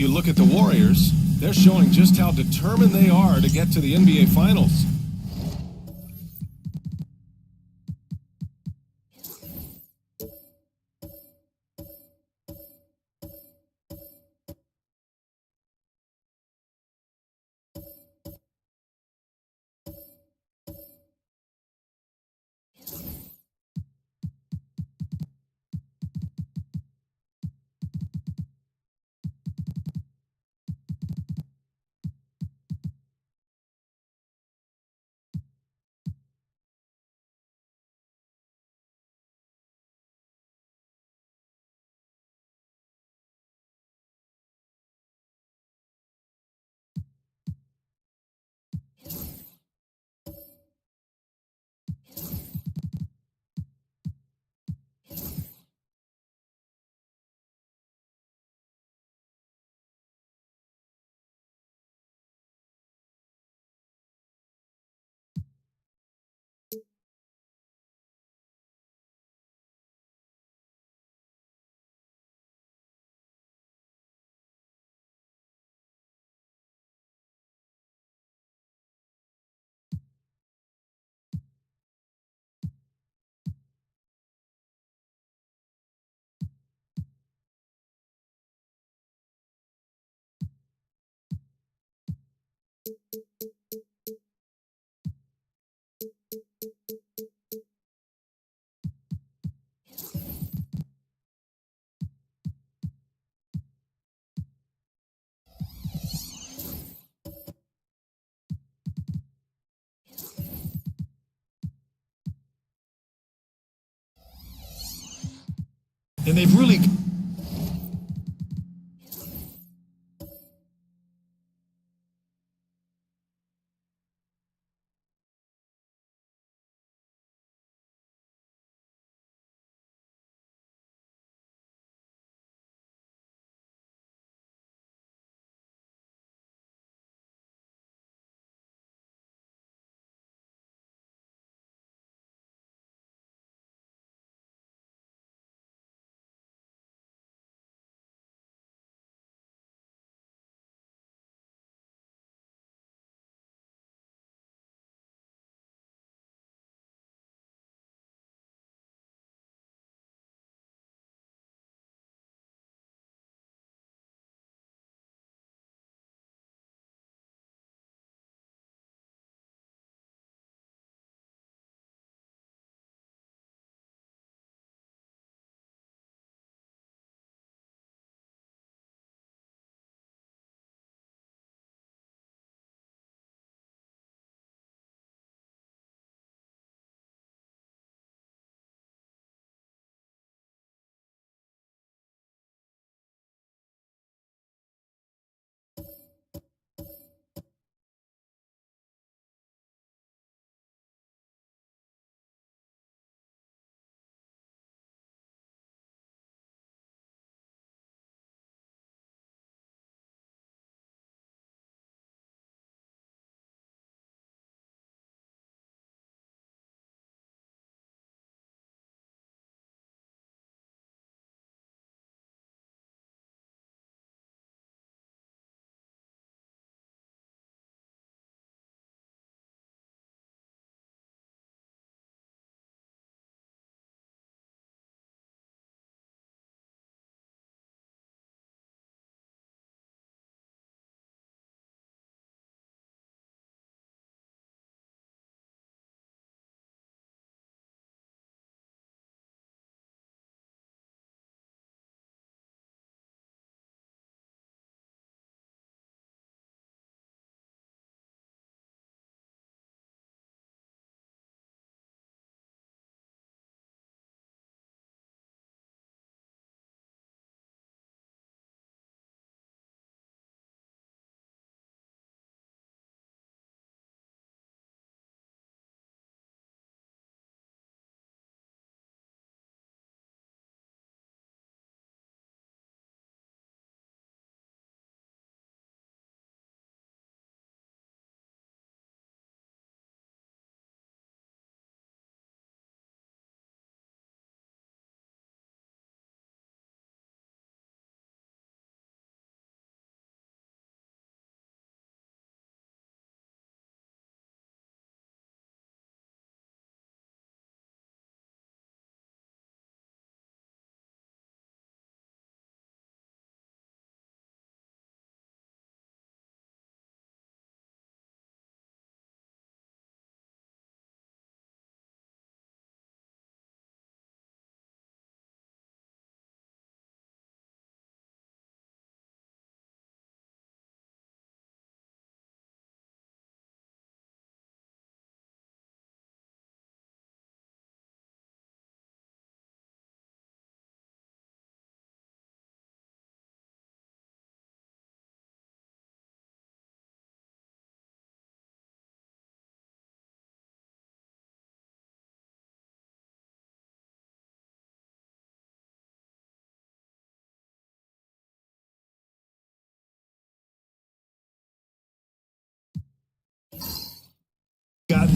You look at the Warriors, they're showing just how determined they are to get to the NBA Finals. And they've really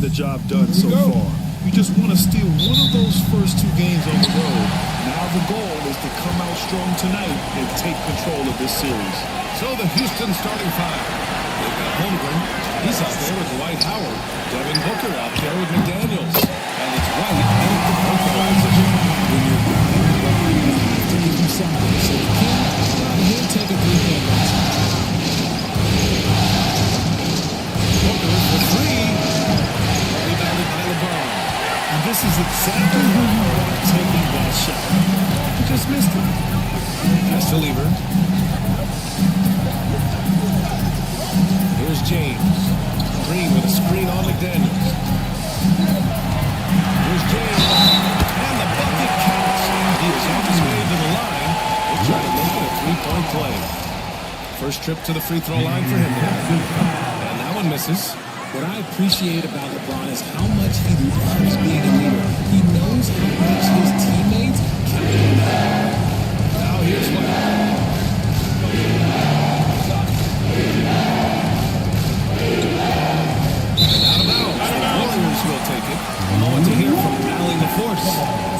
the job done so far. You just want to steal one of those first 2 games on the road. Now the goal is to come out strong tonight and take control of this series. So the Houston starting 5. They've got Holmgren. He's out there with Dwight Howard. Devin Booker out there with McDaniels. And it's White in the point guard position. When you're down, you have to give him something. So he'll take a 3-point box. Booker for 3. Rebounded by LeBron. And this is exactly who you want taking that shot. You just missed it. Pass to Lever. Here's James. Green with a screen on McDaniels. Here's James. And the bucket counts. He is on his way to the line. They try to make it a 3-point play. First trip to the free throw line for him tonight. And that one misses. What I appreciate about LeBron is how much he loves being a leader. He knows how much his teammates count on him. Now here's White. Out of bounds. The Warriors will take it. A moment to hear from Allie LaForce.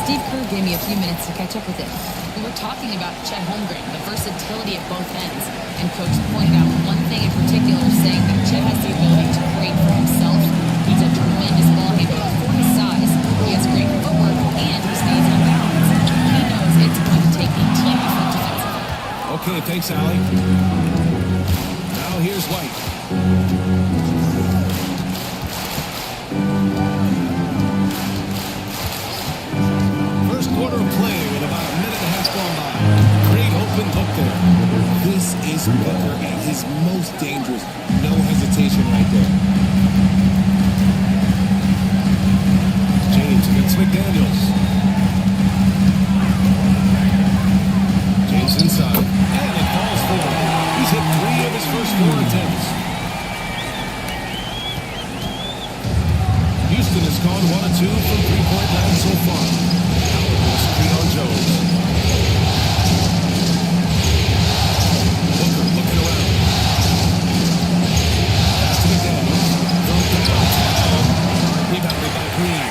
Steve Kerr gave me a few minutes to catch up with him. We were talking about Chet Holmgren, the versatility at both ends. And Coach pointed out one thing in particular, saying that Chet has the ability to create for himself. He's a tremendous ball handler for his size. He has great footwork and he stays on balance. He knows it's going to take a team effort defensively. Okay, thanks, Allie. Now here's White. First quarter of play with about a minute and a half gone by. Great open look there. This is Booker at his most dangerous. No hesitation right there. James against McDaniels. James inside. And it falls for him. He's hit 3 of his first 4 attempts. Houston has gone 1 of 2 from 3-point land so far. Howard with a screen on Jones. Booker looking around. Pass to McDaniels. Thrown downtown. Rebounded by Green.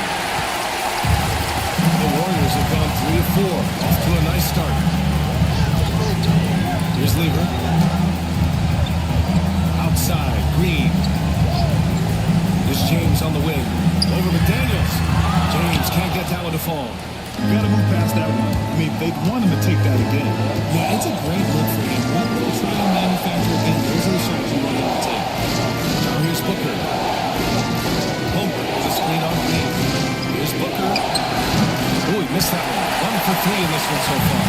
The Warriors have gone 3 of 4. Off to a nice start. Here's Lever. Outside. Green. Here's James on the wing. Over McDaniels. James can't get that one to fall. You got to move past that one. I mean, they'd want him to take that again. Yeah, it's a great look for him. One little try to manufacture again. Those are the shots you want him to take. Now here's Booker. Holmgren with a screen on Green. Here's Booker. Oh, he missed that one. 1 for 3 in this one so far.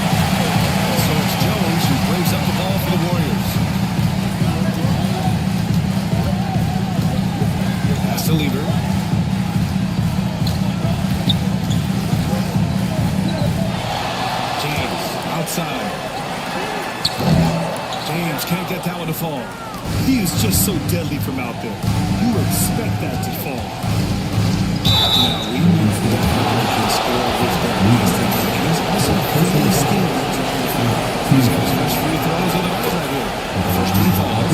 So it's Jones who brings up the ball for the Warriors. Pass to Lever. James outside. James can't get that one to fall. He is just so deadly from out there. You expect that to fall. Now, we know that he can score with that distance. And he's also very skilled at drawing from the ball. He's got his first free throws of the night right here. First 3 falls.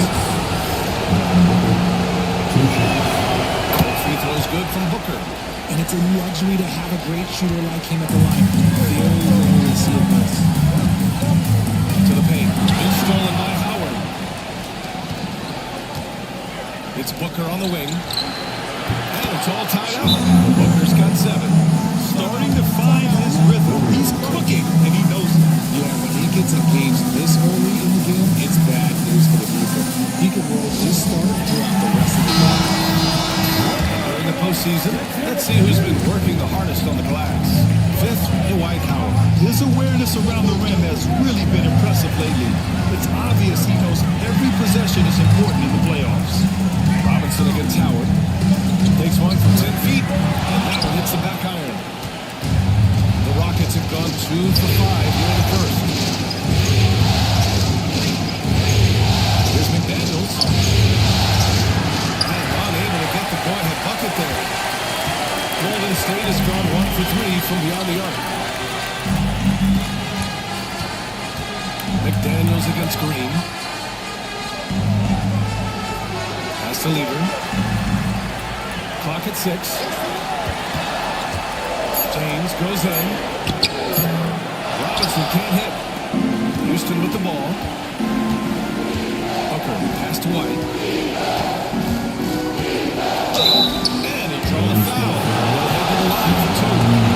Both free throws good from Booker. And it's a luxury to have a great shooter like him at the line. Very rarely see a miss. To the paint. It's stolen by Howard. It's Booker on the wing. And it's all tied up. Booker's got 7. Starting to find his rhythm. He's cooking, and he knows it. Yeah, when he gets engaged this early in the game, it's bad news for the defense. He can roll his start throughout the rest of the game. During the postseason, let's see who's been working the hardest on the glass. 5th, Dwight Howard. His awareness around the rim has really been impressive lately. It's obvious he knows every possession is important in the playoffs. Robinson against Howard. Takes one from 10 feet, and that one hits the back iron. The Rockets have gone 2 for 5 here in the first. Here's McDaniels. And unable to get the go-ahead bucket there. Golden State has gone 1 for 3 from beyond the arc. McDaniels against Green. Pass to Lever. Clock at 6. James goes in. Robinson can't hit. Houston with the ball. Booker, pass to White. And he draws a foul. They'll head to the line for 2.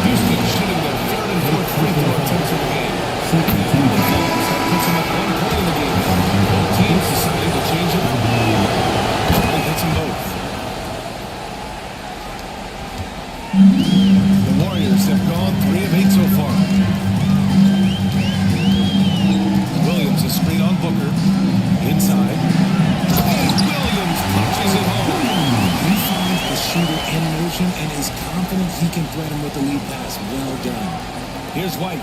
Houston shooting their 3rd and 4th free throw attempts in the game. That puts them at 1 point in the game. Both teams deciding to change it. He hits them both. The Warriors have gone 3 of 8 so far. Williams is screen on Booker. Inside. And Williams punches it home. He finds the shooter in motion and is confident he can thread him with the lead pass. Well done. Here's White.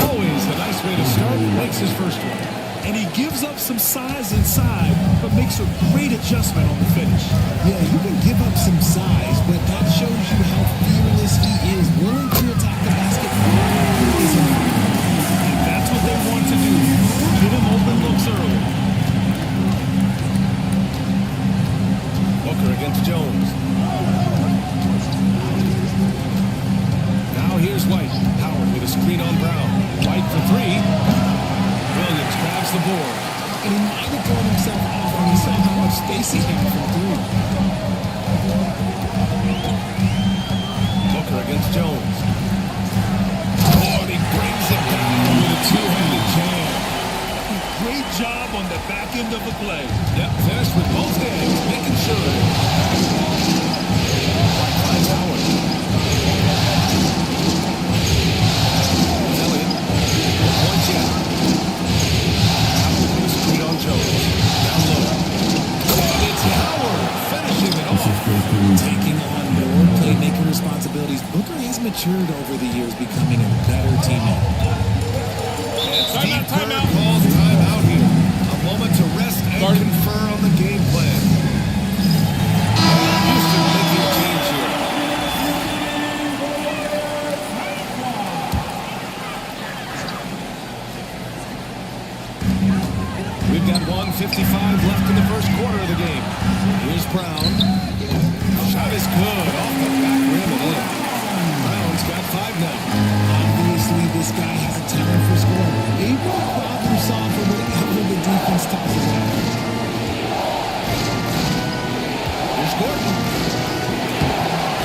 Always a nice way to start. Makes his first one. And he gives up some size inside, but makes a great adjustment on the finish. Yeah, you can give up some size, but that shows you how fearless he is, willing to attack the basket. And that's what they want to do. Get him open looks early. Booker against Jones. Now here's White. Howard with a screen on Brown. White for 3. Williams grabs the board. And he might have thrown himself off when he saw how much space he had from 3. Booker against Jones. Oh, and he brings it down with a two-handed jam. Great job on the back end of the play. Yep, finished with both hands, making sure. White finds Howard. Elliott. Points yet. Howard with a screen on Jones. Down low. And it's Howard finishing it off. Taking on more playmaking responsibilities, Booker has matured over the years, becoming a better teammate. Steve Kerr calls timeout here. A moment to rest and confer on the game plan. Houston making a change here. We've got 1:55 left in the first quarter of the game. Here's Brown. Shot is good off the back rim and in. Brown's got 5 now. Obviously, this guy has a talent for scoring. Able to problem solve for whatever the defense tosses at him. Here's Gordon.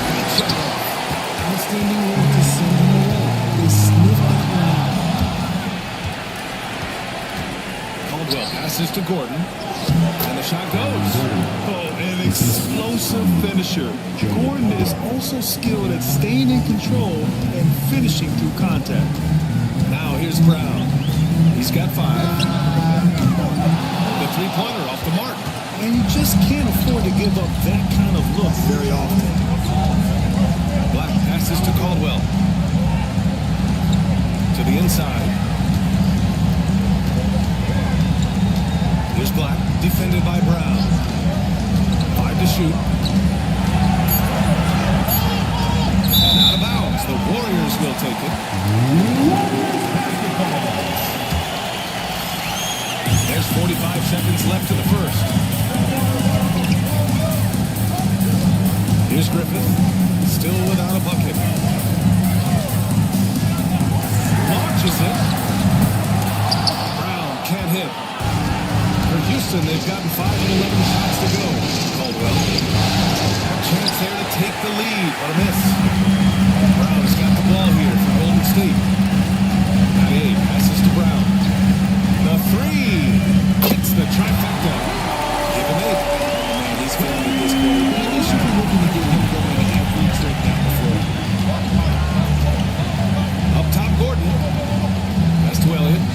Good shot off. Outstanding work to send him away. They sniffed that one out. Caldwell passes to Gordon. And the shot goes. Oh, an explosive finisher. Gordon is also skilled at staying in control and finishing through contact. Now here's Brown. He's got 5. The three-pointer off the mark. And you just can't afford to give up that kind of look very often. Black passes to Caldwell. To the inside. Here's Black, defended by Brown. 5 to shoot. And out of bounds. The Warriors will take it. There's 45 seconds left in the first. Here's Griffin, still without a bucket. Launches it. Brown can't hit. For Houston, they've gotten 5 of 11 shots to go. Caldwell. Chance there to take the lead, but a miss. Brown has got the ball here for Golden State. Aye passes to Brown. The 3 hits the trifecta. Give him 8. Man, he's feeling it this quarter. They should be looking to get him going every trip down the floor. Up top, Gordon. Pass to Elliott.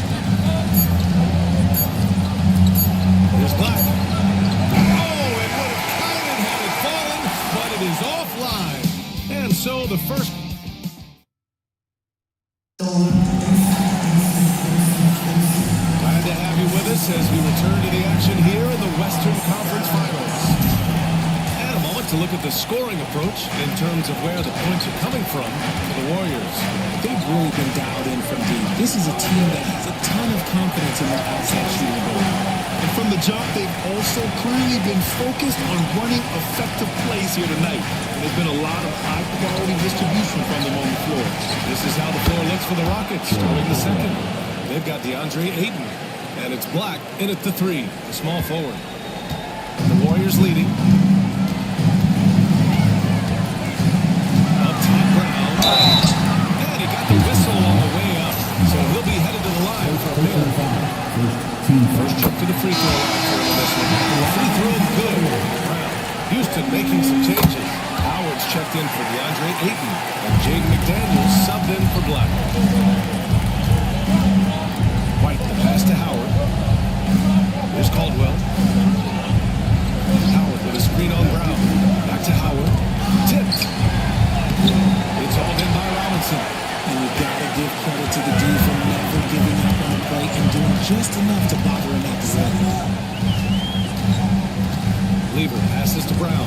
Here's Black. Oh, it would have counted had it fallen, but it is offline. And so the first. Glad to have you with us as we return to the action here in the Western Conference Finals. And a moment to look look at the scoring approach in terms of where the points are coming from for the Warriors. They've really been dialed in from deep. This is a team that has a ton of confidence in their outside shooting ability. And from the jump, they've also clearly been focused on running effective plays here tonight. And there's been a lot of high-quality distribution from them on the floor. This is how the floor looks for the Rockets starting the second. They've got DeAndre Ayton, and it's Black in at the three, the small forward. The Warriors leading. Up top, Brown. And he got the whistle on the way up, so he'll be headed to the line for a minute. First trip to the free throw line for this one. Free throw good. Brown. Houston making some changes. Howard's checked in for DeAndre Ayton, and Jaden McDaniels subbed in for Black. White, the pass to Howard. Here's Caldwell. Howard with a screen on Brown. Back to Howard. Tipped. It's all in by Robinson. And you've got to give credit to the D for never giving up on the play and doing just enough to bother him at the rim. Lever passes to Brown.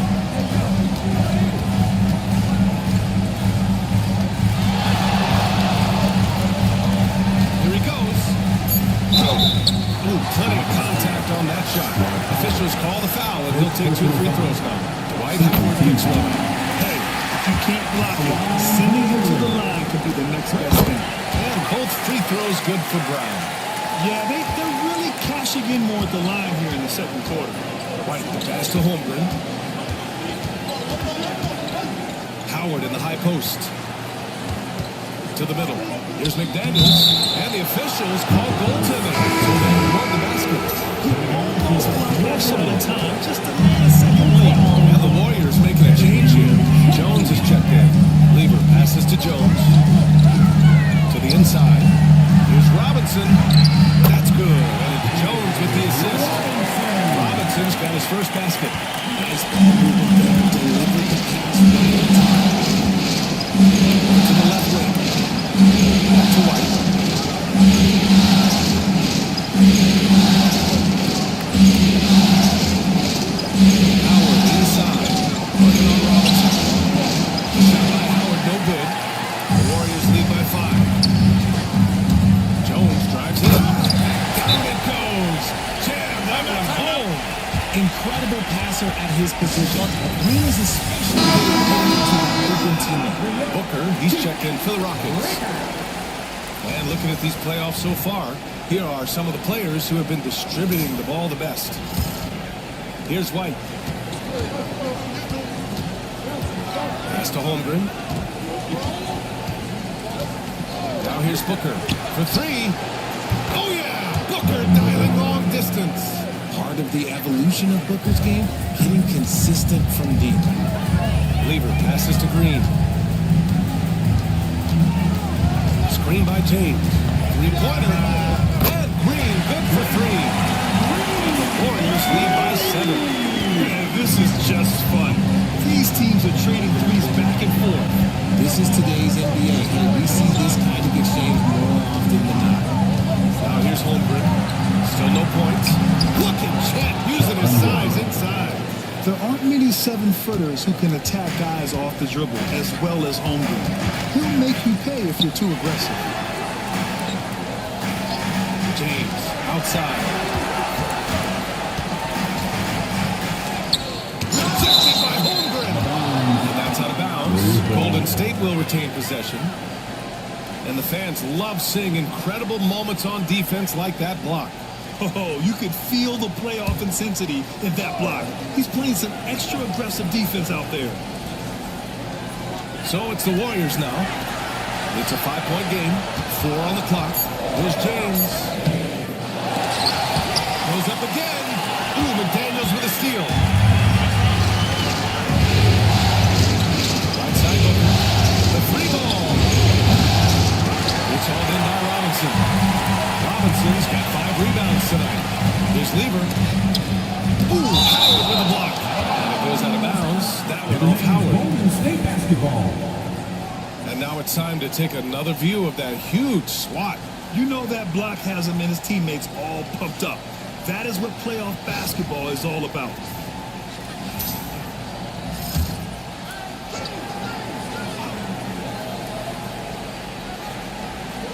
Here he goes. Ooh, plenty of contact on that shot. Officials call the foul, and he'll take 2 free throws now. Dwight Howard gets one. Hey, if you can't block it, sending him to the line could be the next best thing. And both free throws good for Brown. Yeah, they're really cashing in more at the line here in the second quarter. White, the pass to Holmgren. Howard in the high post. To the middle. Here's McDaniels. And the officials call goaltending. So they won the basket. Almost blocked some of the time, just a nanosecond late. And the Warriors making a change here. Jones is checked in. Lever passes to Jones. To the inside. Here's Robinson. That's good. And it's Jones with the assist. Robinson's got his first basket. Nice ball movement there. Delivered the pass right on time. To the left wing. Back to White. Howard inside. Working on Robinson. Shot by Howard, no good. The Warriors lead by 5. Jones drives in. Down it goes. Jam, that one home. Incredible passer at his position. Green is especially good at to the open teammate. Booker, he's checked in for the Rockets. And looking at these playoffs so far, here are some of the players who have been distributing the ball the best. Here's White. Pass to Holmgren. Now here's Booker for 3. Oh yeah! Booker dialing long distance. Part of the evolution of Booker's game, getting consistent from deep. Lever passes to Green. Screen by James. 3-pointer. And Green, good for 3. And the Warriors lead by 7. Man, this is just fun. These teams are trading threes back and forth. This is today's NBA, and we see this kind of exchange more often than not. Now here's Holmgren. Still no points. Look at Chet using his size inside. There aren't many 7-footers who can attack guys off the dribble as well as Holmgren. He'll make you pay if you're too aggressive. James outside. Rejected by Holmgren. And that's out of bounds. Golden State will retain possession. And the fans love seeing incredible moments on defense like that block. Oh, you could feel the playoff intensity in that block. He's playing some extra aggressive defense out there. So it's the Warriors now. It's a 5-point game. 4 on the clock. Here's James. Goes up again. Ooh, McDaniels with a steal. Right side Booker. The free ball. It's hauled in by Robinson. Robinson's got 5 rebounds tonight. Here's Lever. Ooh, Howard with a block. And it goes out of bounds. That one off Howard. Golden State basketball. And now it's time to take another view of that huge swat. You know that block has him and his teammates all pumped up. That is what playoff basketball is all about.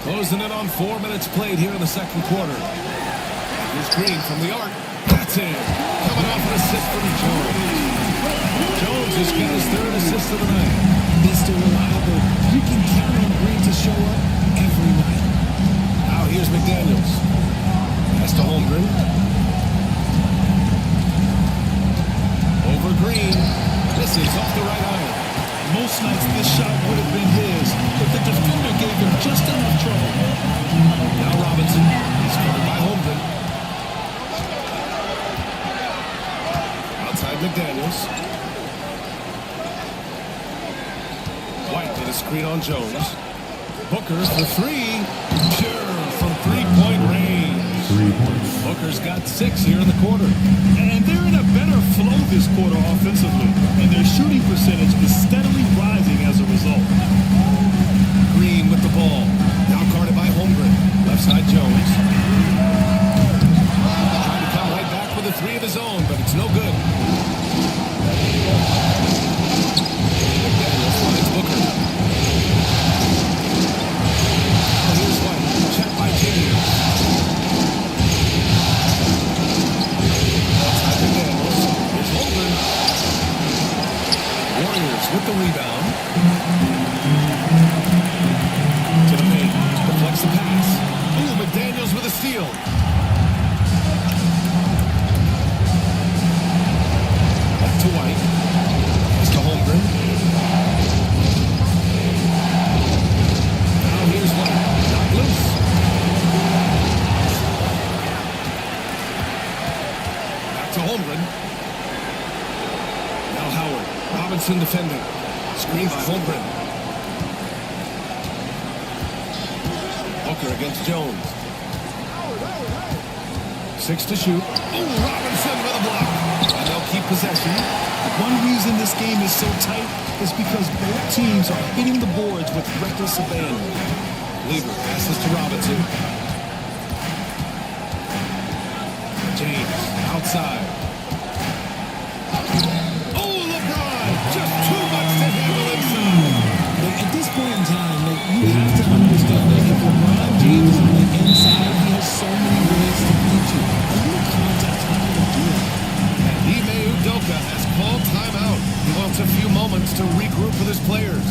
Closing in on 4 minutes played here in the second quarter. Here's Green from the arc. That's in. Coming off an assist from Jones. Jones has got his third assist of the night. Mr. Reliable. You can count on Green to show up every night. Now here's McDaniels. Pass to Holmgren. Over Green. This is off the right iron. Most nights this shot would have been his, but the defender gave him just enough trouble. Now Robinson. He's covered by Holmgren. Outside McDaniels. White with a screen on Jones. Booker for three. Pure from three-point range. 3 points. Booker's got 6 here in the quarter. And they're in a better flow this quarter offensively, and their shooting percentage is steadily rising as a result. Green with the ball. Now guarded by Holmgren. Left side Jones. Trying to come right back with a three of his own, but it's no good. McDaniels finds Booker. Now here's White. Check by James. Outside McDaniels. Here's Holmgren. Warriors with the rebound. To the paint. Deflects the pass. Ooh, McDaniels with a steal. Back to White. Pass to Holmgren. Now here's White. Knocked loose. Back to Holmgren. Now Howard. Robinson defending. Screen by Holmgren. Booker against Jones. 6 to shoot. Ooh, Robinson with a block. And they'll keep possession. One reason this game is so tight is because both teams are hitting the boards with reckless abandon. Lieber passes to Robinson. James outside. Oh, LeBron! Just too much to handle inside. At this point in time, you have to understand that if LeBron James is on the inside, he has so many ways to beat you. A little contact is not going to do it. And Ime Udoka has called timeout. He wants a few moments to regroup with his players.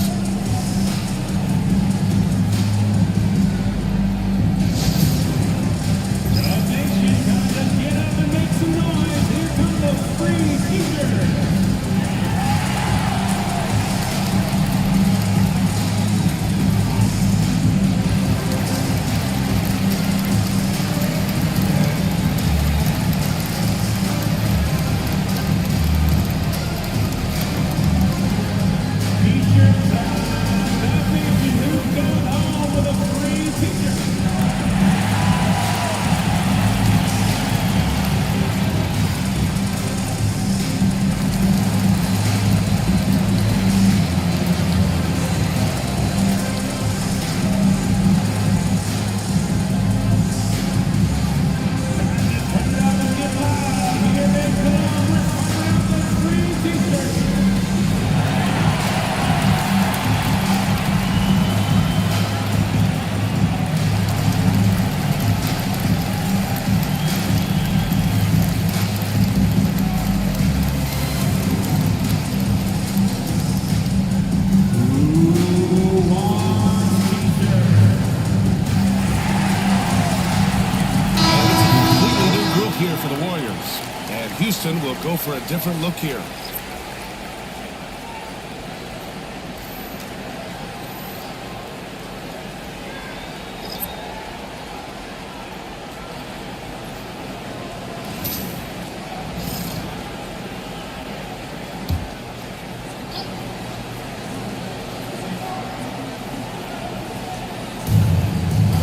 Houston will go for a different look here.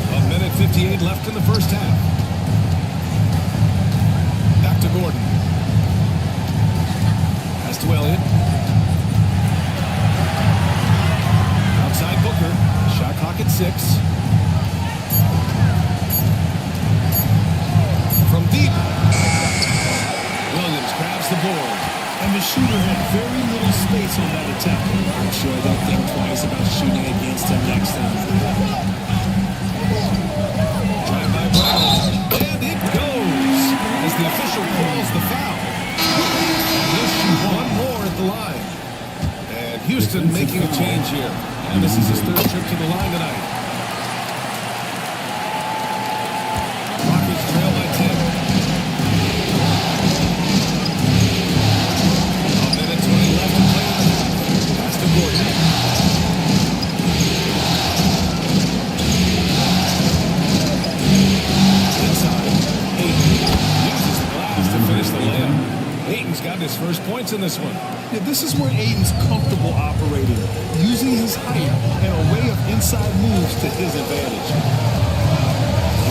A minute 58 left in the first half. Back to Gordon. Pass to Elliott. Outside Booker. Shot clock at 6. From deep. Williams grabs the board. And the shooter had very little space on that attack. I'm sure they'll think twice about shooting against him next time. making a change here. And this is his third trip to the line tonight. Rockets trail by 10. A minute 20 left to play. Pass to Gordon. Inside. Ayton uses the glass to finish the layup. Ayton's got his first points in this one. Yeah, this is where Ayton's comfortable operating, using his height and a way of inside moves to his advantage.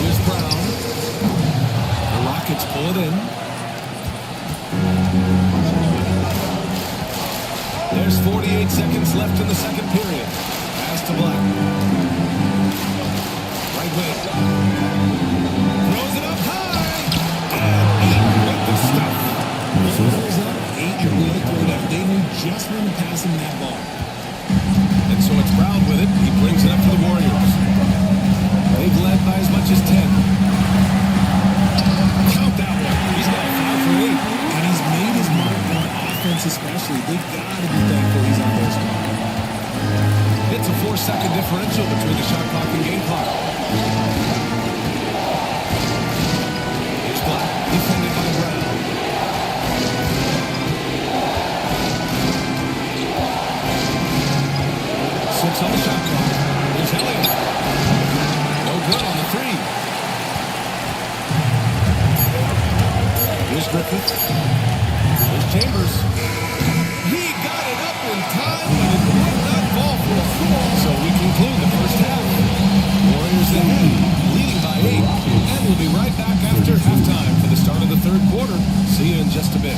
Here's Brown. The Rockets pull it in. There's 48 seconds left in the second period. Pass to Black. Right wing. Throws it up high. And Ayton with the stuff. Throws up, 8 will throw that. They knew just when to pass him that ball. And so it's Brown with it. He brings it up to the Warriors. They've led by as much as 10. Count that one. He's got 5 for 8. And he's made his mark on offense especially. They've got to be thankful he's on their side. It's a 4-second differential between the shot clock and game clock. Here's Black, defended by Brown. Six on the shot clock. Here's Elliott. No good on the three. Here's Griffith. Here's Chambers. He got it up in time, but it would not fall for a score. So we conclude the first half. Warriors ahead, leading by 8. And we'll be right back after halftime for the start of the third quarter. See you in just a bit.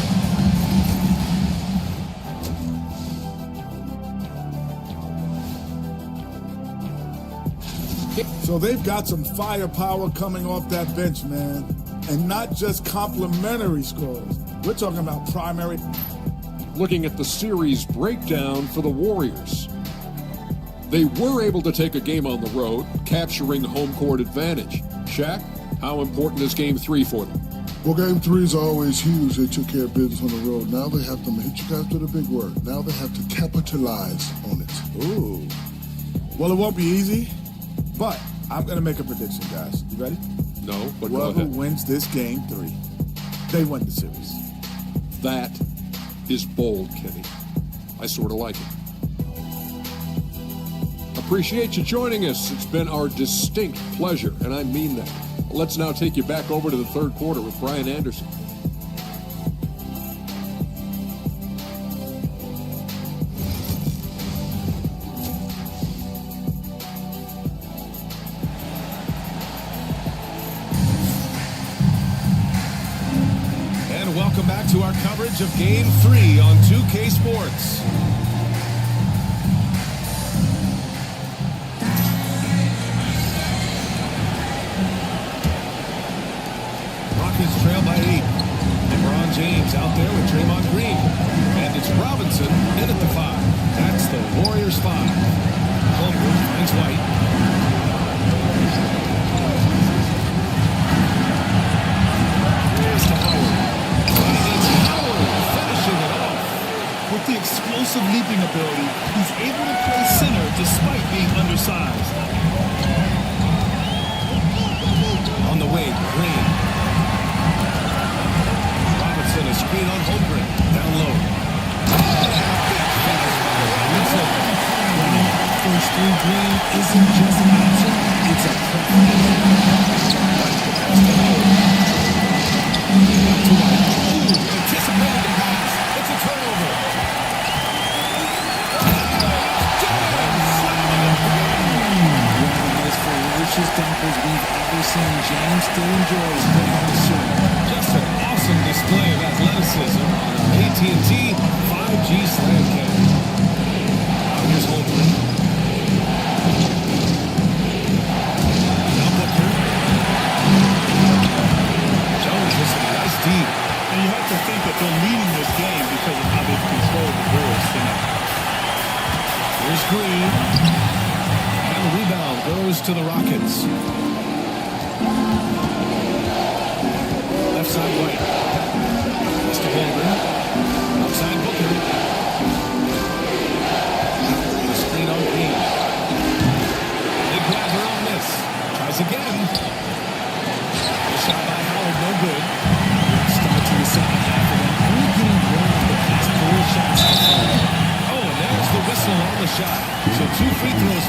So they've got some firepower coming off that bench, man. And not just complimentary scores. We're talking about primary. Looking at the series breakdown for the Warriors. They were able to take a game on the road, capturing home court advantage. Shaq, how important is Game 3 for them? Well, Game 3 is always huge. They took care of business on the road. Now they have to, hit you guys with a big word, now they have to capitalize on it. Ooh. Well, it won't be easy, but I'm going to make a prediction, guys. You ready? No, but go Whoever ahead. wins this Game 3, they win the series. That is bold, Kenny. I sort of like it. Appreciate you joining us. It's been our distinct pleasure, and I mean that. Let's now take you back over to the third quarter with Brian Anderson. And welcome back to our coverage of Game 3 on 2K Sports. Rockets trail by 8. LeBron James out there with Draymond Green. And it's Robinson in at the 5. That's the Warriors 5. Holmgren finds White. Here's to Howard. And it's Howard finishing it off. With the explosive leaping ability, he's able to play center despite being undersized. On the wing, Green. Robinson, a screen on Holmgren. Down low. First 3 Green isn't just an option, it's a preference. To White. Anticipated the pass. It's a turnover. One of the most ferocious dunkers we've ever seen. James still enjoys putting on the show. Just an awesome display of athleticism on an AT&T 5G slam cam. Here's Holmgren. Now Booker. Jones with some nice deep. And you have to think that they're leading this game because of how they've controlled the Bulls tonight. Here's Green. And the rebound goes to the Rockets. Left side White. Pass to Holmgren. Outside Booker.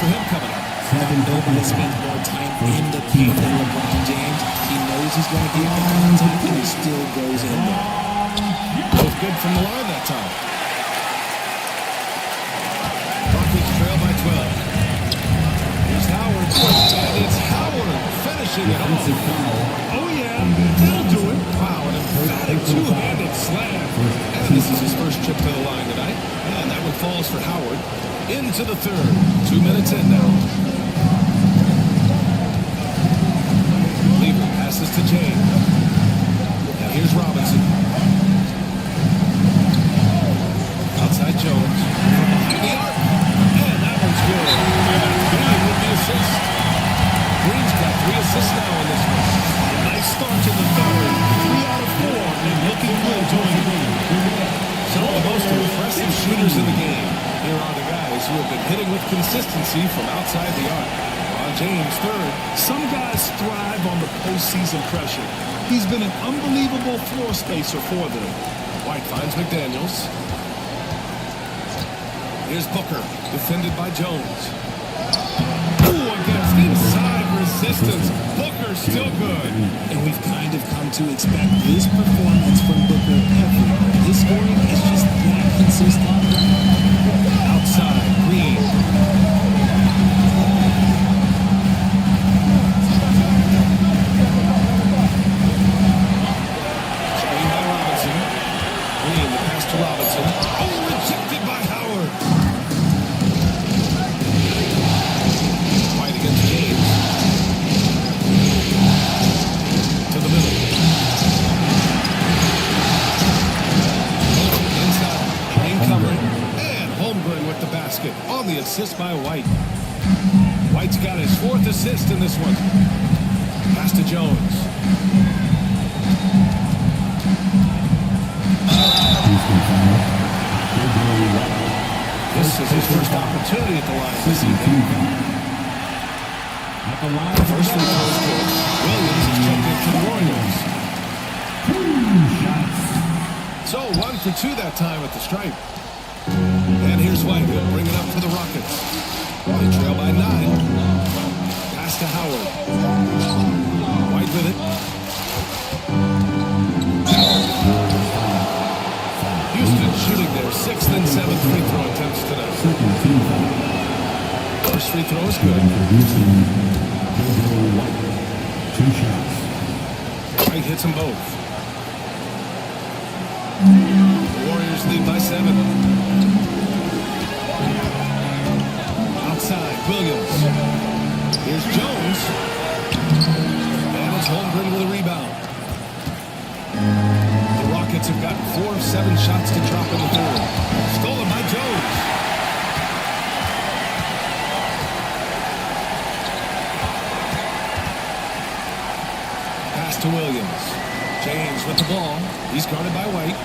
for him coming up. Nobody spends more time in the paint than LeBron James. He knows he's going to get the contact, and he still goes in there. Both good from the line that time. Rockets trail by 12. Here's Howard. And it's Howard finishing it off. Oh, yeah, that'll do it. Wow, an emphatic two-handed slam. And this is his first trip to the line tonight. And that one falls for Howard. Into the third. 2 minutes in now. Lever passes to James. Now here's Robinson. Outside Jones. Behind the arc. And that one's good. Green with the assist. Green's got 3 assists now in this one. A nice start to the third. 3 out of 4, and looking good joining in. Some of the most impressive shooters in the game. Here are the guys who have been hitting with consistency from outside the arc. Ron James, third. Some guys thrive on the postseason pressure. He's been an unbelievable floor spacer for them. White finds McDaniels. Here's Booker, defended by Jones. Ooh, against inside resistance. Booker still good. And we've kind of come to expect this performance from Booker every night. His scoring is just that consistent. Outside, Green. Screen by Robinson. Green, the pass to Robinson. Oh, rejected by Howard. White against James. To the middle. Inside. Green covering. And Holmgren with the basket on the assist by White. White's got his 4th assist in this one. Pass to Jones. This is his first opportunity at the line this evening. At the line, First free throw is good. Williams is checked in for the Warriors. So 1 for 2 that time at the stripe. And here's White. He'll bring it up for the Rockets. They trail by 9. Pass to Howard. White with it. Houston shooting their 6th and 7th free throw attempts tonight. First free throw is good. White hits them both. The Warriors lead by 7. Outside, Williams. Here's Jones. And it's Holmgren with a rebound. The Rockets have gotten 4 of 7 shots to drop in the third. Stolen by Jones. Pass to Williams. James with the ball. He's guarded by White.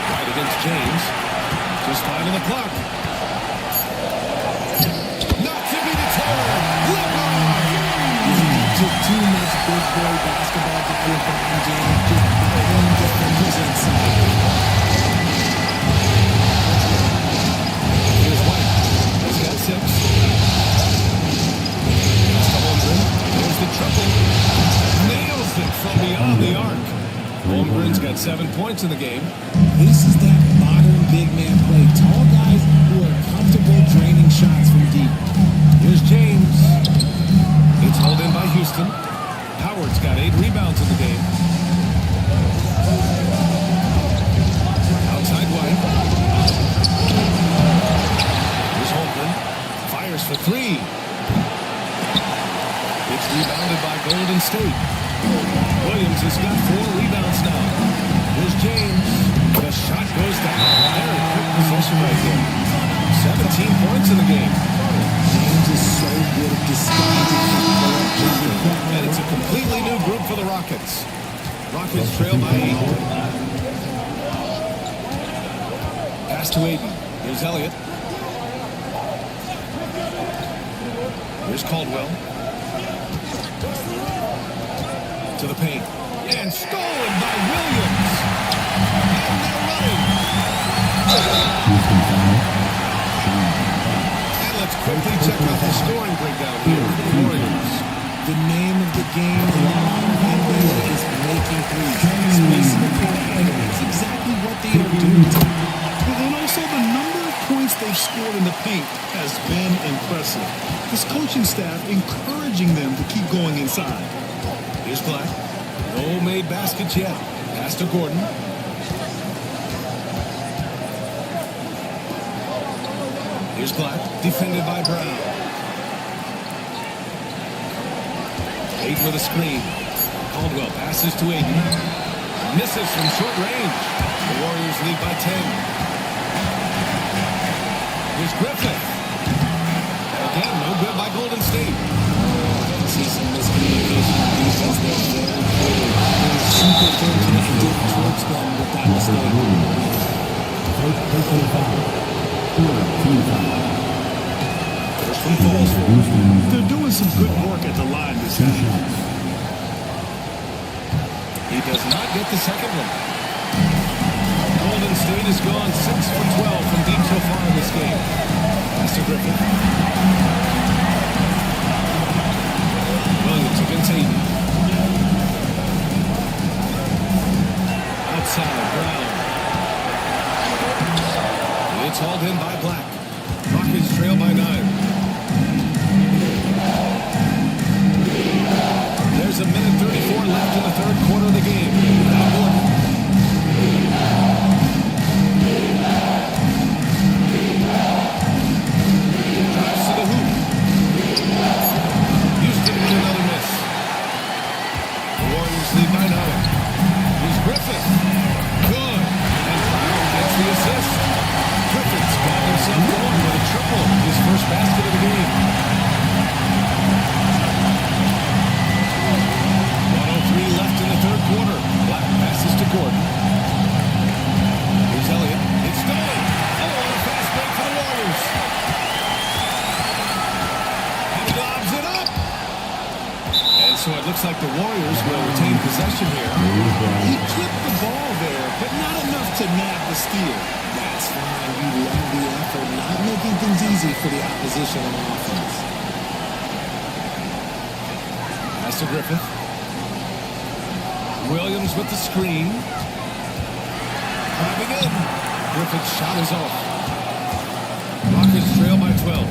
White against James. Just 5 on the clock. Not to be deterred. just too much big boy basketball to play LeBron James. Just battling defenders inside. Here's White. He's got 6. That's to Holmgren. There's the triple. Nails it from beyond the arc. Holmgren's got 7 points in the game. This is that modern big man play. Tall guys who are comfortable draining shots from deep. Here's James. It's hauled in by Houston. Howard's got 8 rebounds in the game. Outside White. Here's Holmgren. Fires for 3. It's rebounded by Golden State. Williams has got 4 rebounds now. Here's James. The shot goes down. Very quick possession right there. 17 points in the game. James is so good at disguising his collection. And it's a completely new group for the Rockets. Rockets trail by 8. Pass to Aiden. Here's Elliott. Here's Caldwell. To the paint. And stolen by Williams. And they're running. breakdown here for the Warriors. The name of the game in the modern NBA is making threes. Spacing the court, and that's exactly what they are doing tonight. And also the number of points they've scored in the paint has been impressive. This coaching staff encouraging them to keep going inside. Here's Black. No made baskets yet. Pass to Gordon. Here's Black, defended by Brown. Aiden with a screen. Caldwell passes to Aiden. Misses from short range. The Warriors lead by 10. Here's Griffith. Again, no good by Golden State. See some miscommunication on defense there. Very clear. They were super fortunate to get towards them with that mistake. First one falls. They're doing some good work at the line this half. He does not get the second one. Golden State has gone 6 for 12 from deep so far in this game. Pass to Griffin. Williams against Aiden. Outside, Brown. It's hauled in by Black. Rockets trail by 9. There's a minute 34 left in the third quarter of the game. Now Gordon. Drives to the hoop. Houston with another miss. The Warriors lead by 9. Here's Griffith. Good. And Brown gets the assist. Griffith's got himself going with a triple. His first basket of the game. 1:03 left in the third quarter. Black passes to Gordon. Here's Elliott. It's stolen. Oh, what a fast break for the Warriors. He lobs it up. And so it looks like the Warriors will retain possession here. He clipped the ball there, but not enough to nab the steal. That's fine. You love the effort, not making things easy for the opposition on offense. Pass to Griffith. Williams with the screen. Driving in. Griffith's shot is off. Rockets trail by 12.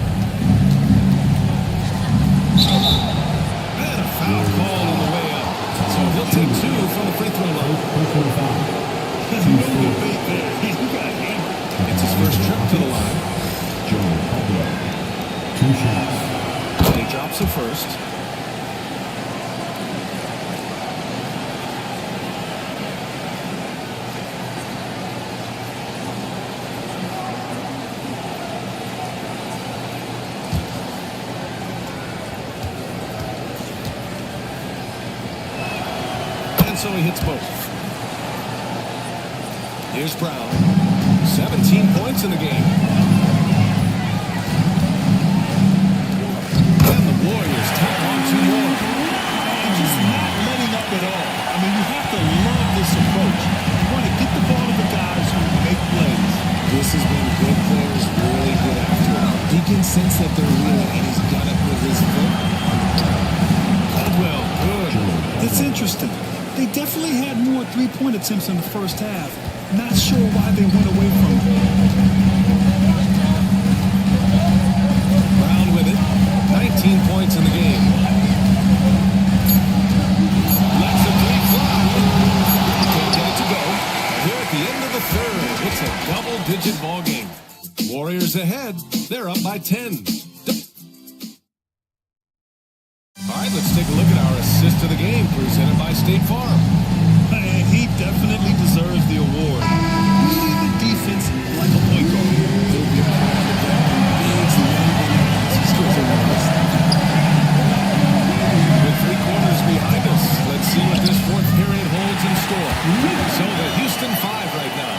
And a foul call on the way up. So he'll take 2 from the free throw line. There's no debate there. He got hammered. It's his first trip to the line. And he drops the first. So he hits both. Here's Brown. 17 points in the game. And the Warriors tack on 2 more. And just not letting up at all. I mean, you have to love this approach. You want to get the ball to the guys who make plays. This has been good players really good after him. He can sense that they're reeling, and he's got it with his foot. Caldwell, good. It's interesting. They definitely had more three-point attempts in the first half. Not sure why they went away from it. Brown with it. 19 points in the game. Lets the three fly. Can't get it to go. Here at the end of the third, it's a double-digit ball game. Warriors ahead. They're up by 10. All right, let's take a look at our assist of the game presented by State Farm. And he definitely deserves the award. Leading the defense like a point guard. He'll be proud of the bigs and skills are lost. With 3 quarters behind us, let's see what this fourth period holds in store. So the Houston 5 right now.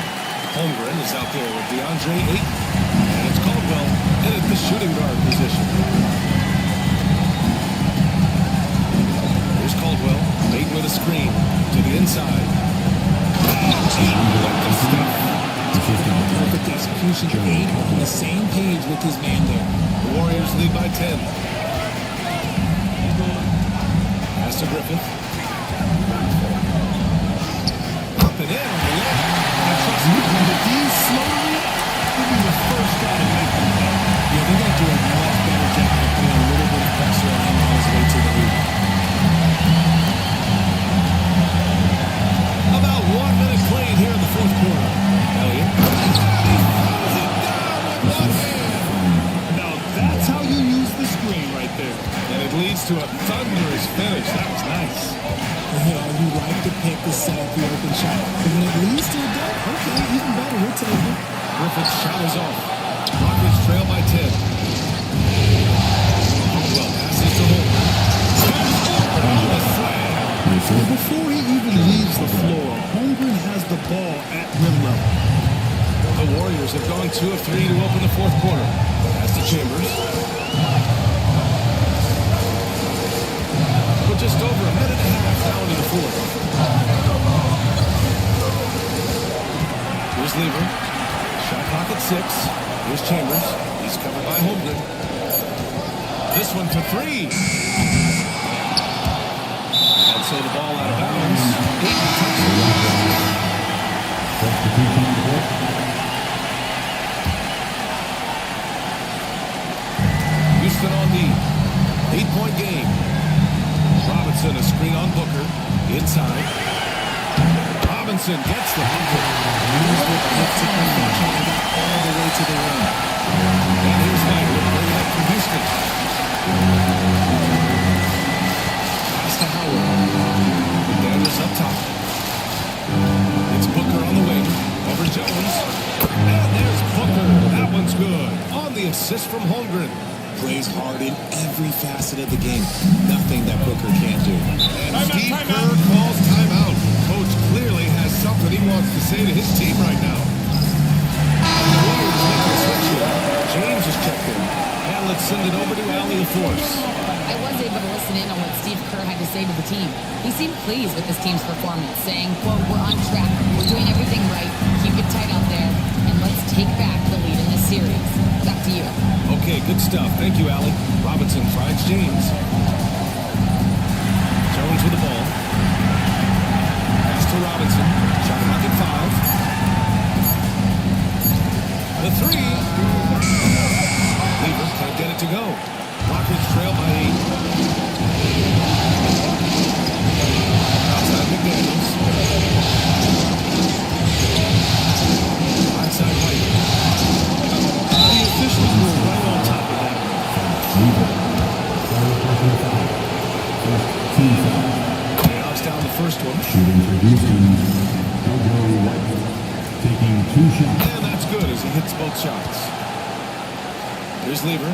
Holmgren is out there with DeAndre Ayton. And it's Caldwell in at the shooting guard position. Here's Caldwell, Ayton with a screen to the inside. Perfect execution. 8 on the same page with his man there. The Warriors lead by 10. Pass to Griffith. Up and in on the left. I trust me. The D's slow to react. He'll be the first guy to make them pay. Yeah, they got to do a much better job of putting a little bit of pressure on him on his way to the hoop. About 1 minute played here in the fourth quarter. Elliott. He throws it down with one hand. Now that's how you use the screen right there. And it leads to a thunderous finish. That was nice. Yeah, you like to pick the set up the open shot. But when it leads to a dunk, okay, even better, we'll take it. Griffith's shot is off. Rockets trail by 10. Well, passes to Holmgren. On the slam. Well, before he even leaves the floor, Holmgren has the ball at rim level. The Warriors have gone 2 of 3 to open the fourth quarter. Pass to Chambers. We're just over a minute and a half now into the fourth. Here's Lever. Shot clock at 6. Here's Chambers. He's covered by Holmgren. This one to 3. And so the ball out of bounds. Ayton takes the Houston on the 8-point game. Robinson, a screen on Booker. Inside. Robinson gets the bucket. Here's what gets it from the trying to get all the way to the rim. And here's White with a bring up from Houston. Pass to Howard. Daniels up top. It's Booker on the wing. Over Jones. And there's Booker. That one's good. On the assist from Holmgren. Plays hard in every facet of the game. Nothing that Booker can't do. And Steve Kerr calls timeout. Coach clearly has something he wants to say to his team right now. The Warriors making a switch here. James is checked in. And let's send it over to Allie Force. I was able to listen in on what Steve Kerr had to say to the team. He seemed pleased with his team's performance, saying, quote, "We're on track. We're doing everything right. Keep it tight out there. And let's take back the lead in this series." Back to you. Okay, good stuff. Thank you, Allie. Robinson finds James. Jones with the ball. Pass to Robinson. Shot clock at 5. The 3. Lever can't get it to go. Rockets trail by 8. Outside McDaniels. Outside White. The officials were right on top of that. Knocks down the first one. Shooting for Houston, Jojo White, taking 2 shots. And that's good as he hits both shots. Here's Lever.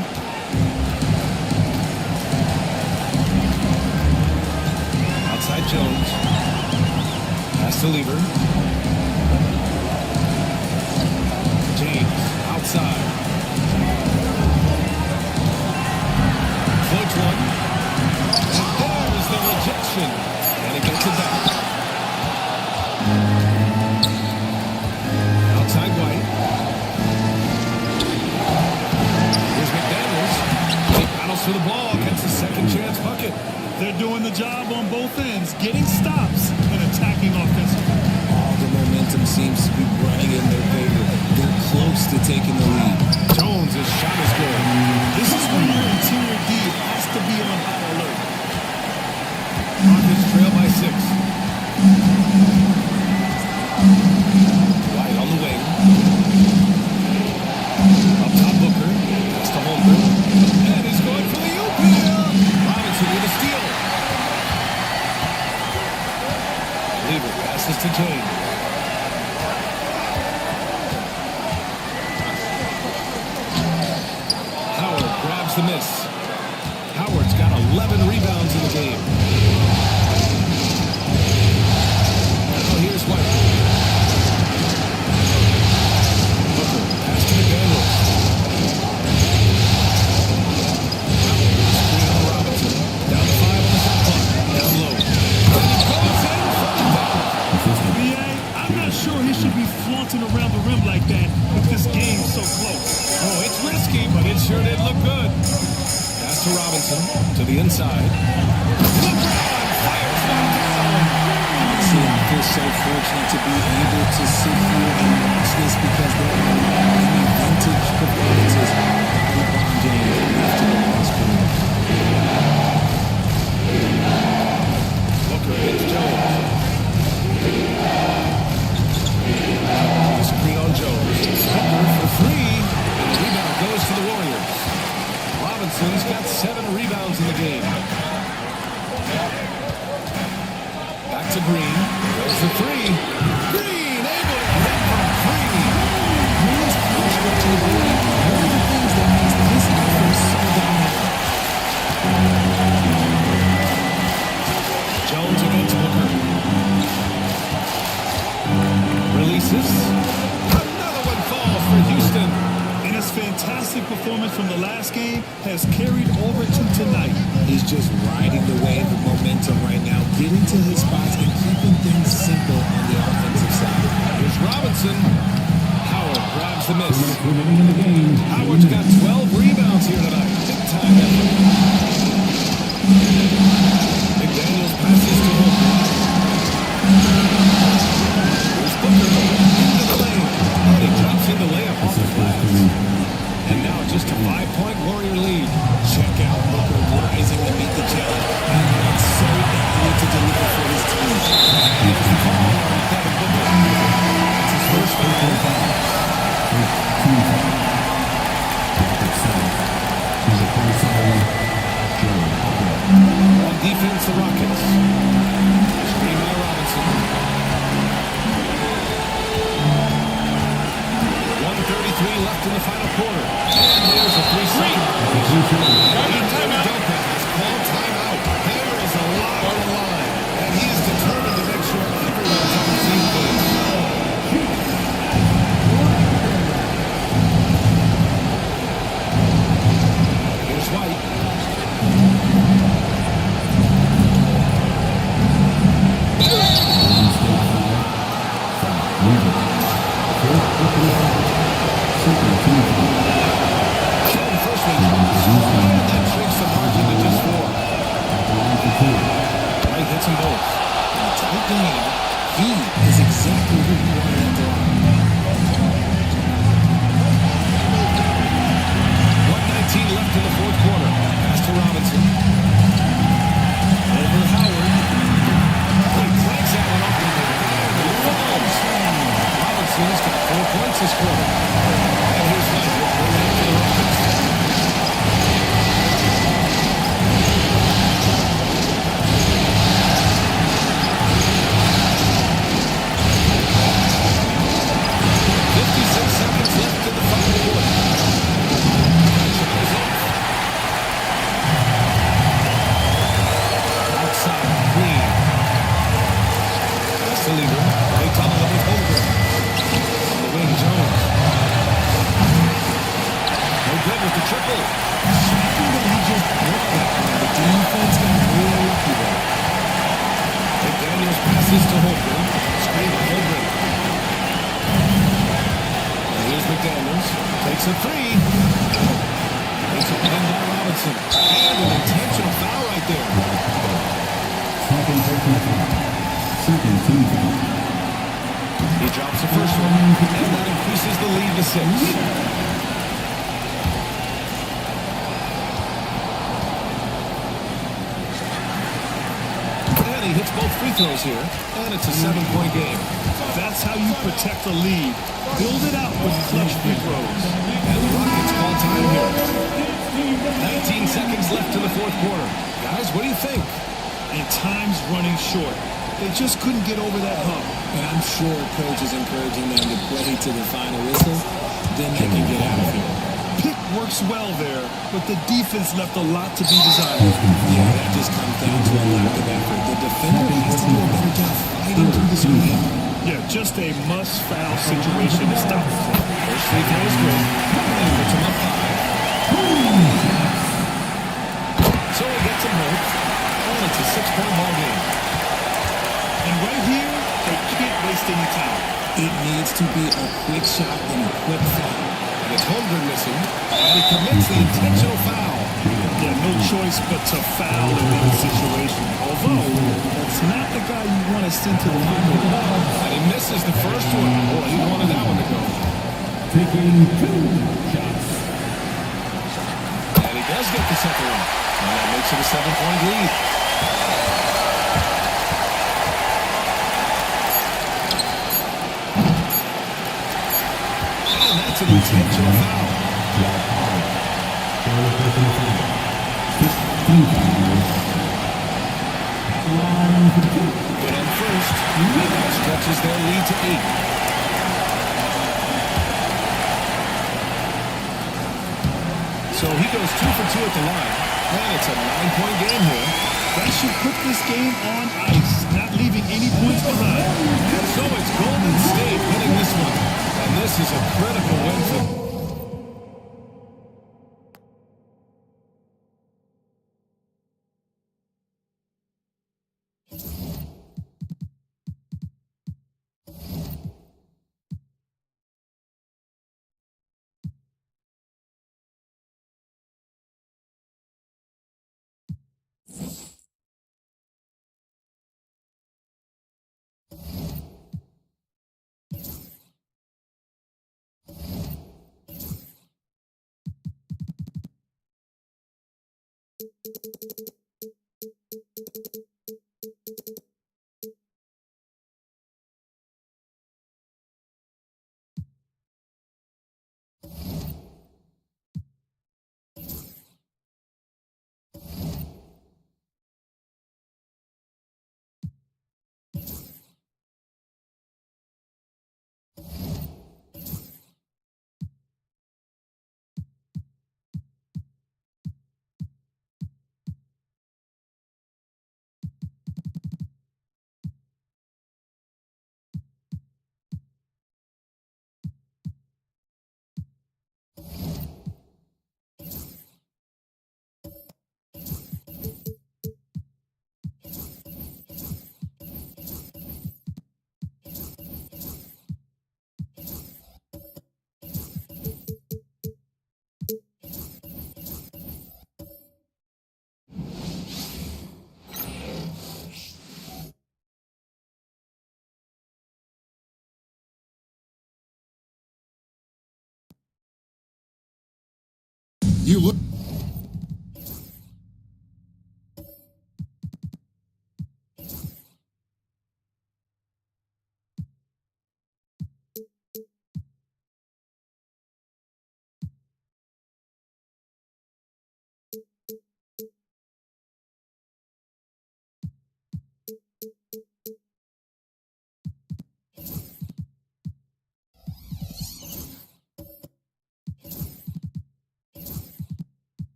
Outside Jones. Pass to Lever. James outside. Floats one. And there's the rejection. And he gets it back. Outside White. Here's McDaniels. He battles for the ball, gets a second chance bucket. They're doing the job on both ends, getting stops and attacking offensively. All the momentum seems to be running in their favor. They're close to taking the lead. Jones, his shot is good. This is when your interior D has to be on high alert. Rockets trail by 6. White on the wing. Up top Booker. Pass to Holmgren. And he's going for the oop here. Robinson with a steal. Lever passes to James. Howard grabs the miss. Howard's got 11 rebounds in the game. Now here's White. Booker, pass to McDaniels. Screen on Robinson. Down to 5 on the shot clock. Down low. And he goes in for the dunk. BA, I'm not sure he should be flaunting around the rim like that with this game so close. Oh, it's risky, but it sure did look good. Pass to Robinson, to the inside. LeBron Honestly, I feel so fortunate to be able to sit here and watch this because there are many vintage performances by LeBron James after the last career. Booker against Jones. The screen on Jones. Booker for three. And the rebound goes to the Warriors. Robinson's got 7 rebounds in the game. Back to Green. There's the three. Green able to hit from three. Green's constructability, one of the things that makes this offense so dynamic. Jones against Booker. Releases. Another one falls for Houston. And his fantastic performance from the last game has carried over to tonight. He's just riding the wave of momentum right now, getting to his spots and keeping things simple on the offensive side. Here's Robinson. Howard grabs the miss. Remaining in the game. Howard's got 12 rebounds here tonight. Big time effort. McDaniels passes to Booker. Here's Booker into the lane. And he drops in the layup off the glass. And now just a 5-point Warrior lead. Check out Booker rising to meet the challenge. And it's so eager to deliver for his team. There's the call on Devin Booker. That's his first foul. On defense, the Rockets. Screen by Robinson. 1:33 left in the final quarter. And there's a 3-second. David Doka has called timeout. There is a lot on the line. And he is determined to make sure everyone's on the same page. Here's White. Showing first one. That shrinks the margin to just 4. White hits them both. In a tight game, he is exactly who you wanted at the line. 1:19 left in the fourth quarter. Pass to Robinson. Over to Howard. He cranks that one up. Falls. Robinson's got 4 points this quarter. And here's White. Bringing it to the Rockets. Seconds left in the final quarter. Shot is off. Outside, Green. That's the leader. They tunnel it with Holmgren. On the wing, Jones. No good with the triple. Shocking that he just broke that one. The defense got real lucky there. McDaniels passes to Holmgren. Screen by Holmgren. Here's McDaniels. Takes a three. Makes it pinned by Robinson. And an intentional foul right there. He drops the first one. And that increases the lead to 6. And he hits both free throws here. And it's a 7-point game. That's how you protect a lead. Build it out with clutch free throws. And the Rockets call time here. 19 seconds left in the fourth quarter. Guys, what do you think? And time's running short. They just couldn't get over that hump. And I'm sure coach is encouraging them to play to the final whistle. Then they can get out of here. Pick works well there, but the defense left a lot to be desired. Yeah, that just comes down to a lack of effort. The defender has to do a better job fighting through the screen. Yeah, just a must-foul situation to stop the play. First free throw is good. And puts him up 5. So he gets him home. And it's a 6-point ball game. And right here, they can't waste any time. It needs to be a quick shot and a quick foul. And it's Holmgren missing. And he commits the intentional foul. Yeah, no choice but to foul in that situation. Although, that's not the guy you want to send to the free throw. And he misses the first one. Boy, he wanted that one to go. Taking 2 shots. And he does get the second one. And that makes it a 7-point lead. And that's an intentional foul. Good on first. And that stretches their lead to 8. So he goes 2 for 2 at the line. And it's a 9-point game here. That should put this game on ice, not leaving any points behind. So it's Golden State winning this one. And this is a critical win for them. You look.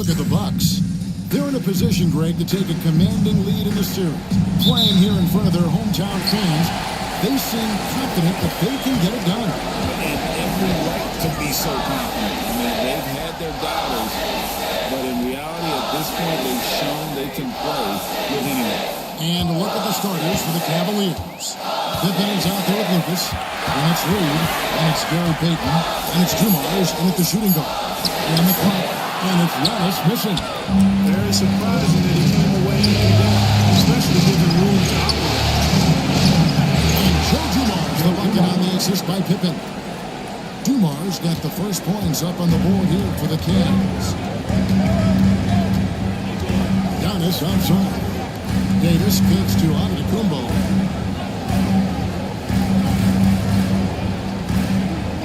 Look at the Bucks. They're in a position, Greg, to take a commanding lead in the series. Playing here in front of their hometown fans, they seem confident that they can get it done. And every right to be so confident. I mean, they've had their doubters, but in reality, at this point, they've shown they can play with anyone. And look at the starters for the Cavaliers. Pippen is out there with Lucas, and it's Reed, and it's Gary Payton, and it's Dumars, and it's the shooting guard. And the clock, and it's Giannis missing. Very surprising that he came away like that, especially given room to operate. And Joe Dumars, the bucket on the assist by Pippen. Dumars got the first points up on the board here for the Cavs. Giannis outside. Davis kicks to Antetokounmpo.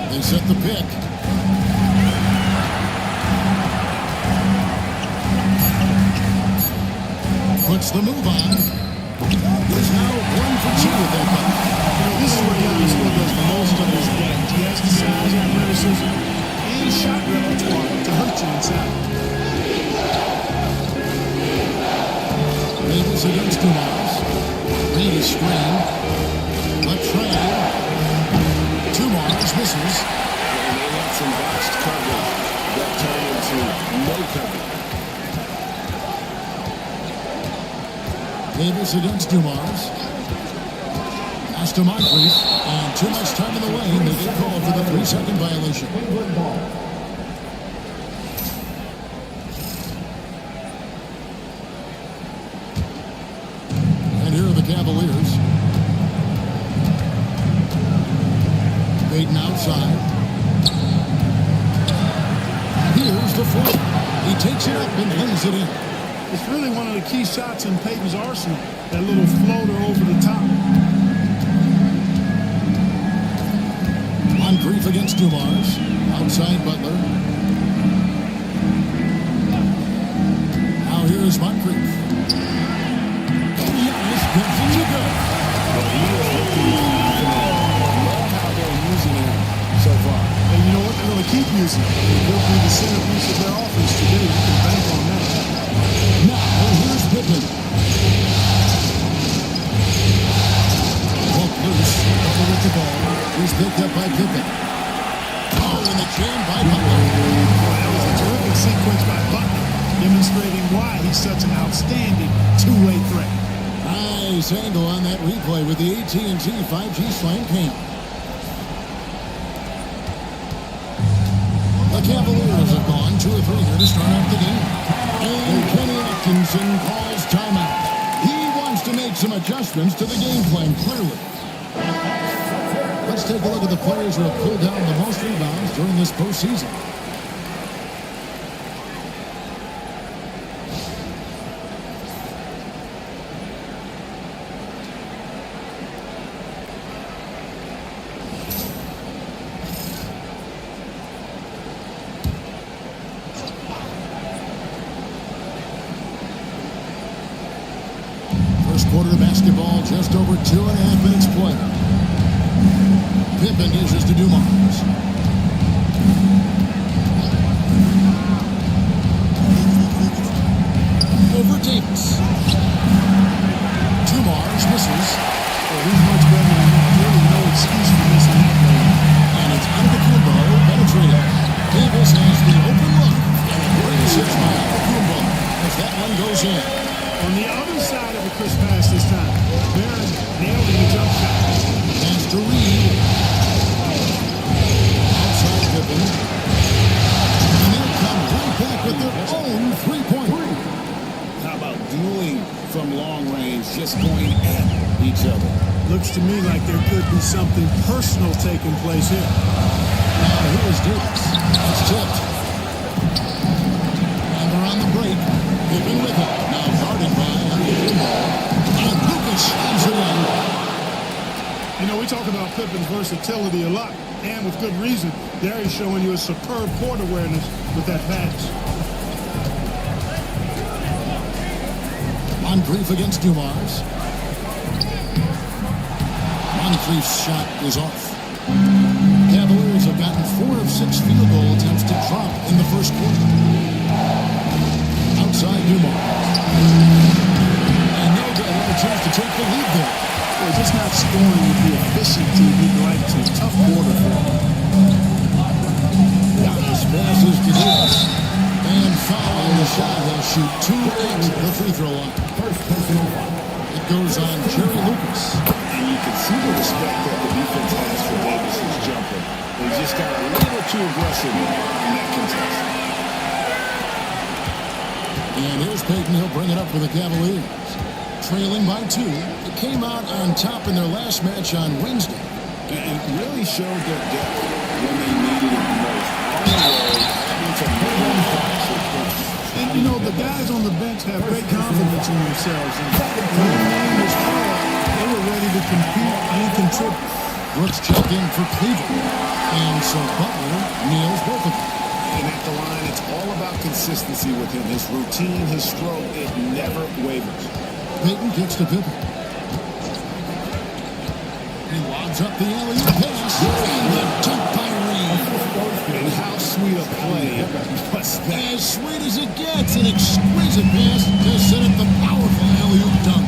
They set the pick. Puts the move on. He's now 1 for 2 with that bucket. You know, this is where Giannis still does the most of his game. He has the size, athleticism, and shot repertoire to hurt you inside. Davis against Dumars. Reed is screen. Latrell. Dumars misses. And they had some botched coverage that turned into no coverage. Davis against Dumars. Pass to Moncrief. And too much time in the lane. They get called for the 3-second violation. And here are the Cavaliers. Payton outside. Here's the foot. He takes it up and lays it in. It's really one of the key shots in Peyton's arsenal. That little floater over the top. Moncrief against Dumars. Outside Butler. Now here's Moncrief. Giannis gives it to go. How they're using him so far. And you know what? They're going to keep using it. He'll be the centerpiece of their offense today. You can bank on that. Now here's Pippen. Hook loose. Butler with the ball. He's picked up by Pippen. Oh, and the jam by Butler. Boy, that was a terrific sequence by Butler, demonstrating why he's such an outstanding two-way threat. Nice angle on that replay with the AT&T 5G Slam cam. The Cavaliers have gone 2 or 3 here to start out the game. And Kenny Atkinson calls timeout. He wants to make some adjustments to the game plan, clearly. Let's take a look at the players who have pulled down the most rebounds during this postseason. First quarter basketball, just over 2.5 minutes played. Pippen dishes to Dumars. Over Davis. Dumars misses. Well, he's much better than that. Really no excuse for missing that play. And it's Antetokounmpo penetrating. Davis has the open look. And a great assist by Antetokounmpo as that one goes in. On the other side of a Chris pass this time, Barron nailed the jump shot. Pass to Reed. Outside Pippen. And they'll come right back with their own three-pointer. How about dueling from long range, just going at each other? Looks to me like there could be something personal taking place here. Now here's Davis. It's tipped. And they're on the break. Pippen with it. Now guarded by Antetokounmpo. And Lucas has it in. You know, we talk about Pippen's versatility a lot, and with good reason. There he's showing you a superb court awareness with that pass. Moncrief against Dumars. Moncrief's shot is off. Cavaliers have gotten 4 of 6 field goal attempts to drop in the first quarter. Outside Dumars. And they'll get a chance to take the lead there. Well, just not scoring with the efficiency he'd like to. Tough quarter for him. Giannis passes to Davis. And following the shot, he'll shoot 2 at the free throw line. It goes on Jerry Lucas. And you can see the respect that the defense has for Davis's jumper. They just got a little too aggressive in that contest. And here's Peyton. He'll bring it up for the Cavaliers. Trailing by 2. It came out on top in their last match on Wednesday. And really showed their depth when they needed it the most. On the road, it's a home fast. And, you know, the guys on the bench have great confidence in themselves. And when their name was called, they were ready to compete and contribute. Brooks checked in for Cleveland. And so Butler nails both of them. And at the line, it's all about consistency with him. His routine, his stroke, it never wavers. Peyton kicks to Pippen. He lobs up the alley-oop pass. And the dunk by Reed. And how sweet a play was that? As sweet as it gets, an exquisite pass to set up the powerful alley-oop dunk.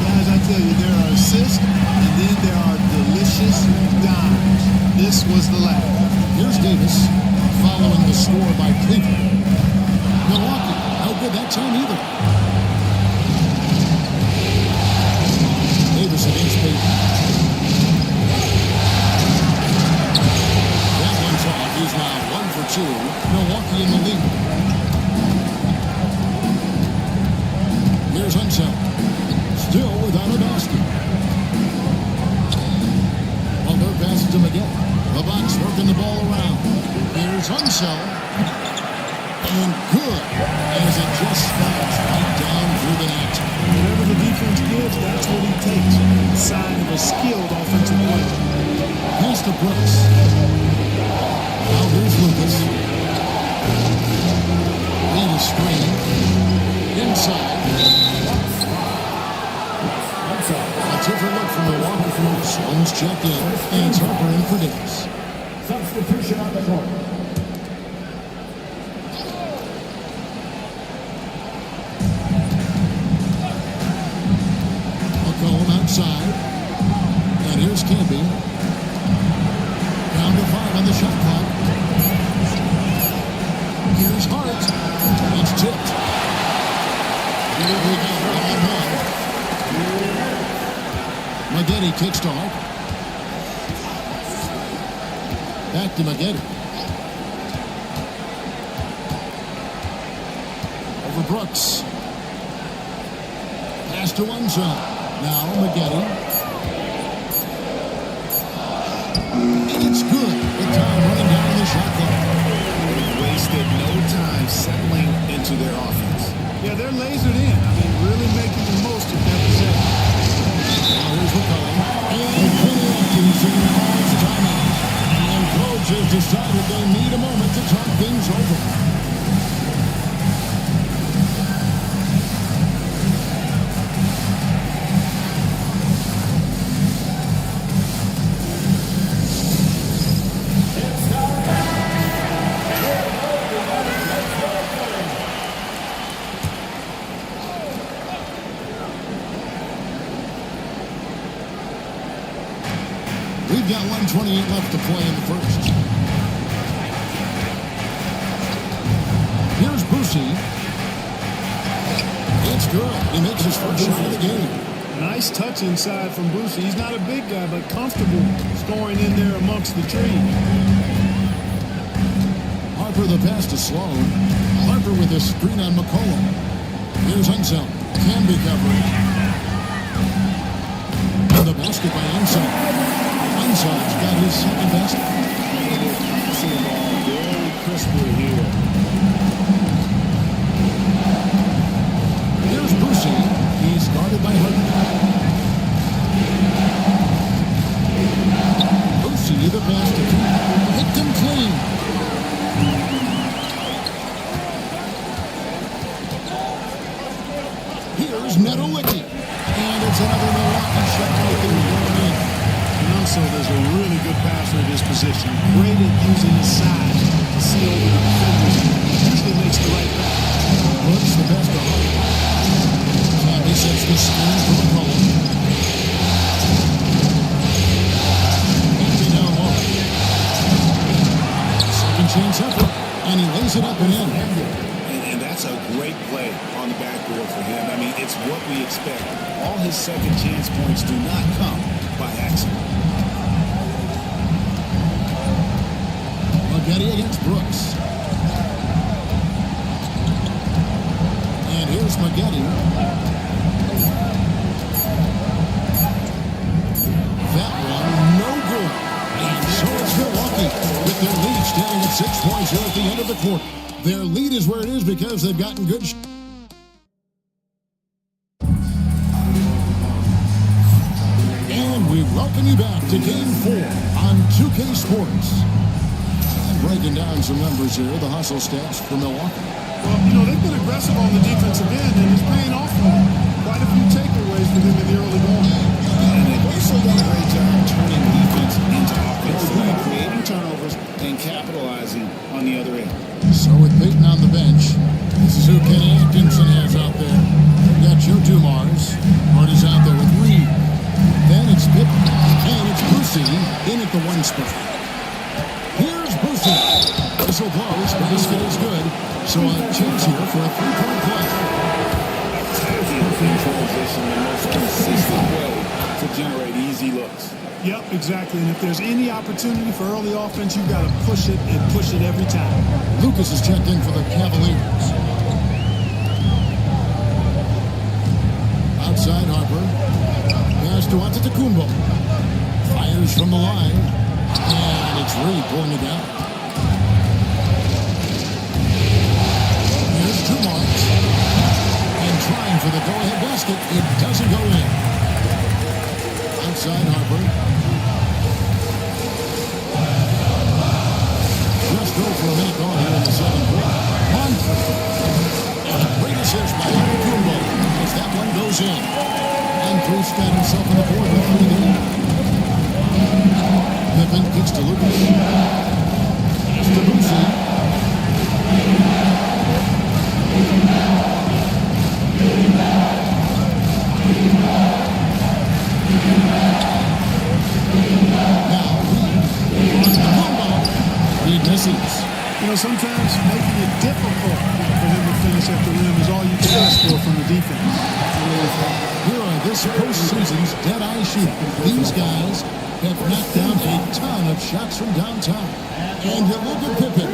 Guys, I tell you, there are assists, and then there are delicious dimes. This was the last. Here's Davis, following the score by Cleveland. Milwaukee, no good that time either. Davis against Peyton. Unseld. And good, as it just slides right down through the net. Whatever the defense gives, that's what he takes. Sign of a skilled offensive player. Pass to Brooks. Now here's Lucas. Lead a screen. Inside. A different look from Milwaukee. Sloan's checked in, and it's Harper in for Davis. Substitution on the court. McCollum outside. And here's Campy. Down to 5 on the shot clock. Here's Hart. It's tipped. Here we go. Maggette kicks to Hart. Back to Maggette. Over Brooks. Pass to one side. Now Maggette. And it's good. The time running down the shot clock. They've wasted no time settling into their offense. Yeah, they're lasered in. I mean, really making the most of their possession. Now here's McCollum. And Kenny Atkinson calls timeout. And coach has decided they need a moment to talk things over. We've got 1:28 left to play in the first. Here's Boucher. It's good. He makes his first shot of the game. Nice touch inside from Boucher. He's not a big guy, but comfortable scoring in there amongst the trees. Harper the pass to Sloan. Harper with a screen on McCollum. Here's Unseld. Can be covering. And the basket by Unseld. Unseld's got his second basket. See the ball very crisply here. Here's Boucher. He's guarded by Hart. Boucher the pass to Keith. Picked him clean. Here's Netolicky. And it's another Milwaukee shot right there going in. And also, there's a really good passer at his position. Great at using his size to see over the defenders. Usually makes the right pass. Brooks the best of Hart. He sets the screen for McCollum. Empty down low. Second chance effort. And he lays it up and in. And that's a great play on the backboard for him. I mean, it's what we expect. All his second chance points do not come by accident. Maggette against Brooks. And here's Maggette. That one, no good. And so it's Milwaukee with their lead standing at 6 points here at the end of the quarter. Their lead is where it is because they've gotten good. And we welcome you back to Game 4 on 2K Sports. And breaking down some numbers here, the hustle stats for Milwaukee. Well, they've been aggressive on the defensive end, and it's paying off for them. Quite a few takeaways for them in the early going. And they've also done a great job turning defense into offense, creating turnovers and capitalizing on the other end. So with Peyton on the bench, this is who Kenny Atkinson has out there. We've got Joe Dumars. Hart is out there with Reed. Then it's Pippen. And it's Boucher in at the one spot. Here's Boucher. Whistle blows. Basket is good. So a chance here for a three-point play. Attacking in transition, the most consistent way to generate easy looks. Yep, exactly. And if there's any opportunity for early offense, you've got to push it and push it every time. Lucas is checked in for the Cavaliers. Outside Harper. Pass to Antetokounmpo. Fires from the line. And it's Reed pulling it down. Dumars. And trying for the go-ahead basket. It doesn't go in. Outside Harper. Just over a minute gone here in the second quarter. Moncrief. And a great assist by Kumbo as that one goes in. Moncrief's got himself on the board with 3 there. Pippen kicks to Lucas. Pass to Boucher. Now Reed misses. You know, sometimes making it difficult for him to finish at the rim is all you can ask for from the defense. Here are this postseason's dead-eye shooting. These guys have knocked down a ton of shots from downtown. And you look at Pippen,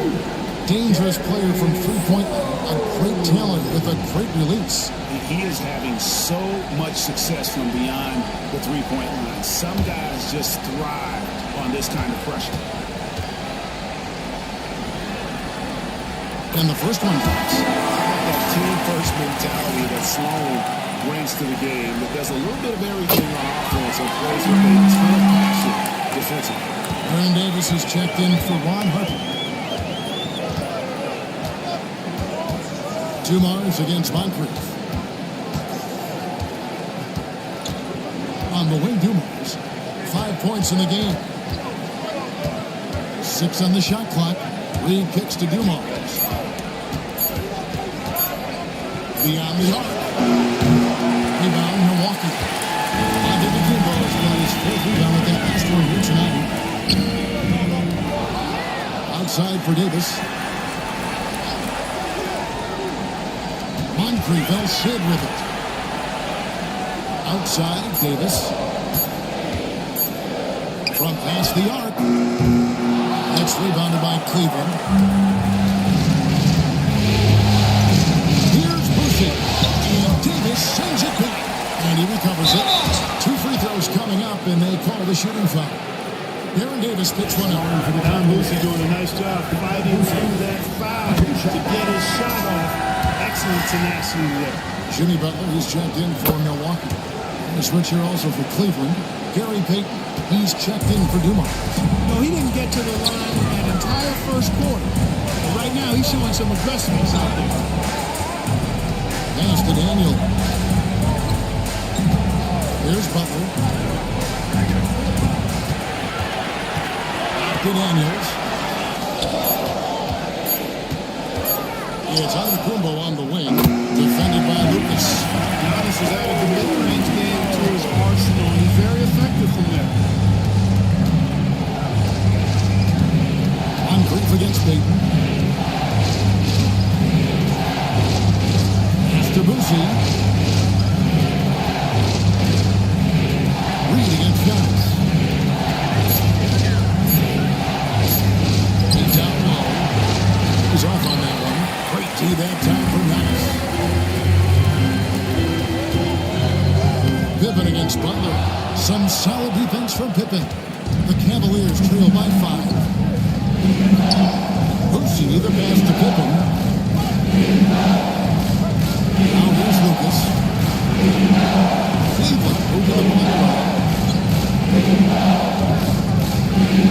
dangerous player from three-point, a great talent with a great release. He is having so much success from beyond the three-point line. Some guys just thrive on this kind of pressure. And the first one drops. That team-first mentality that Sloan brings to the game, that does a little bit of everything on offense and plays with a ton of passion defensively. Aaron Davis is checked in for Ron Harper. Dumars against Moncrief. On the wing, Dumars. 5 points in the game. 6 on the shot clock. Reed kicks to Dumars. Beyond the arc. Rebound, Milwaukee. Antetokounmpo has got his 4th rebound with that last one here tonight. Outside for Davis. Moncrief El Cid with it. Outside, Davis. From past the arc. That's rebounded by Cleveland. Here's Boucher. And Davis sends it back. And he recovers it. 2 free throws coming up, and they call the shooting foul. Aaron Davis picks one out. Don Boucher doing a nice job fighting through that foul to get his shot off. Excellent tenacity there. Jimmy Butler is checked in for Milwaukee. The switch here also for Cleveland. Gary Payton, he's checked in for Dumars. No, he didn't get to the line that entire first quarter. But right now, he's showing some aggressiveness out there. Pass to Daniel. Here's Butler. Back to Daniels. It's Antetokounmpo on the wing, defended by Lucas. Giannis has added the mid-range game to his arsenal, and he's very effective from there. Moncrief against Payton. After Boucher. Reed against Giannis. He's down low. He's off on that one. Great D that time for Giannis. Pippen against Butler. Some solid defense from Pippen. The Cavaliers trail by 5. Boucher, the pass to Pippen. Now here's Lucas. Cleveland over the ball.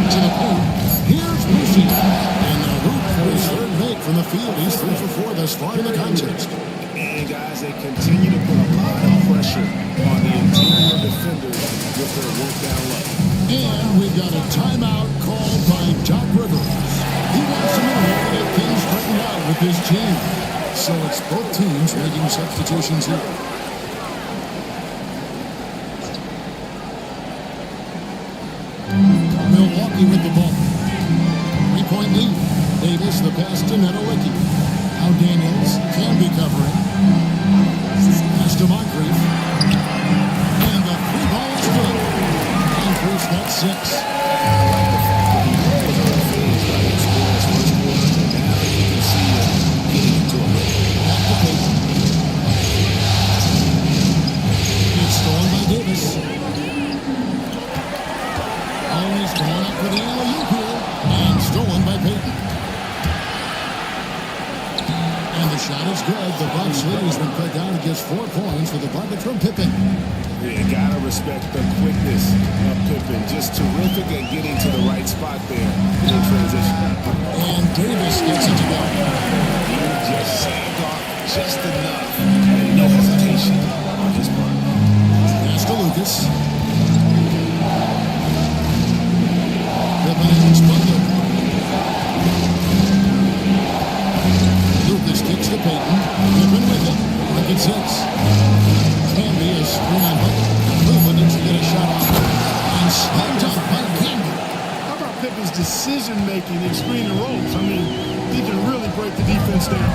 To the paint. Here's Boucher. And the hoop for his 3rd make from the field. He's 3 for 4 thus far in the contest. And guys, they continue to put a lot of pressure on the interior defenders with their work down low. And we've got a timeout called by Doc Rivers. He wants to know how to get things straightened out with his team. So it's both teams making substitutions here. Milwaukee with the ball. 3-point lead. Davis, the pass to Nedolicki. Now Daniels can be covering. Pass to Moncrief. And the 3 ball is good. Moncrief's got 6. It's stolen by Davis. Always going up for the alley-oop here. And stolen by Payton. And the shot it's good. The Bucks lead has been cut down to just 4 points with a bucket from Pippen. You gotta respect the quickness of Pippen. Just terrific at getting to the right spot there in transition. And Davis gets it to go. He just sagged off just enough. And no hesitation on his part. Pass to Lucas. Pippen's bucket. Lucas kicks to Peyton. Pippen with it. Bucket 6. Canby is screen on Bucket. Cleveland needs to get a shot off. And slapped up by Canby. How about Pippen's decision-making in screen and rolls? I mean, he can really break the defense down.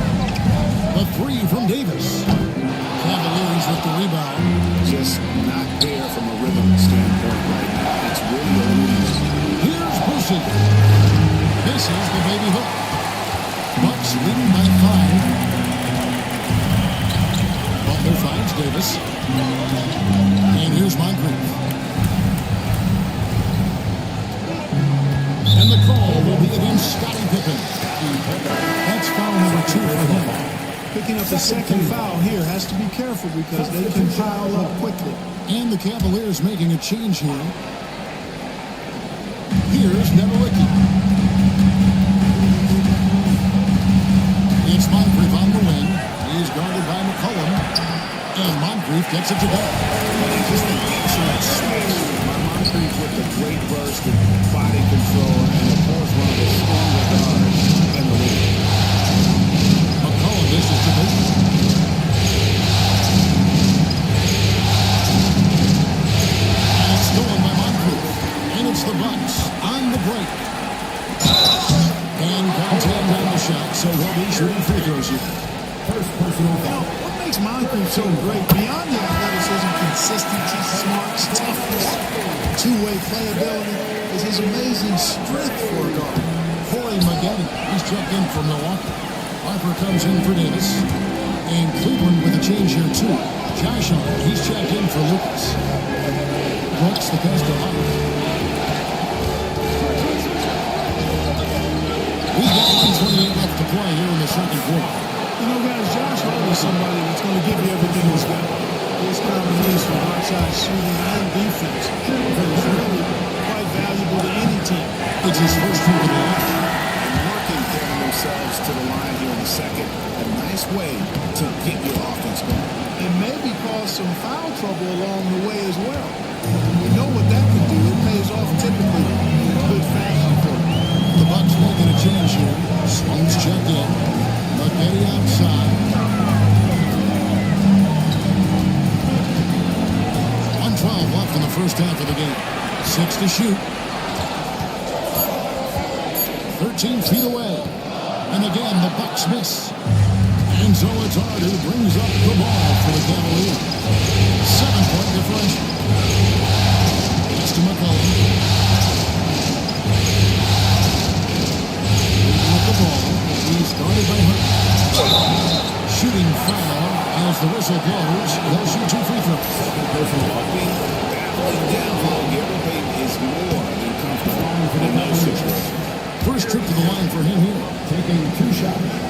A 3 from Davis. Cavaliers with the rebound. Just not there from a rhythm standpoint right now. It's really a lose. Here's Boucher. This is the baby hook. Bucks win by 5. Butler finds Davis. And here's Moncrief. And the call will be against Scottie Pippen. That's foul number 2 for him. Picking up the second foul here has to be careful because they can pile up quickly. And the Cavaliers making a change here. Here's Nevelicki. It's Moncrief on the wing. He's guarded by McCollum. And Moncrief gets it to go. Just an excellent smash by Moncrief with the great burst and body control. And of course, one of the stronger guards in the league. McCollum misses to Peyton. And it's stolen by Moncrief. And it's the Bucks on the break. And contact on the shot, so he'll be shooting free throws here. First personal You know, foul. what makes Moncrief so great, beyond the athleticism, consistency, smarts, toughness, two-way playability, is his amazing strength for a guard. Corey Maggette, he's checked in from Milwaukee. Harper comes in for Davis. And Cleveland with a change here, too. Josh Hart, he's checked in for Lucas. Brooks, the pass to Hart. We've got 1:28 left to play here in the second quarter. You know, guys, Josh Hart is somebody that's going to give you everything he's got. His combination of outside shooting and defense is really quite valuable to any team. It's his first trip of the year. And working getting themselves to the line here in the second. A nice way to get your offense going. And maybe cause some foul trouble along the way as well. We know what that can do. It pays off typically in good fashion for them. The Bucks making a change here. Sloan's checked in. Maggette outside. 1:12 left in the first half of the game. 6 to shoot. 13 feet away. And again, the Bucks miss. And so it's Hart who brings up the ball for the Cavaliers. 7-point differential. Pass to McCollum. With the ball, he's guarded by Hart. Shooting foul as the whistle blows. He'll shoot 2 free throws. Walking, battling down, Gary Payton is more than comfortable in those situations. First trip to the line for him here. Taking 2 shots.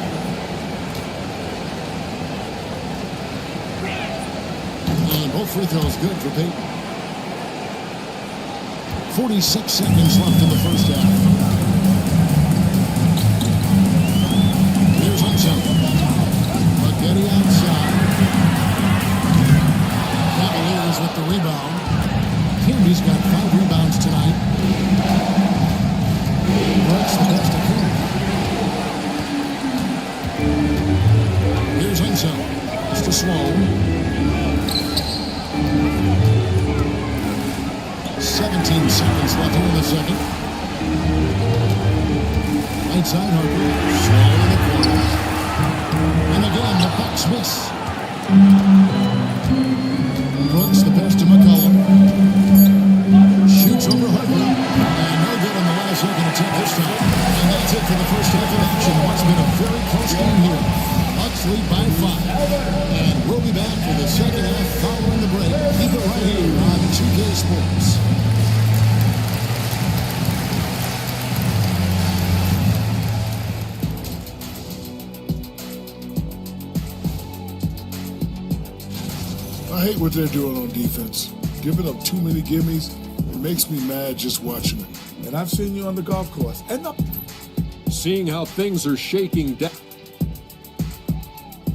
And both free throws good for Peyton. 46 seconds left in the first half. Here's Hudson. Maggette outside. Cavaliers with the rebound. Canby's got 5 rebounds tonight. Brooks the best of him. Here's Hudson. It's to Sloan. 17 seconds left here in the second. Right side Harper. Slow in the corner. And again, the Bucks miss. Brooks the pass to McCollum. Shoots over Harper. And no good on the last second attempt this time. And that's it for the first half of action. What's been a very close game here. Bucks lead by 5. And we'll be back for the second half following the break. Keep it right here on 2K Sports. hate what they're doing on defense. Giving up too many gimmies. It makes me mad just watching it. And I've seen you on the golf course. And Seeing how things are shaking down.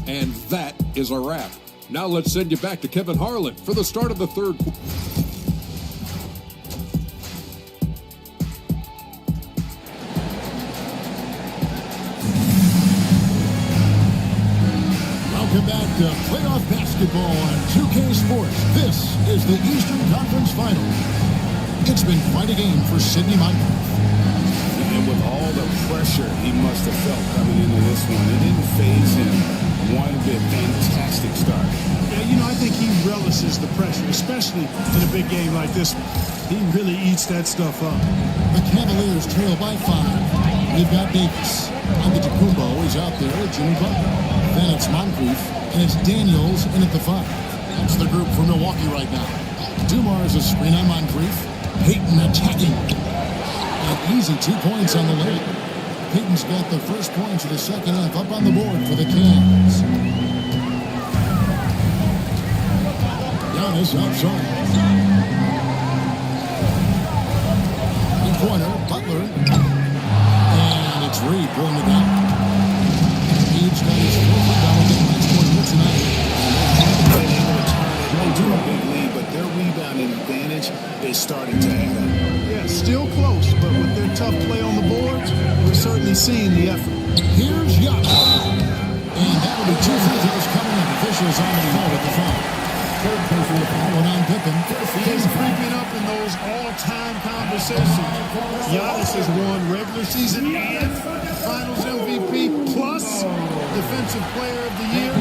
And that is a wrap. Now let's send you back to Kevin Harlan for the start of the third quarter. Welcome back to playoff basketball on 2K Sports. This is the Eastern Conference Final. It's been quite a game for Sidney Moncrief. And with all the pressure he must have felt coming into this one, it didn't faze him one bit. Fantastic start. Yeah, I think he relishes the pressure, especially in a big game like this one. He really eats that stuff up. The Cavaliers trail by 5. We've got Davis. Antetokounmpo is out there with Jimmy Butler. Then it's Moncrief, and it's Daniels in at the 5. That's the group for Milwaukee right now. Dumars a screen on Moncrief. Payton attacking. An easy 2 points on the lane. Payton's got the first points of the second half up on the board for the Cavs. Giannis outside. In corner, Butler. And it's Reed pulling it down. Reed's got his fourth rebound with the last 20 minutes tonight. Been able to turn it into a big lead, but their rebounding advantage is starting to add up. Yeah, still close, but with their tough play on the boards, we're certainly seeing the effort. Here's Giannis. And that'll be 2 free throws coming up. Officials on the floor at the foul. Third personal foul on Pippen. He is creeping up in those all-time conversations. Giannis has won regular season and Finals MVP plus Defensive Player of the Year.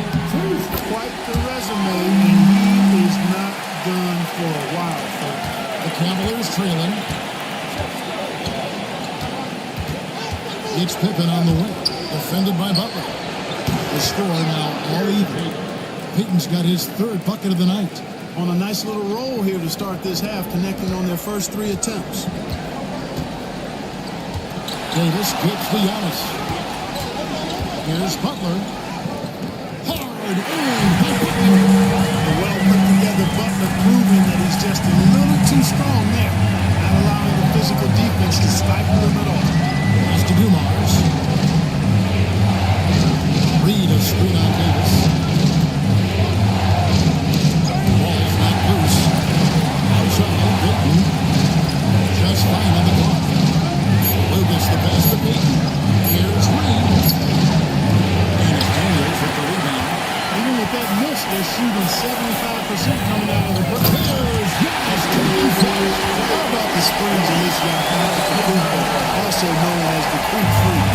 Quite the resume, and he is not done for a while, folks. The Cavaliers trailing. It's Pippen on the wing. Defended by Butler. The score now all even. Payton's got his third bucket of the night. On a nice little roll here to start this half, connecting on their first 3 attempts. Davis gets to Giannis. Here's Butler. Hard in. The well-put-together Butler proving that he's just a little too strong there, not allowing the physical defense to stifle him at all. Pass to Dumars. Reed a screen on Davis. Ball's not loose. Outside, Payton. Just fine on the clock. Lucas the pass to Payton. Here's Reed. And it's Daniels with the rebound. Even with that miss, they're shooting 75% coming out of the break. There's Giannis taking flight. How about the springs in this guy, also known as the creep freak?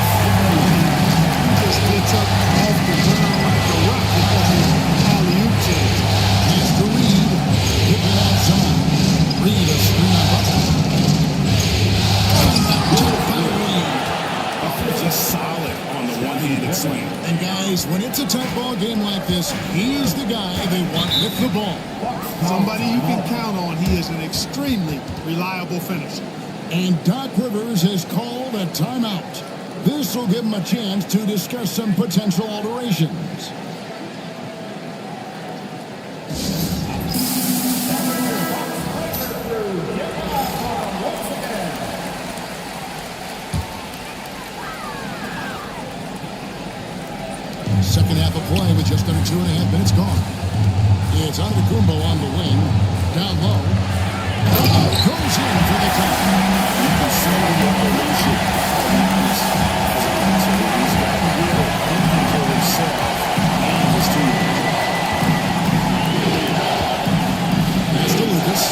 He just gets up off the ground like a rock because of his alley-oop change. Pass to Reed. Pippen outside. Reed a screen on Butler. Just solid on the one-handed slam. And guys, when it's a tough ball game like this, he's the guy they want with the ball. Somebody you can count on. He is an extremely reliable finisher. And Doc Rivers has called a timeout. This will give him a chance to discuss some potential alterations. Second half of play with just under 2.5 minutes gone. It's Antetokounmpo on the wing. Down low. Goes in for the top. You can see the evolution. He's for himself and his team. Pass to Lucas.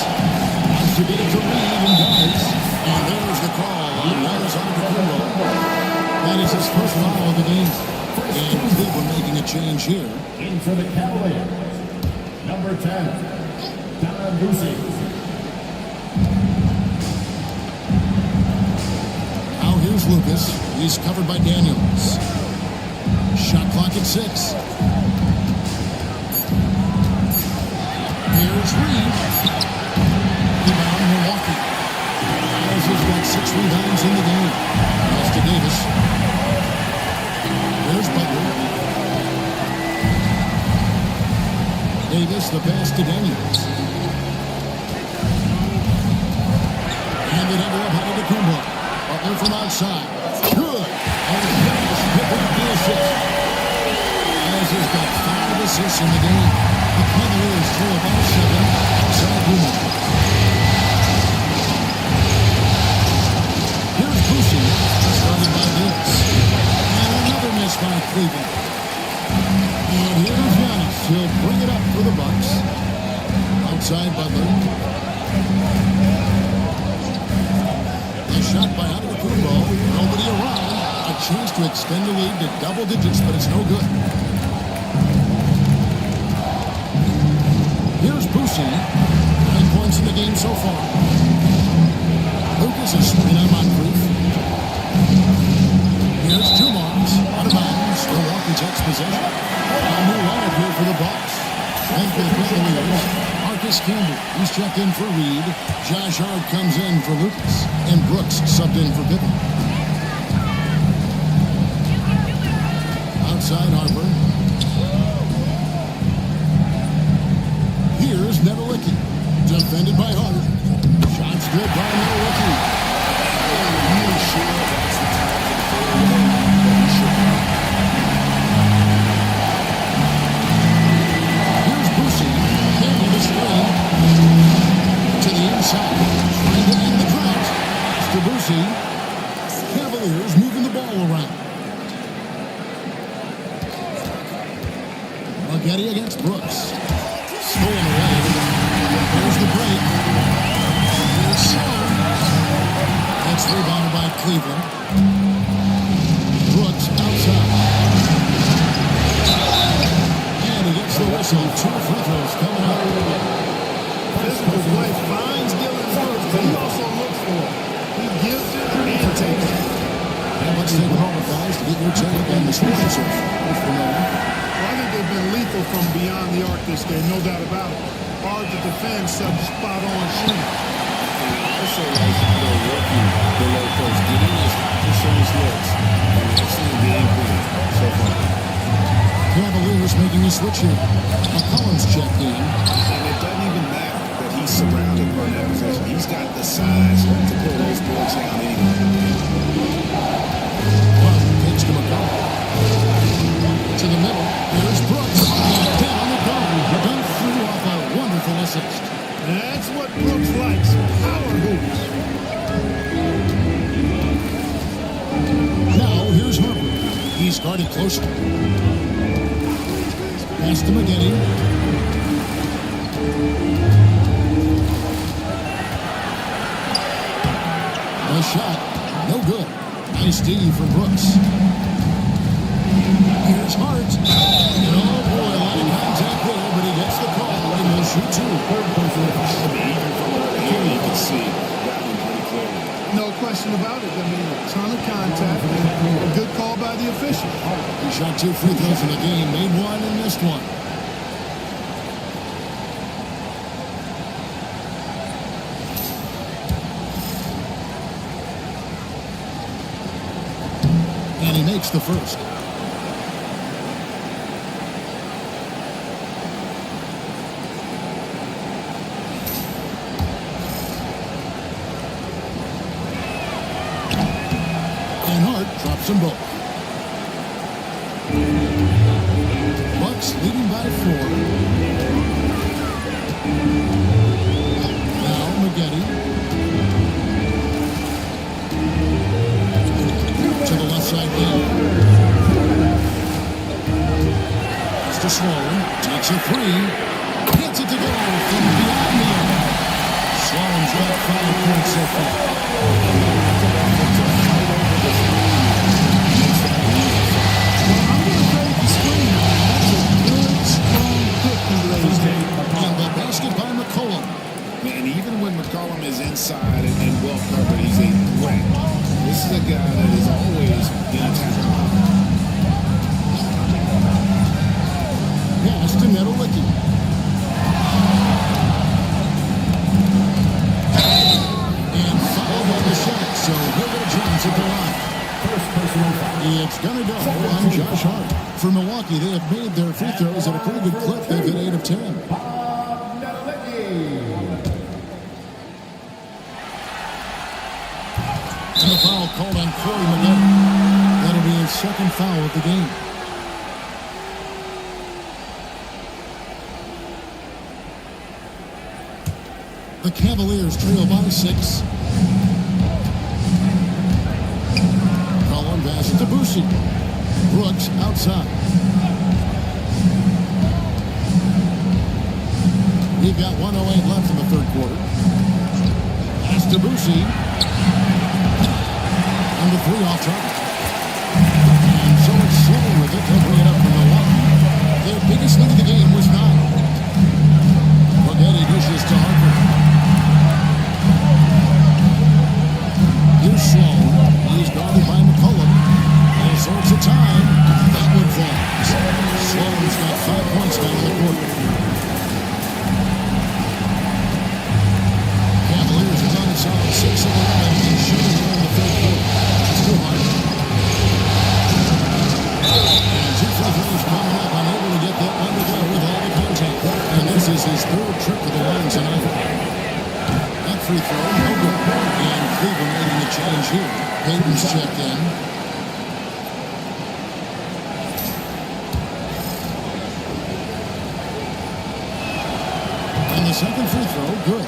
Wants to get it to Reed and does. And there's the call on Giannis Antetokounmpo. That is his first foul of the game. And Cleveland making a change here. In for the Cavaliers, number 10, Don Lucy. Now here's Lucas. He's covered by Daniels. Shot clock at 6. Here's Reed. Rebound Milwaukee. Miles has got 6 rebounds in the game. Pass to Davis. There's Butler. Davis, the pass to Daniels. Antetokounmpo. Butler from outside. Good. And Giannis picking up the assist. Giannis has got 5 assists in the game. The Cavaliers throw about 7 outside Dumont. Here's Boucher, started by Davis. And another miss by Cleveland. And here's Giannis. He'll bring it up for the Bucks. Outside Butler. A shot by Antetokounmpo. Nobody around. A chance to extend the lead to double digits, but it's no good. Here's Boucher. 9 points in the game so far. Lucas is screen on Moncrief. Here's Dumars. Out of bounds. Milwaukee takes possession. A new lineup here for the Bucks. And for the Cavaliers, Marcus Campbell. He's checked in for Reed. Josh Hart comes in for Lucas. And Brooks subbed in for Pippen. Outside Harper. Here's Nedelicki. Defended by Hart. Shots good by Nedelicki. Really sure that's the time for the third that he should have. Here's Boucher. Campbell to screen. To the inside. Trying to end the drought. It's to Boucher. Cavaliers moving the ball around. Maggette against Brooks. Stolen away. There's the break. Here's Sloan. That's rebounded by Cleveland. Brooks outside. And he gets the whistle. 2 free throws coming up. Physical play finds Dylan Brooks, but he also looks for it. He gives it and takes it. And let's take a moment, guys, to get your take on the sports of Well, I think they've been lethal from beyond the arc this game, no doubt about it. Hard to defend such spot-on shooting. Also, like the working below post, getting his percentage looks, and excellent game plan so far. Cavaliers making a switch here. McCollum's checked in. And it doesn't even matter that he's surrounded by that possession. He's got the size to pull those boards down anyway. Takes to McCollum. To the middle. Here's Brooks. Down the goal. Done through off a wonderful assist. That's what Brooks likes. Power hoops. Now here's Harper. He's guarded closer. Pass to Maggette. A shot. No good. Nice D from Brooks. Here's Hart. Oh boy, a lot of contact there, but he gets the call and he'll shoot 2. Even from over here, you can see that one pretty clearly. No question about it. I mean, a ton of contact and a good call by the official. He shot 2 free throws in the game, made 1 and missed 1. And he makes the first. And Hart drops them both. Bucks leading by 4. Now Maggette. To the left side lane. It's to Sloan. Takes a 3. Gets it to go from beyond the arc. Sloan's got 5 points so far. And the basket by McCollum. And even when McCollum is inside and well covered, he's a threat. This is a guy that is always in attack. Pass to Nedelicki. And fouled on the shot, so he'll get a chance at the line. It's going to go on Josh Hart. For Milwaukee, they have made their free throws at a pretty good clip. They've hit 8 of 10. And the foul called on Corey Maggette. That'll be his second foul of the game. The Cavaliers trail by 6. Collin pass to Boucher. Brooks outside. We've got 1:08 left in the third quarter. Pass to Boucher. And the 3 off target. And so it's slow with it. They'll bring it up from Milwaukee. Their biggest lead of the game was 9. Maggette dishes to Harper. Here's Sloan. He's guarded by McCollum. All sorts of time. That one falls. Sloan's got 5 points now in the quarter. Cavaliers is on a solid 6 of 11 and shooting here in the third quarter. It's too hard. And 2 free throws coming up. Unable to get that one to go with all the contact. And this is his 3rd trip to the line tonight. That free throw, no good. And Cleveland making the change here. Payton's checked in. And the second free throw, good.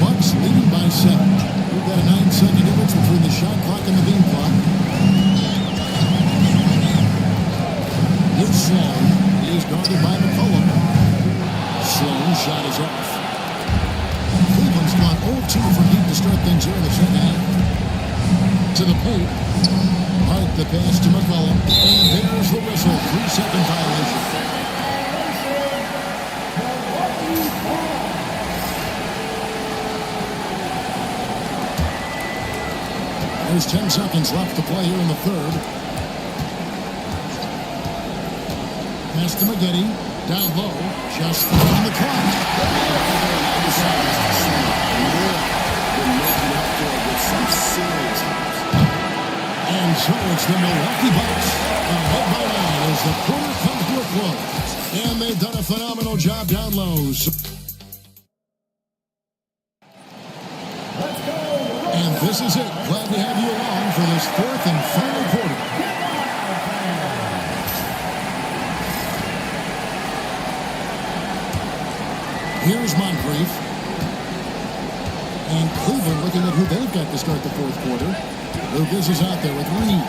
Bucks leading by 7. We've got a 9-second difference between the shot clock and the beam clock. Here's Sloan. He is guarded by McCollum. Sloan shot is off. Cleveland's gone 0-2 from deep to start things here in the second half. To the paint. Hart the pass to McCollum. And there's the whistle. 3-second violation. There's 10 seconds left to play here in the third. Pass to Maggette. Down low. Just on the clock. And so it's the Milwaukee Bucks. Ahead by 9 as the quarter comes to a close. And they've done a phenomenal job down low. And this is it. Glad to have you along for this 4th and final quarter. Here's Moncrief. And Cleveland looking at who they've got to start the 4th quarter. Lucas is out there with Reed.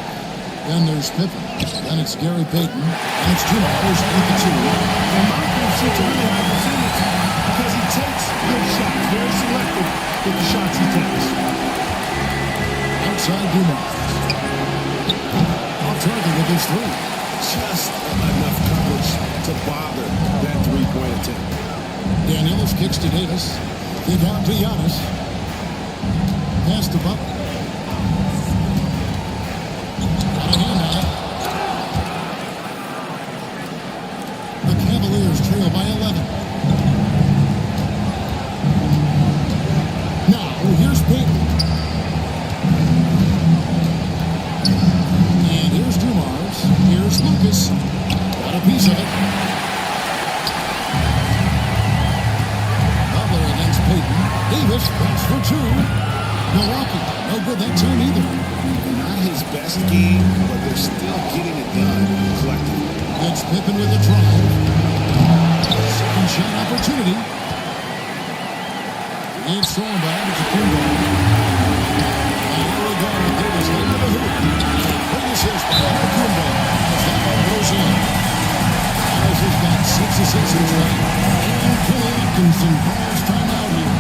Then there's Pippen. Then it's Gary Payton. And it's Jamal with the 2. And Moncrief's such a really high percentage because he takes good shots. Very selective with the shots he takes. Outside Dumas. Off target with his 3. Just enough coverage to bother that three-point attempt. Daniels kicks to Davis. Kick out to Giannis. Pass to Butler. Got a hand on it. The Cavaliers trail by 11. Now, here's Payton. And here's Dumars. Here's Lucas. Got a piece of it. Payton. Davis, that's for 2. Milwaukee, no good that time either. Not his best game, but they're still getting it done collectively. It's Pippen with the drive. Second shot opportunity. It's thrown by Kumbo. And here we go. Davis into the hoop. Big assist by Kumbo. As that one goes in. Myers has got 6 assists in tonight. And Kenny Atkinson calls timeout here.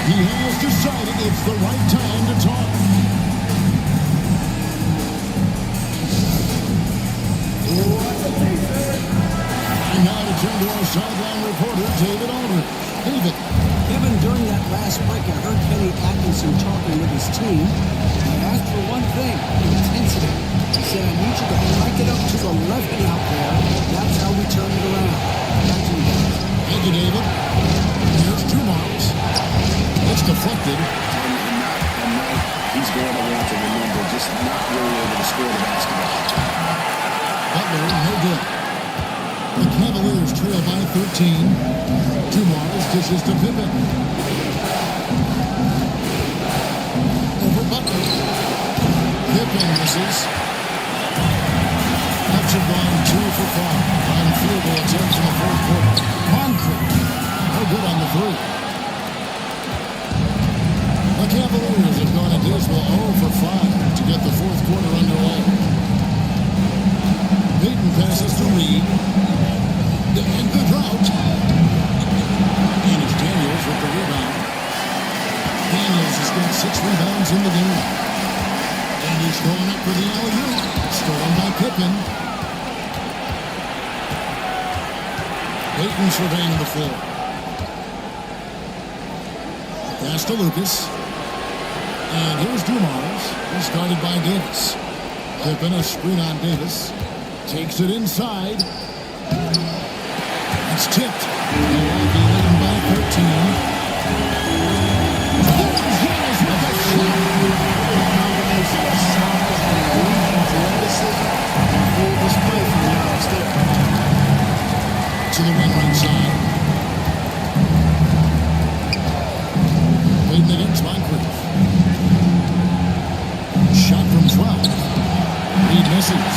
He has decided it's the right time to talk. And now to turn to our sideline reporter, David Aldridge. David. Even during that last break, I heard Kenny Atkinson talking with his team. I asked for one thing, intensity. He said, I need you to crank it up to the lefty out there. That's how we turn it around. Back to you guys. Thank you, David. Here's Dumars. It's deflected. And not a night he's going to want to remember, just not really able to score the basketball. Butler, no good. The Cavaliers trail by 13. Dumars dishes to Pippen. Pippen misses. Cubs have gone 2 for 5 on field goal attempts in the fourth quarter. Moncrief, no good on the 3. The Cavaliers have gone a dismal 0 for 5 to get the fourth quarter underway. Peyton passes to Reed. And good route. And it's Daniels with the rebound. Daniels has got 6 rebounds in the game. And he's going up for the alley-oop. Stolen by Pippen. Peyton surveying the floor. Pass to Lucas. And here's Dumars. He's guarded by Davis. Pippen, a screen on Davis. Takes it inside. It's tipped. Milwaukee leading by 13. To the right side. Peyton against Moncrief. Shot from 12. Reed misses.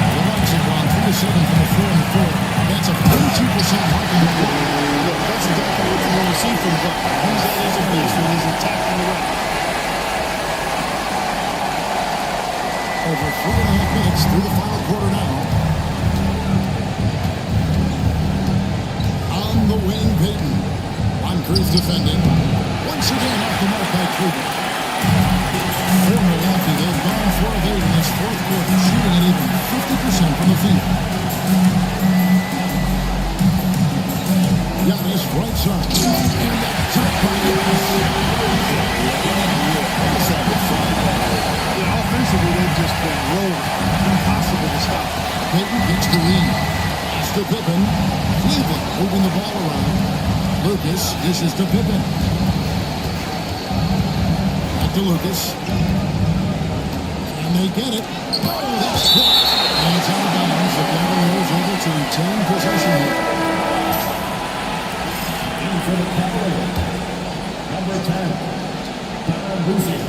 The Bucks have gone 3 of 7 from the 4 and the 4. That's a 32% marking rate. Look, that's exactly what you want to see from Buck. Use that as a base when he's attacking the rack. Over 3.5 minutes through the final quarter now. On the wing, Peyton. Moncrief defending. Once again off the mark by Kluber. For Milwaukee, they've gone 4 of 8 in this fourth quarter, shooting at even 50% from the field. Giannis right side. And that's up by Yeah, offensively, they've just been rolling. Impossible to stop. Peyton gets the lead. Pass to Pippen. Cleveland moving the ball around. Lucas dishes to Pippen. Back to Lucas. And they get it. Oh, that's blocked. And it's out of bounds. The Cavaliers able to retain possession here. In for the Cavaliers, number 10, Kevin Boosie.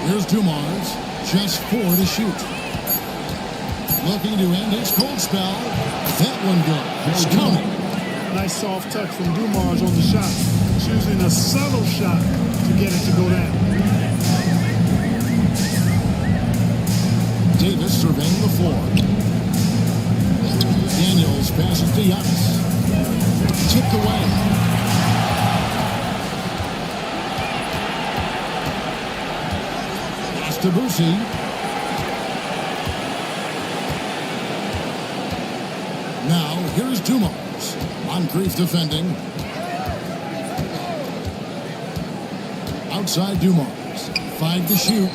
Here's Dumars. Just 4 to shoot. Looking to end his cold spell. That one goes. It's coming. Nice soft touch from Dumars on the shot. Choosing a subtle shot to get it to go down. Davis surveying the floor. Daniels passes to Giannis. Tipped away. Pass to Boosie. Now, here's Dumars. Moncrief defending. Outside Dumars. 5 to shoot.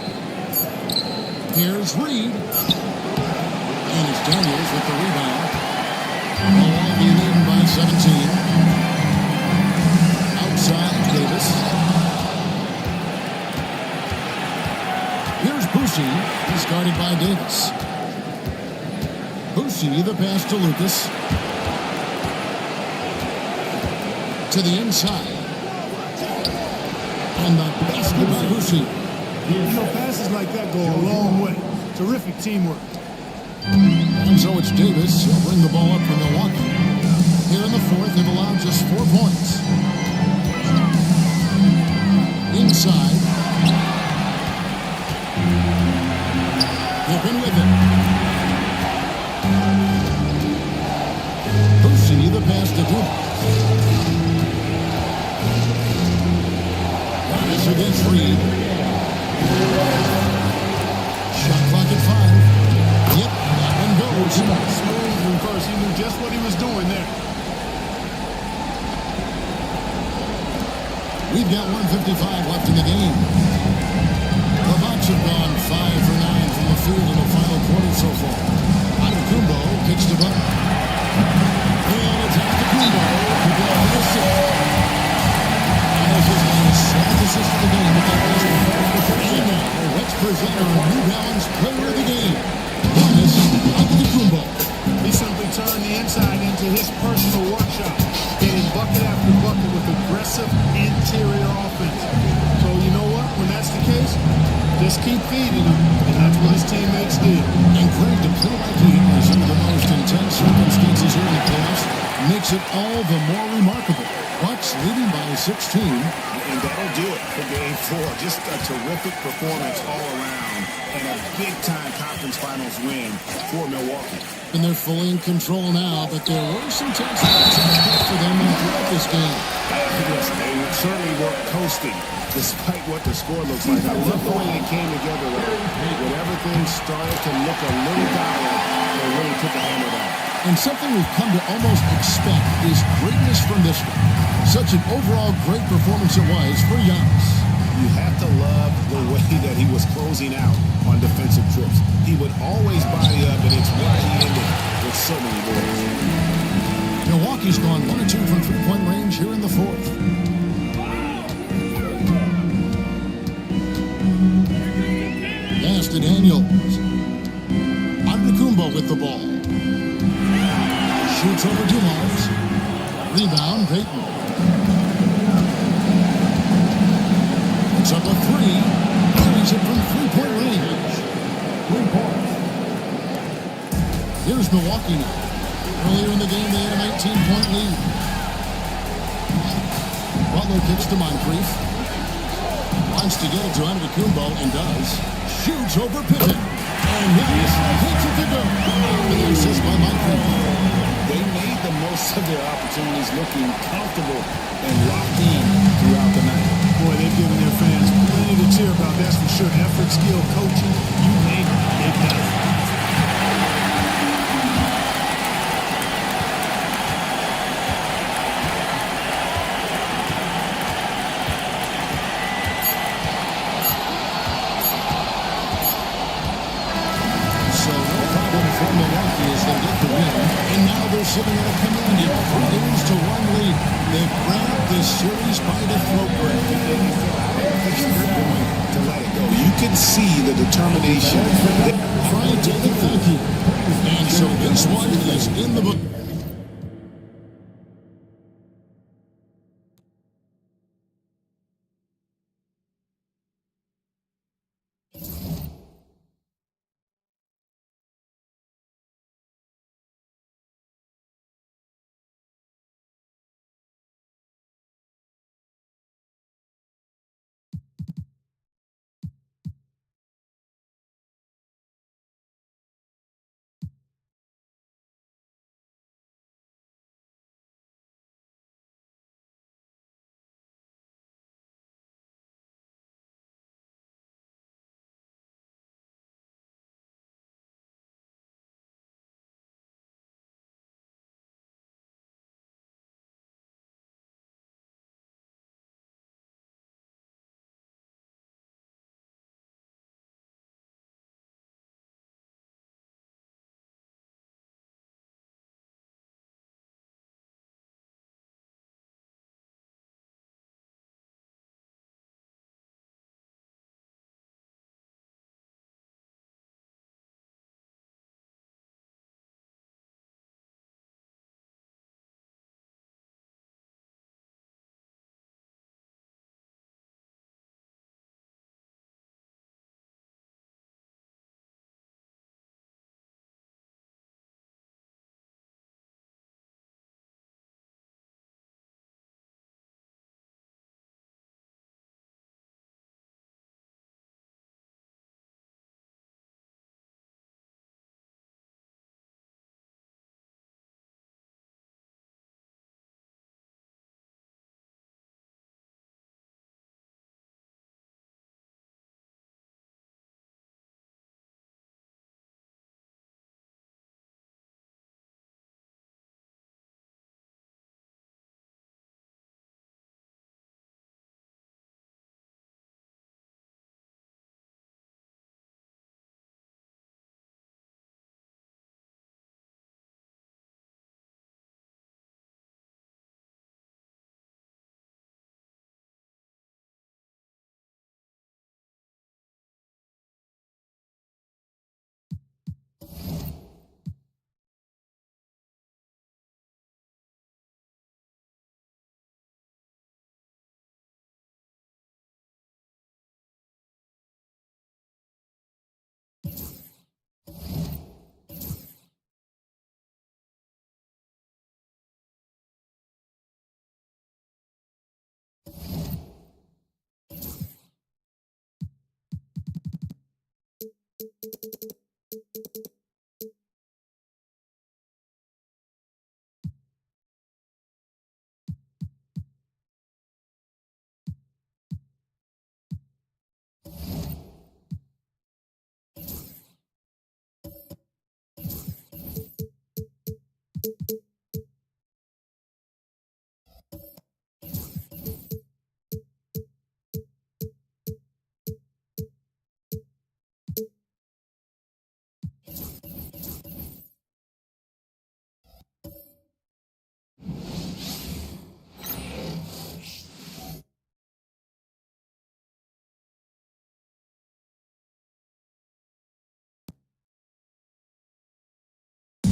Here's Reed. And it's Daniels with the rebound. Milwaukee leading by 17. Outside Davis. Here's Boosie. He's guarded by Davis. Boosie, the pass to Lucas. To the inside. And the basket by Boosie. You know, passes like that go a long way. Terrific teamwork. And so it's Davis. He'll bring the ball up for Milwaukee. Here in the fourth, they've allowed just 4 points. Inside. Pippen with it. Boosie, the pass to Dumars. Giannis against Reed. Shot clock at 5. Yep, that one goes. Smooth reverse. He knew just what he was doing there. We've got 1:55 left in the game. The Bucks have gone 5 for 9 from the field in the final quarter so far. Antetokounmpo kicks the bucket. And it's Antetokounmpo to go to the 6th. And this is his 7th assist of the game with that last one. And now, let's present our New Balance player of the game, Giannis Antetokounmpo. He simply turned the inside into his personal workshop, getting bucket after bucket with aggressive interior offense. So you know what? When that's the Just keep feeding him, and that's what his teammates did. And Craig, to play like he has under the most intense circumstances here in the playoffs makes it all the more remarkable. Bucks leading by 16. And that'll do it for Game 4. Just a terrific performance all around and a big-time conference finals win for Milwaukee. And they're fully in control now, but there were some tense spots for them throughout this game. Yes, they certainly weren't coasting, despite what the score looks like. I love the way they came together. When everything started to look a little dire, they really took a hand of that. And something we've come to almost expect is greatness from this one. Such an overall great performance it was for Giannis. You have to love the way that he was closing out on defensive trips. He would always body up, and it's why he ended with so many goals. Milwaukee's gone 1 of 2 from three-point range here in the fourth. Pass to Daniels. Antetokounmpo with the ball. Shoots over Dumars. Rebound, Payton. It's up a three. Carries it from three-point range. 3 points. Here's Milwaukee now. Earlier in the game, they had a 19-point lead. Butler kicks to Moncrief. Wants to get it to Antetokounmpo and does. Shoots over Pippen. And Williams takes it to go. And the assist by Moncrief. They made the most of their opportunities, looking comfortable and locked in throughout the night. Boy, they've given their fans plenty to cheer about, that's for sure. Effort, skill, coaching, you name it, they've done it. So no problem for Milwaukee as they get the win. And now they're sitting at a commanding 3 games to 1 lead. They've grabbed this series by the throat, Greg. To let it go. You can see the determination. Trying to thank you. And so this one is in the book.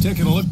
Taking a look.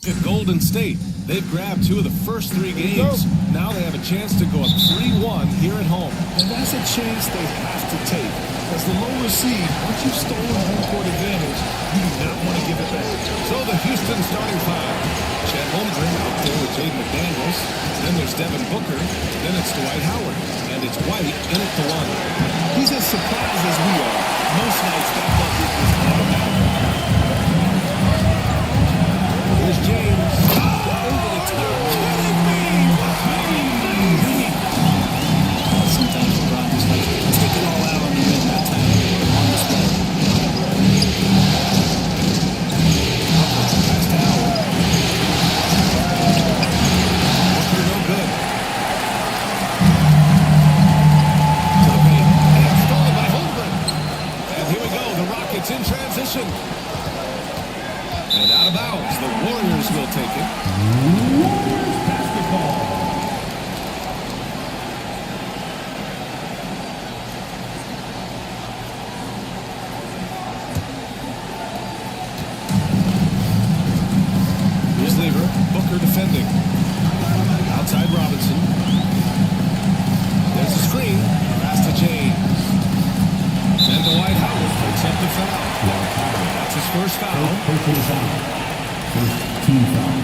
At Golden State, they've grabbed 2 of the first 3 games. Now they have a chance to go up 3-1 here at home. And that's a chance they have to take. As the lower seed, once you've stolen home court advantage, you do not want to give it back. So the Houston starting 5. Chet Holmgren out there with Jaden McDaniels. Then there's Devin Booker. Then it's Dwight Howard. And it's White in at the 1. He's as surprised as we are. Most nights that bucket is automatic. Here's James. Over the top. Sometimes LeBron just likes to take it all out on the rim that time on display. Pass to Howard. Booker no good. To the paint. And stolen by Holmgren. And here we go. The Rockets in transition. And out of bounds. The Warriors will take it. Warriors basketball. Here's Lever. Booker defending. Outside Robinson. There's a screen. Pass to James. And Dwight Howard picks up the foul. That's his first foul. Personal foul. First team foul.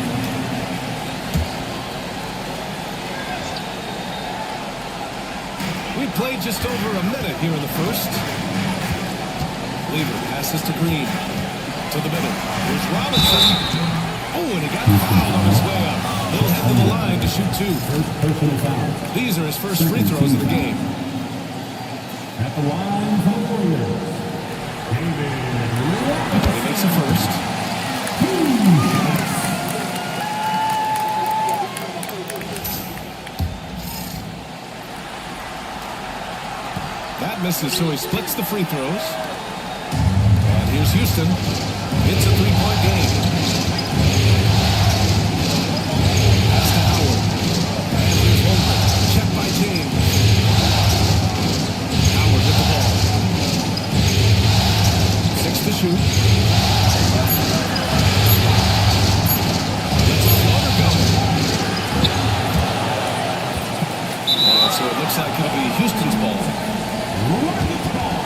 We played just over a minute here in the first. Lever passes to Green. To the middle. Here's Robinson. Oh, and he got fouled on his way up. He'll head to the line to shoot 2. First personal foul. These are his first free throws of the game. At the line for the Warriors, David He makes a first. That misses, so he splits the free throws. And here's Houston. It's a 3-point game. Pass to Howard. And here's Holmgren. Check by James. Howard with the ball. 6 to shoot. Let's a floater go. And so it looks like it'll be Houston's ball. Rockets ball.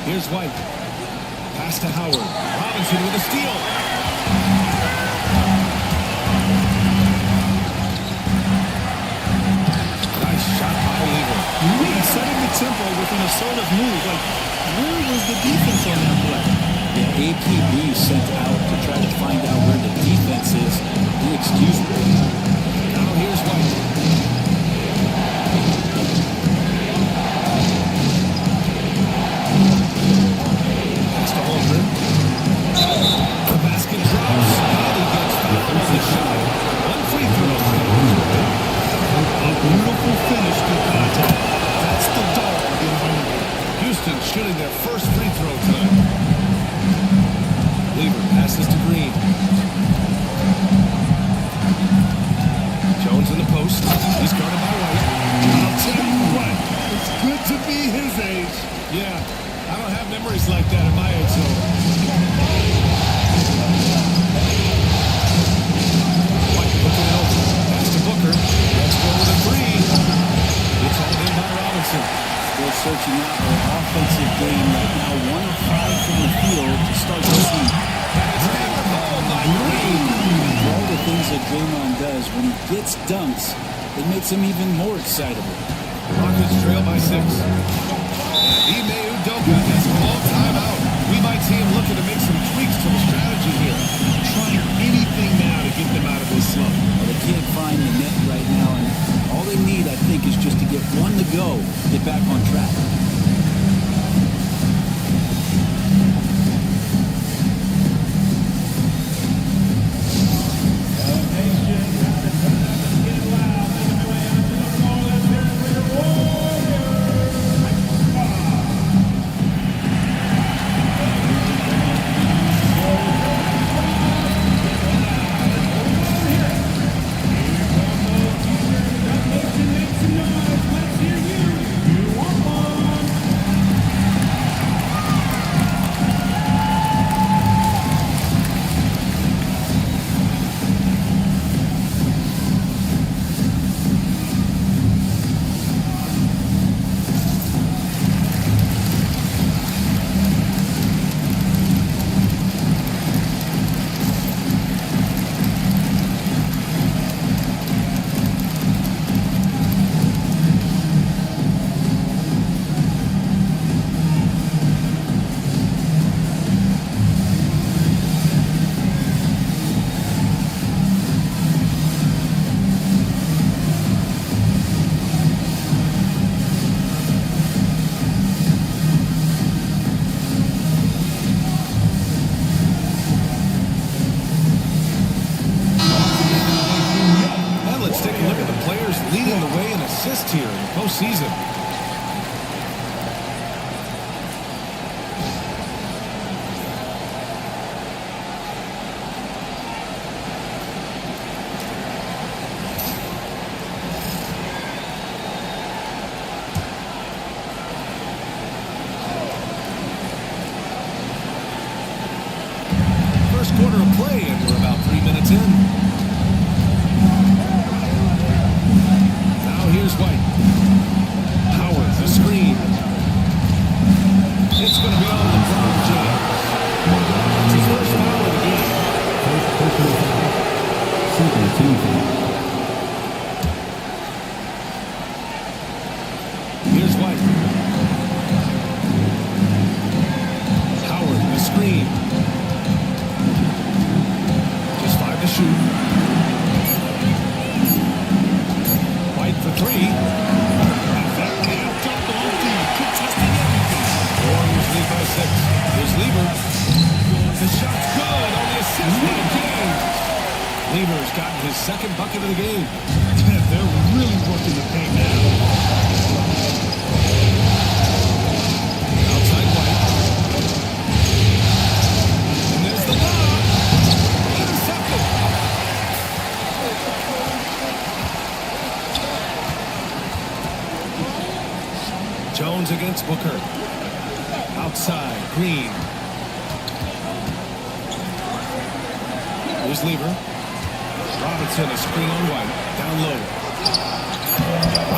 Here's White. Pass to Howard. Robinson with a steal. Nice shot by Lever. Really setting the tempo with an assertive move. Like, where was the defense on that play? Yeah, APB sent out to try to find out where the defense is. Inexcusable. Now here's White. Pass to Holmgren. The basket drops. And he gets fouled on the shot. 1 free throw. A beautiful finish to contact. That's the dog in Holmgren. Houston shooting their first free throw tonight. Lever passes to Green. to be his age. Yeah, I don't have memories like that at my age, though. White looking it over. Pass to Booker. Let's go with a three. It's all in by Robinson. Still searching out their offensive game right now. 1 of 5 from the field to start this week. And it's hammered home by Green. For all the things that Draymond does, when he gets dunks, it makes him even more excitable. Rockets trail by 6. Ime Udoka has a long timeout. We might see him looking to make some tweaks to the strategy here. Trying anything now to get them out of this slump. Well, they can't find the net right now, and all they need, I think, is just to get one to go, get back on track. Here in the postseason. First quarter of play, and we're about 3 minutes in. Here's White. Howard, the screen. It's going to be on LeBron James. It's his first foul of the game. Here's White. Howard, the screen. Just 5 to shoot. For 3. Warriors lead by 6. Here's Lieber. The shot's good on the assist by James. Lieber's gotten his second bucket of the game. They're really working the paint now. Outside White. And there's the lob. Intercepted. Jones against Booker. Outside, Green. Here's Lieber. Robinson, a screen on White. Down low.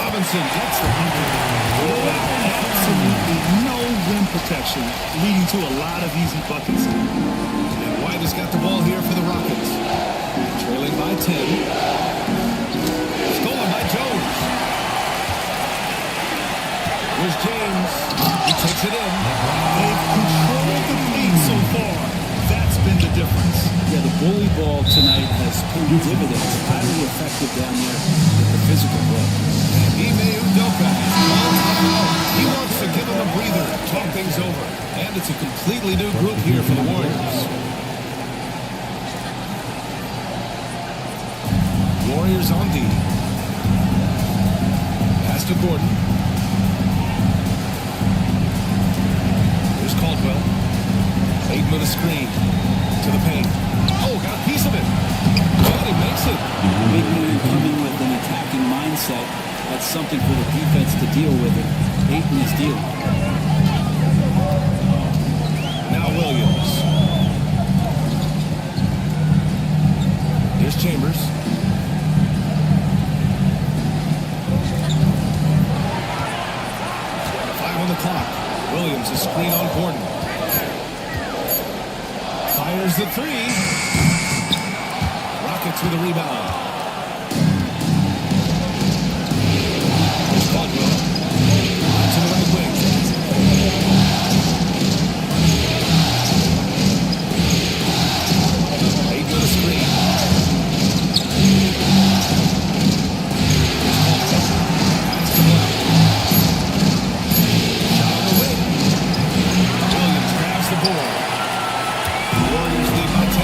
Robinson gets the 100. Absolutely no rim protection, leading to a lot of easy buckets. And White has got the ball here for the Rockets. Trailing by 10. Stolen by Jones. Here's James. He takes it in. They've controlled the paint so far. That's been the difference. Yeah, the bully ball tonight has paid dividends. Highly effective down there with the physical play. And Ime Udoka has called timeout. He wants to give him a breather, talk things over. And it's a completely new group here for the Warriors. Warriors on D. Pass to Gordon. Caldwell. Aiden with a screen to the paint. Oh, got a piece of it. And he makes it. Big man coming with an attacking mindset. That's something for the defense to deal with. 8 in this deal. Now Williams. Here's Chambers. On the clock. Williams is screen on Gordon. Fires the three. Rockets with a rebound. Here's Caldwell. To the right wing. Eight with a screen. Here's Caldwell. Pass to Blount. Warriors lead by 10.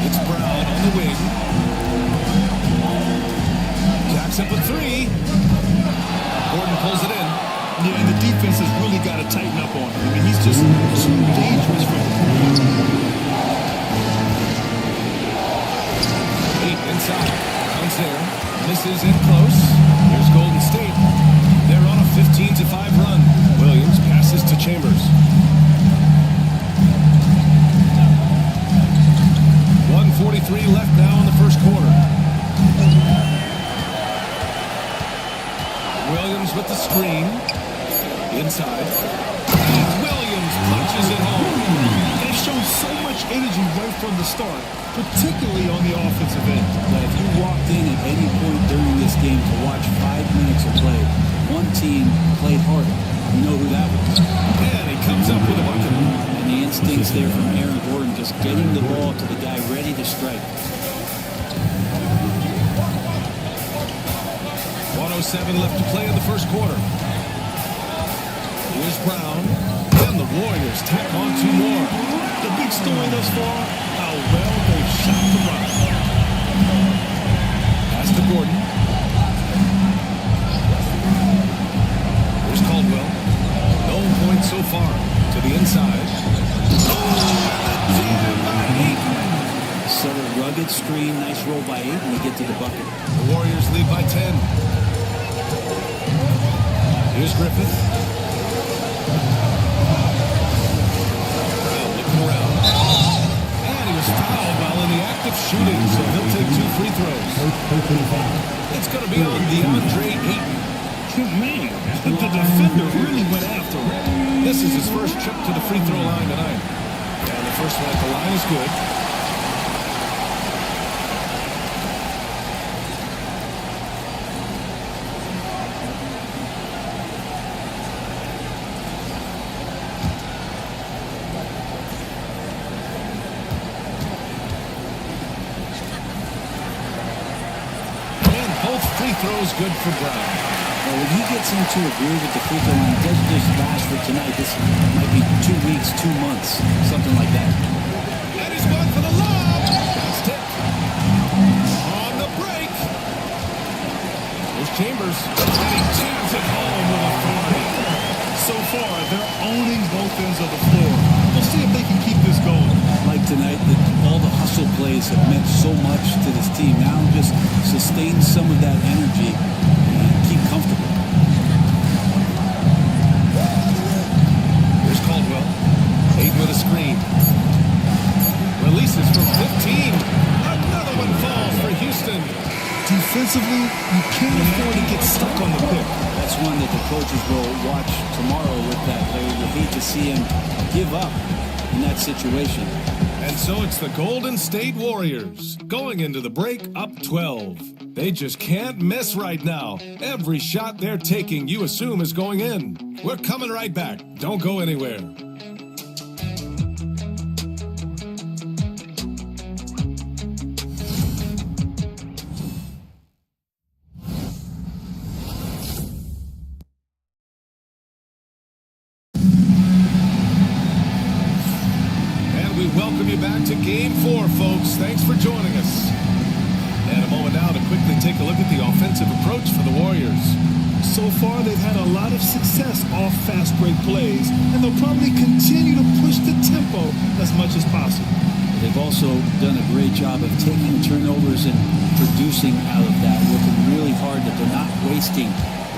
It's Brown on the wing. Jacks up a three. Gordon pulls it in. Yeah, and the defense has really got to tighten up on him. I mean, he's just too dangerous from the perimeter. 8 inside. Brown's there. Misses in close. Here's Golden State. They're on a 15-5 run. Williams passes to Chambers. 1:43 left now in the first quarter. Williams with the screen. Inside. And Williams punches it home. They've shown so much energy right from the start, particularly on the offensive end. But if you walked in at any point during this game to watch 5 minutes of play, one team played harder. You know who that was. And he comes up with a bucket. And the instincts there from Aaron Gordon, just getting the ball to the guy ready to strike. 1:07 left to play in the first quarter. Here's Brown. And the Warriors tack on 2 more. The big story thus far, how well they've shot the rock. Pass to Gordon. Here's Caldwell. No points so far. To the inside. So a rugged screen, nice roll by 8, and they get to the bucket. The Warriors lead by 10. Here's Griffith. Brown looking around. And he was fouled while in the act of shooting, so he'll take 2 free throws. It's going to be on DeAndre Ayton. Man, the defender really went after him. This is his first trip to the free throw line tonight. And the first one at the line is good. And both free throws good for Brown. Well, when he gets into a groove with the free throw line, he doesn't just last for tonight. This might be 2 weeks, 2 months, something like that. And he's going for the lob. That's tipped. On the break. There's Chambers. And he jams it home with authority. So far, they're owning both ends of the floor. We'll see if they can keep this going. Like tonight, all the hustle plays have meant so much to this team. Now just sustain some of that energy and keep comfortable. Here's Caldwell. Ayton with a screen. Releases from 15. Another one falls for Houston. Defensively, you can't afford to get stuck on the pick. That's one that the coaches will watch tomorrow with that player. You hate to see him give up in that situation. And so it's the Golden State Warriors going into the break up 12. They just can't miss right now. Every shot they're taking, you assume, is going in. We're coming right back. Don't go anywhere. We welcome you back to Game 4, folks. Thanks for joining us. And a moment now to quickly take a look at the offensive approach for the Warriors. So far, they've had a lot of success off fast break plays, and they'll probably continue to push the tempo as much as possible. They've also done a great job of taking turnovers and producing out of that, working really hard hard that they're not wasting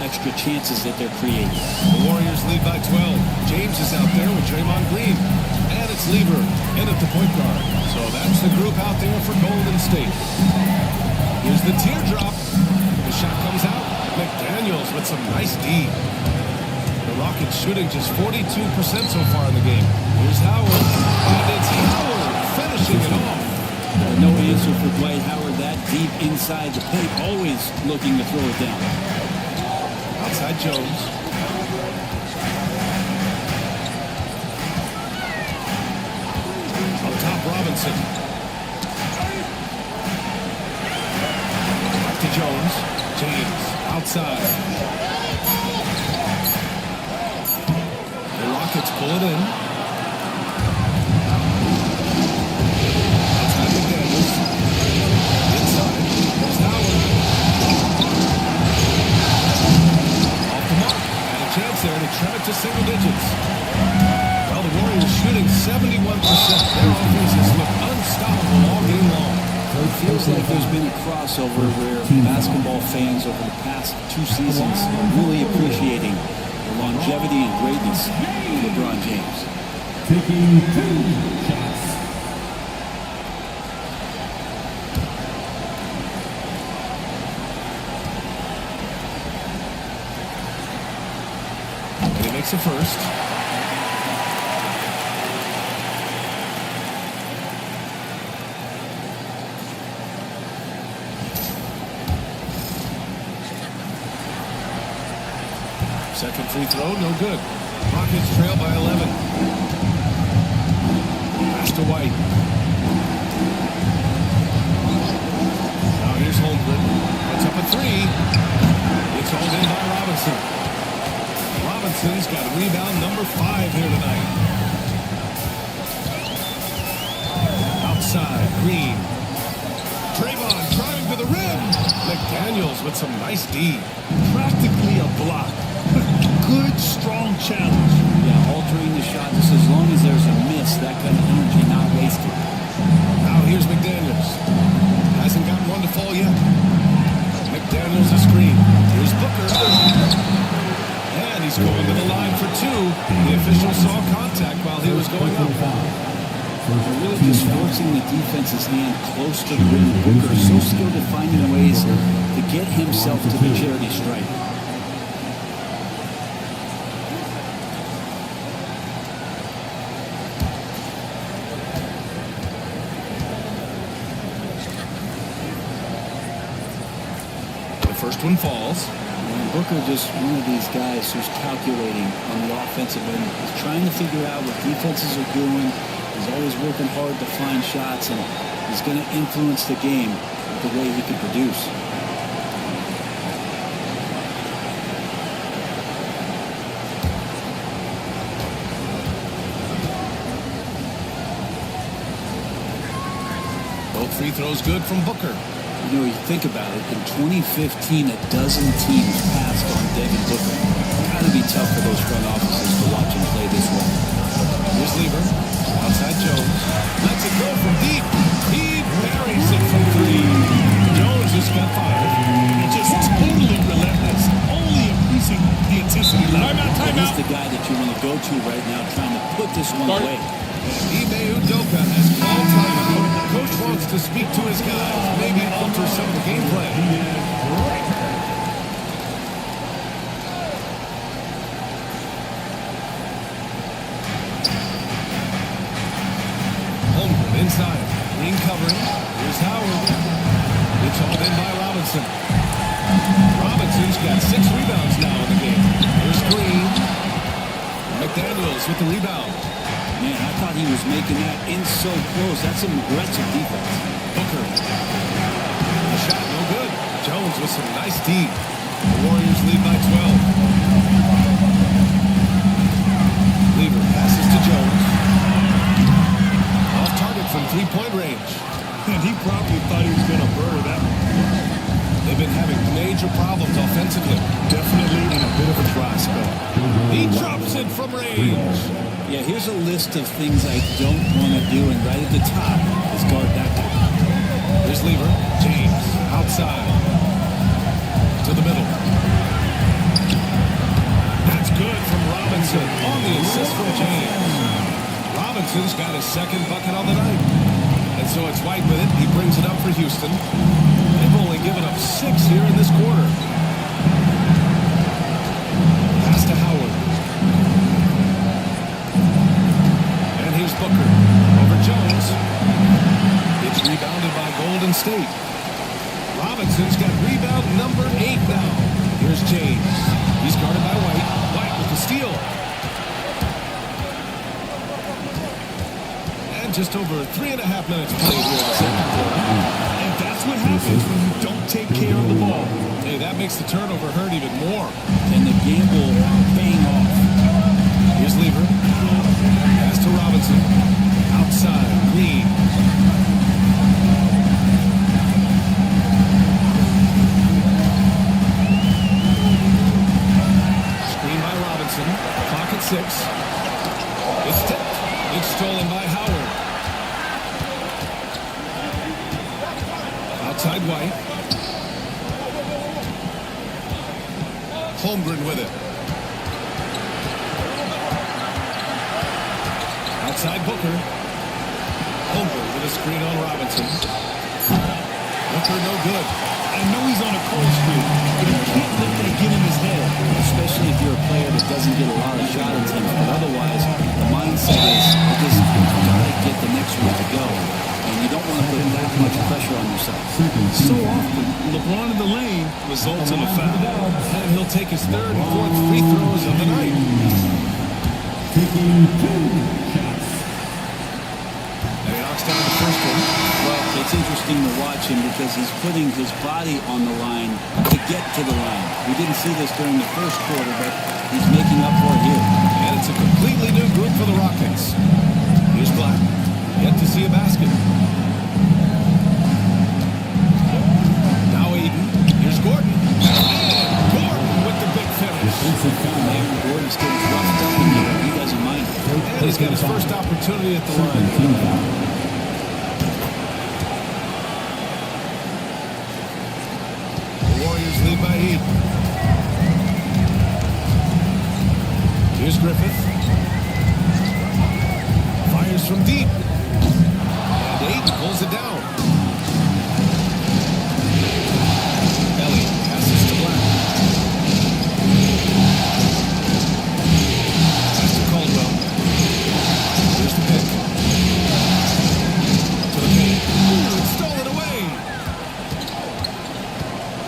extra chances that they're creating. The Warriors lead by 12. James is out there with Draymond Green. And it's Lever in at the point guard. So that's the group out there for Golden State. Here's the teardrop. The shot comes out. McDaniels with some nice D. The Rockets shooting just 42% so far in the game. Here's Howard. And it's Howard finishing it off. No answer for Dwight Howard that deep inside the paint, always looking to throw it down. Outside Jones. Up top Robinson. Back to Jones. James outside. The Rockets pull it in. Outside McDaniels. Inside. There's Howard. Off the mark. And a chance there to trim it to single digits. Well, the Warriors shooting 71%. Their offense has looked unstoppable all game long. It feels like there's been a crossover where basketball fans over the past 2 seasons are really appreciating the longevity and greatness of LeBron James. Taking 2 shots. And he makes a first. Second free throw, no good. Rockets trail by 11. Pass to White. Now here's Holmgren. Puts up a 3. It's all in by Robinson. Robinson's got rebound number 5 here tonight. Outside, Green. Draymond driving to the rim. McDaniels with some nice D. Practically a block. Good, strong challenge. Yeah, altering the shot just as long as there's a miss, that kind of energy not wasted. Now here's McDaniels. Hasn't got one to fall yet. McDaniels a screen. Here's Booker. And he's going to the line for 2. The official saw contact while he was going up. They're really just forcing the defense's hand close to the rim. Booker is so skilled at finding ways to get himself to the charity stripe. First one falls. And Booker just one of these guys who's calculating on the offensive end. He's trying to figure out what defenses are doing. He's always working hard to find shots, and he's going to influence the game with the way he can produce. Both free throws good from Booker. You know, you think about it, in 2015, a dozen teams passed on Devin Booker. Gotta be tough for those front offices to watch him play this well. Here's Lever. Outside Jones. Lets it go from deep. He buries it from 3. Jones just got 5. Just totally relentless. Only increasing the intensity level. He's the guy that you want to go to right now, trying to put this one away. Ime Udoka has called timeout. Coach wants to speak to his guys, maybe alter some of the game plan. Holmgren inside. Green covering. Here's Howard. It's all in by Robinson. Robinson's got 6 rebounds now in the game. Here's Green. McDaniels with the rebound. Man, I thought he was making that in so close. That's some aggressive defense. Booker. The shot, no good. Jones with some nice D. The Warriors lead by 12. Lever passes to Jones. Off target from 3-point range. And he probably thought he was going to bury that one. They've been having major problems offensively. Definitely in a bit of a dry spell. He drops it from range. Yeah, here's a list of things I don't want to do, and right at the top is guard that guy. Here's Lever. James outside. to the middle. That's good from Robinson on the assist from James. Robinson's got his second bucket on the night. And so it's White with it. He brings it up for Houston. They've only given up 6 here in this quarter. Pass to Howard. And here's Booker over Jones. It's rebounded by Golden State. Robinson's got rebound number 8 now. Here's James. He's guarded by White. White with the steal. And just over 3.5 minutes played here in the second quarter. And that's what happens when you don't take care of the ball. Hey, that makes the turnover hurt even more. And the gamble paying off. Here's Lever. Pass to Robinson. Outside. Green. Screen by Robinson. Clock at 6. It's tipped. It's stolen by Howard. Outside White. Holmgren with it. Outside Booker. Holmgren with a screen on Robinson. Booker no good. I know he's on a cold streak, but he can't let that get in his head. Especially if you're a player that doesn't get a lot of shot attempts. But otherwise, the mindset is I just gotta get the next one to go. And you don't want to put that much pressure on yourself. So often, LeBron in the lane results in a foul. And he'll take his 3rd and 4th free throws of the night. Taking 2 shots. And he knocks down the first one. Well, it's interesting to watch him because he's putting his body on the line to get to the line. We didn't see this during the first quarter, but he's making up for it here. And it's a completely new group for the Rockets. Here's Black. Yet to see a basket. Now Aiden. Here's Gordon. And Gordon with the big finish. Aaron Gordon's getting roughed up in here. He doesn't mind it. And he's got his first opportunity at the line. Warriors lead by 8. Here's Griffith. Fires from deep. And Aiden pulls it down. Elliott passes to Black. Pass to Caldwell. Here's the pick. To the paint. Ooh, it's stolen away.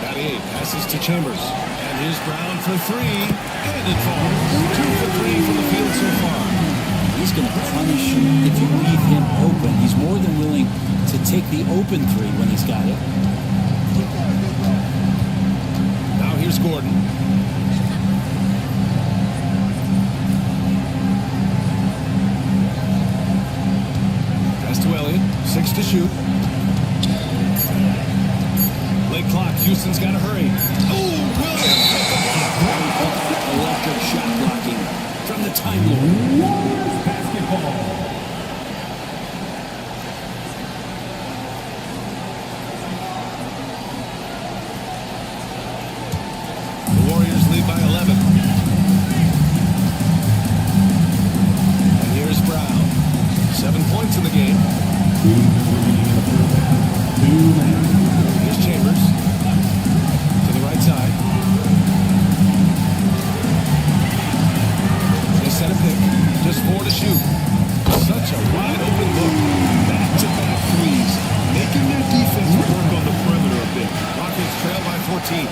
98 passes to Chambers. And here's Brown for 3. And it falls. 2 for 3 from the field so far. He's going to punish you if you leave him open. He's more than willing to take the open 3 when he's got it. Now here's Gordon. Pass to Elliott. 6 to shoot. Late clock. Houston's got to hurry. Oh, Williams! Electric shot blocking from the Time Lord. Warriors basketball. The Warriors lead by 11. And here's Brown. 7 points in the game. 2 remaining in the third half. 2 man. Here's Chambers. To the right side. They set a pick. Just 4 to shoot. Such a wide open look. Back-to-back threes. Making their defense work on the perimeter a bit. Rockets trail by 14.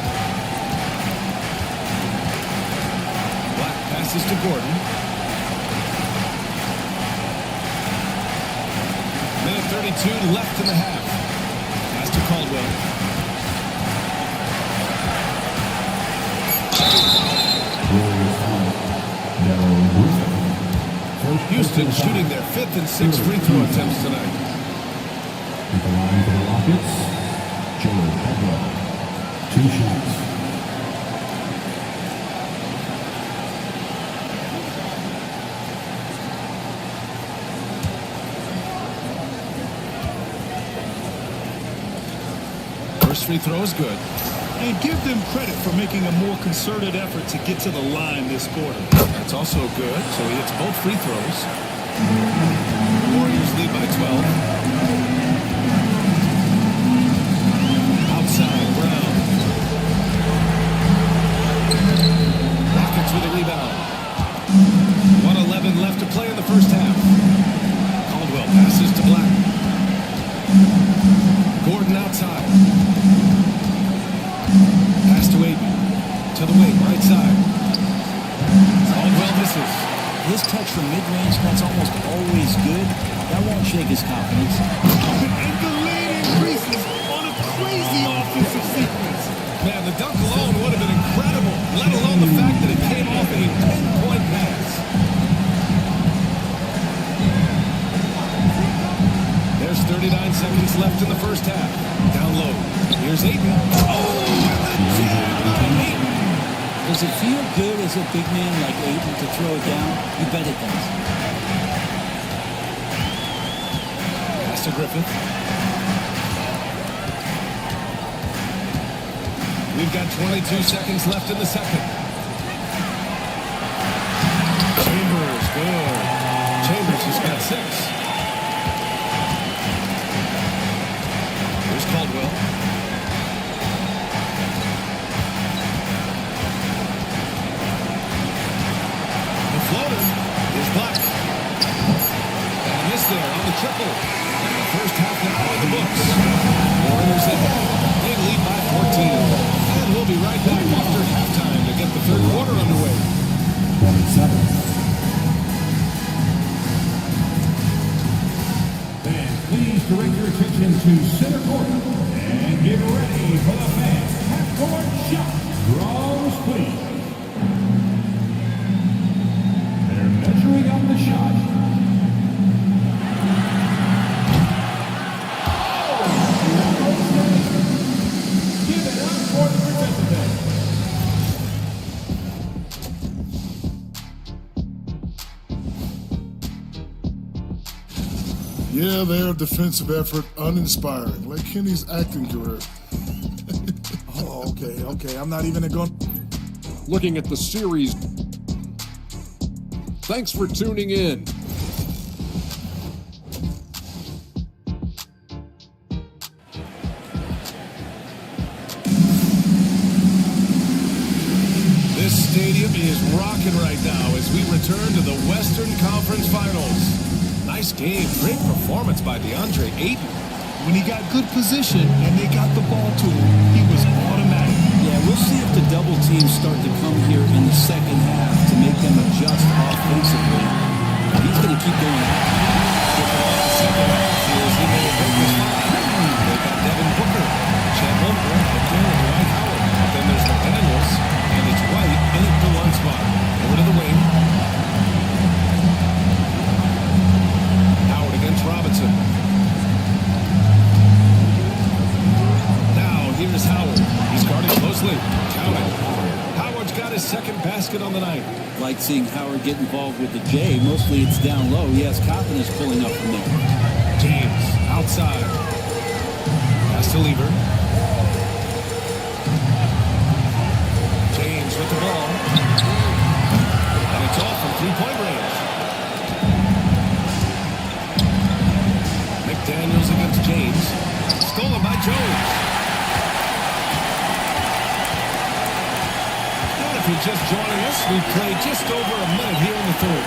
Black passes to Gordon. Minute 32 left in the half. Pass to Caldwell. Warriors foul. Darrell Griffin. Houston shooting their 5th and 6th free throw attempts tonight. At the line for the Rockets, Joe Pedro. 2 shots. First free throw is good. And give them credit for making a more concerted effort to get to the line this quarter. That's also good. So he hits both free throws. The Warriors lead by 12. Outside, Brown. Rockets with a rebound. 1:11 left to play in the first half. Caldwell passes to Black. Gordon outside. Pass to Aiden. To the wing, right side. Caldwell misses. His touch from mid-range, that's almost always good. That won't shake his confidence. And the lead increases on a crazy offensive sequence. Man, the dunk alone would have been incredible, let alone the fact that it came off a pinpoint pass. There's 39 seconds left in the first half. Down low. Here's Aiden. Does it feel good as a big man like Aiden to throw it down? You bet it does. Pass to Griffith. We've got 22 seconds left in the second. Chambers, good. Chambers has got 6. Here's Caldwell. The floater is Black. And a miss there on the triple. And the first half now in the books. Warriors they lead by 14. And we'll be right back after halftime to get the third quarter underway. 27. Fans, please direct your attention to center court and get ready for the fans. Half-court shot. Draws, please. They're measuring up the shot. Give it up for the participants. Yeah, their defensive effort uninspiring, like Kenny's acting career. Oh, okay. I'm not even going. Looking at the series. Thanks for tuning in. This stadium is rocking right now as we return to the Western Conference Finals. Nice game, great performance by DeAndre Ayton. When he got good position and they got the ball to him, he was automatic. Yeah, we'll see if the double teams start to come here in the second half to make them adjust offensively. He's going to keep going. They've got Devin Booker, Chet Holmgren, and Dwight Howard. Then there's McDaniels, and it's White in at the one spot. Over to the wing. Howard against Robinson. Now here's Howard. He's guarded closely. Counting. Howard's got his second basket on the night. Like seeing Howard get involved with the J. Mostly it's down low. He has confidence pulling up from there. James outside. Pass to Lever. James with the ball. And it's off from three-point range. McDaniels against James. Stolen by Jones. And if you're just joining us, we've played just over a minute here in the third.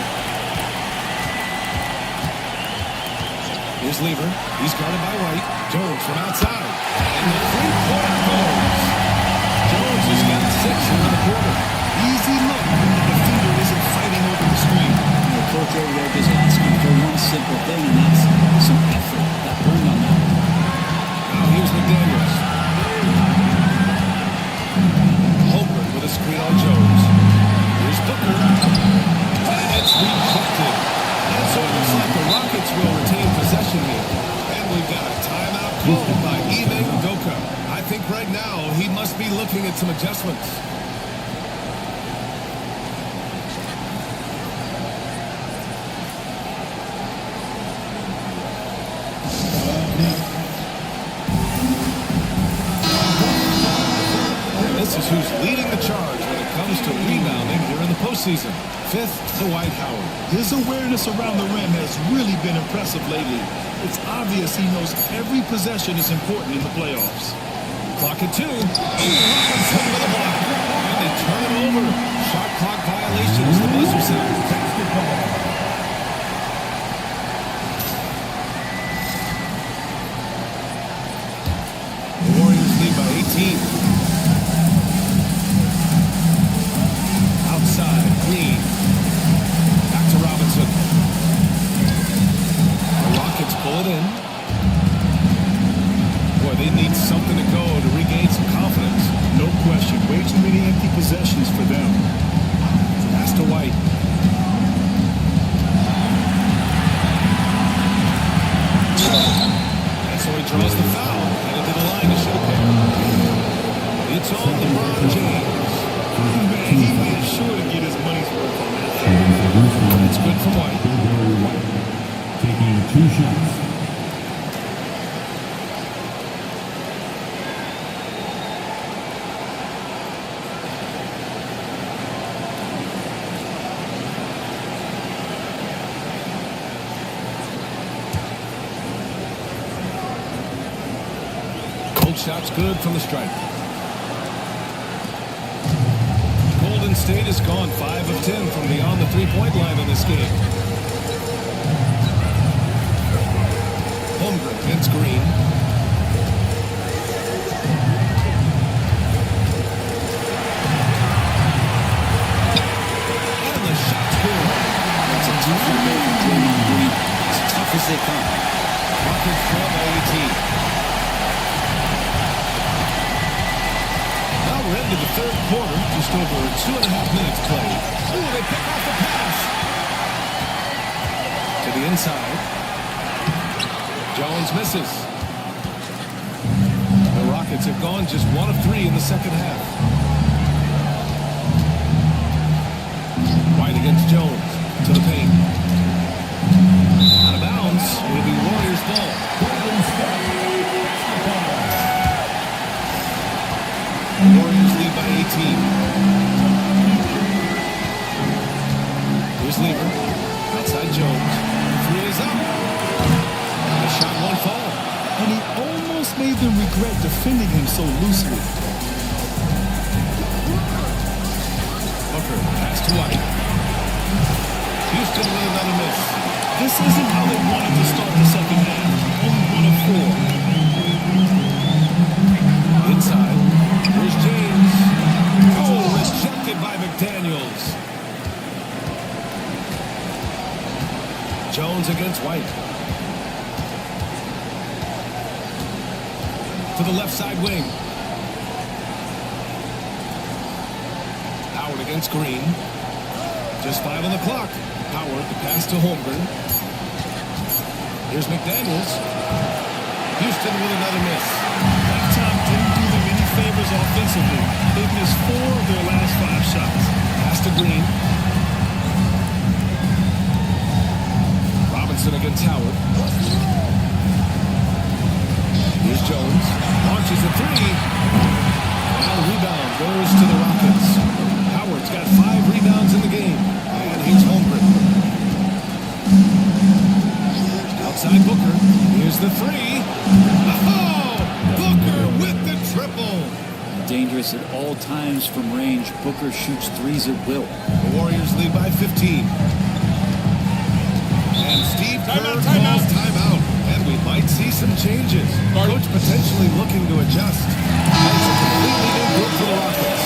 Here's Lever. He's guarded by White. Jones from outside. And the three-point goes. Jones has got 6 in the quarter. Easy look when the defender isn't fighting over the screen. The coach over there just asking for one simple thing, and that's some effort. That burned on that. Now here's McDaniels. Holmgren with a screen on Jones. Here's Booker. And it's rejected. And so it looks like the Rockets will retain possession here. And we've got a timeout called by Ime Udoka. I think right now he must be looking at some adjustments. rebounding here in the postseason. Fifth, Dwight Howard. His awareness around the rim has really been impressive lately. It's obvious he knows every possession is important in the playoffs. Clock at 2. Robinson with a block. And they turn it over. Shot clock violation as the buzzer sounds. The Warriors lead by 18. Outside, Green. Back to Robinson. The Rockets pull it in. Boy, they need something to go to regain some confidence. No question. Way too many empty possessions for them. Pass to White. And so he draws the foul. Headed to the line to shoot a pair. It's on LeBron James. Man, he made sure to get his money's worth on that. It's good for White. Taking 2 shots. Both shots good from the stripe. Golden State has gone 5 of 10 from beyond the three-point line in this game. Holmgren against Green. And the shot's good. That's a two-for move from Draymond Green. As tough as they come. Rockets trail by 18. Now we're into the third quarter. Just over 2.5 minutes played. Ooh, they pick off the pass. To the inside. Jones misses. The Rockets have gone just 1 of 3 in the second half. White against Jones. To the paint. Out of bounds. It'll be Warriors ball. Warriors lead by 18. Here's Lever. Outside Jones. 3 is up. The shot won't fall. And he almost made them regret defending him so loosely. Booker, pass to White. Houston with another miss. This isn't how they wanted to start the second half. Only 1 of 4. Inside. Here's James. Oh, rejected by McDaniels. Jones against White. To the left side wing. Howard against Green. Just 5 on the clock. Howard, the pass to Holmgren. Here's McDaniels. Houston with another miss. Halftime didn't do them any favors offensively. They've missed 4 of their last 5 shots. Pass to Green. Robinson against Howard. Here's Jones. Launches a 3. And a rebound goes to the Rockets. Howard's got 5 rebounds in the game. And here's Holmgren. Outside Booker. Here's the 3. Oh! Booker with the triple. Dangerous at all times from range. Booker shoots 3s at will. The Warriors lead by 15. And Steve Kerr calls timeout. And we might see some changes. Coach potentially looking to adjust. That's a completely new group for the Rockets.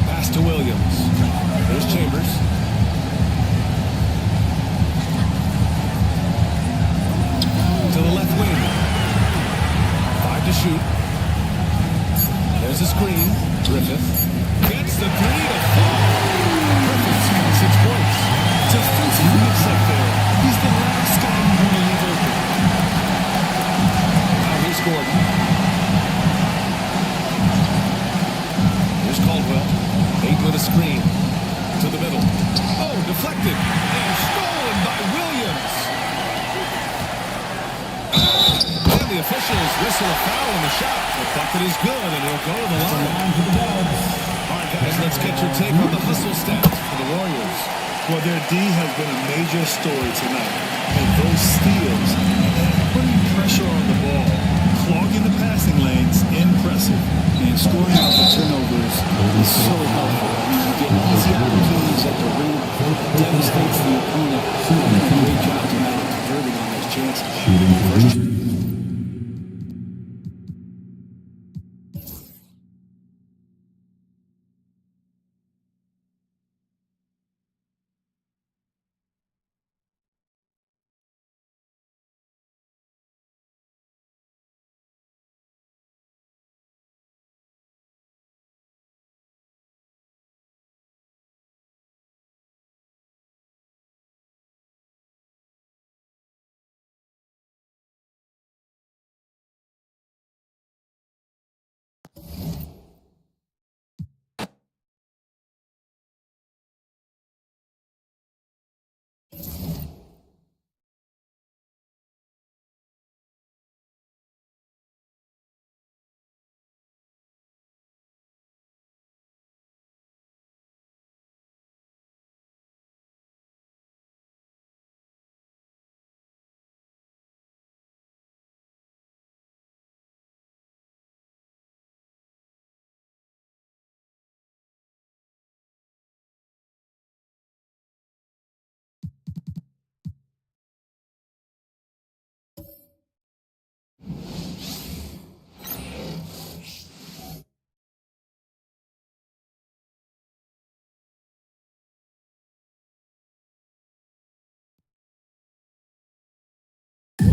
Pass to Williams. There's Chambers. To the left wing. 5 to shoot. There's a screen. Griffith gets the 3 to fall. whistle a foul on the shot. The bucket is good, and he'll go to the line. All right, guys, let's get your take on the hustle stats for the Warriors. Well, their D has been a major story tonight. And those steals, putting pressure on the ball, clogging the passing lanes, impressive. And scoring out the turnovers is so helpful. I mean, you get easy opportunities at the rim, devastates the opponent. Doing a great job tonight of converting on those chances.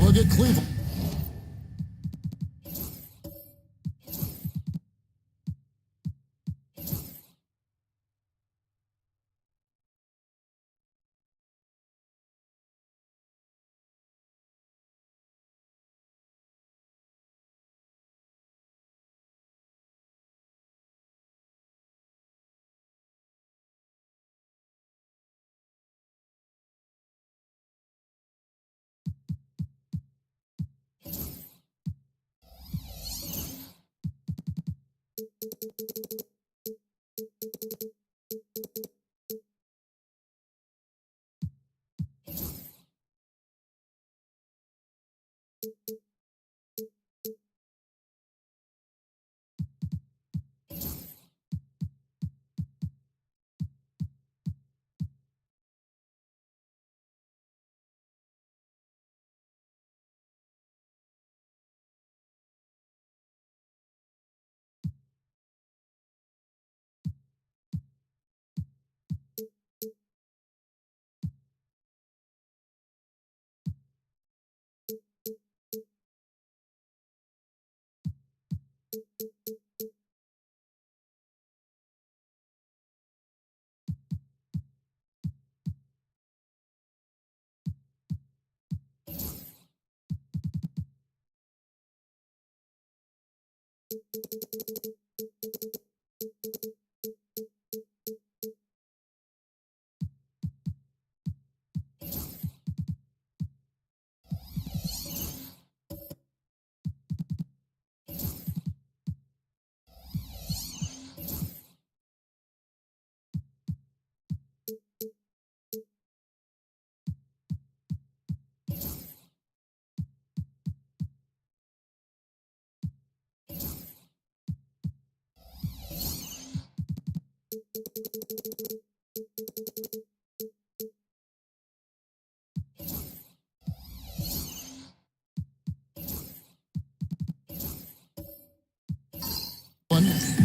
Look at Cleveland.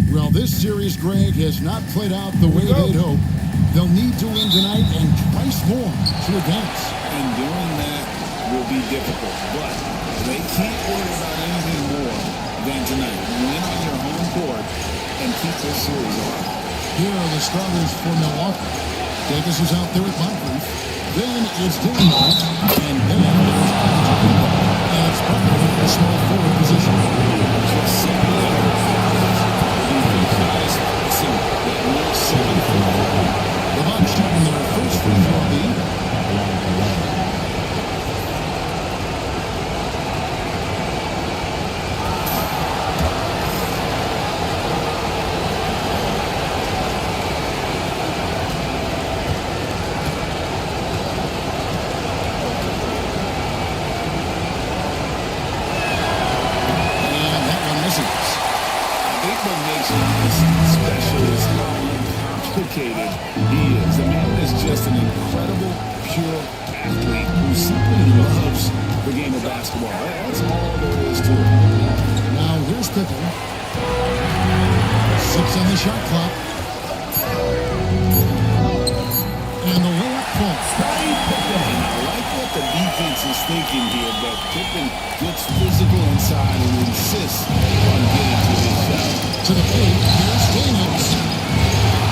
Well, this series, Greg, has not played out the way they'd hoped. They'll need to win tonight and twice more to advance. And doing that will be difficult, but they can't worry about anything more than tonight. Win on your home court and keep this series alive. Here are the starters for Milwaukee. Davis is out there with Moncrief. Then it's Dillon. And then there's and it's Butler in the small forward position. Just seven The Bucks shooting their first free throw lead. improves the game of basketball. That's all there is to it. Now here's Pippen. 6 on the shot clock. And the layup falls. And I like what the defense is thinking here, that Pippen gets physical inside and insists on getting to his shot. To the paint, here's Daniels.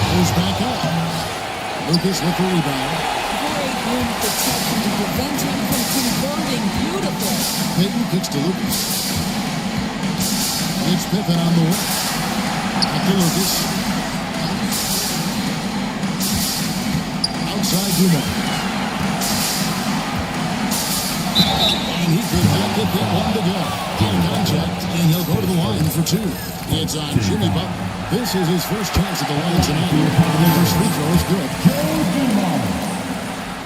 Goes back up. Lucas with the rebound. Great rim protection to prevent him from converting. Beautiful. Payton kicks to Lucas. It's Pippen on the wing. Back to Lucas. Outside Dumont. And he could not get that one to go. In contact, and he'll go to the line for 2. It's on Jimmy Butler. This is his first chance at the line tonight. And the first free throw is good. Joe Dumars.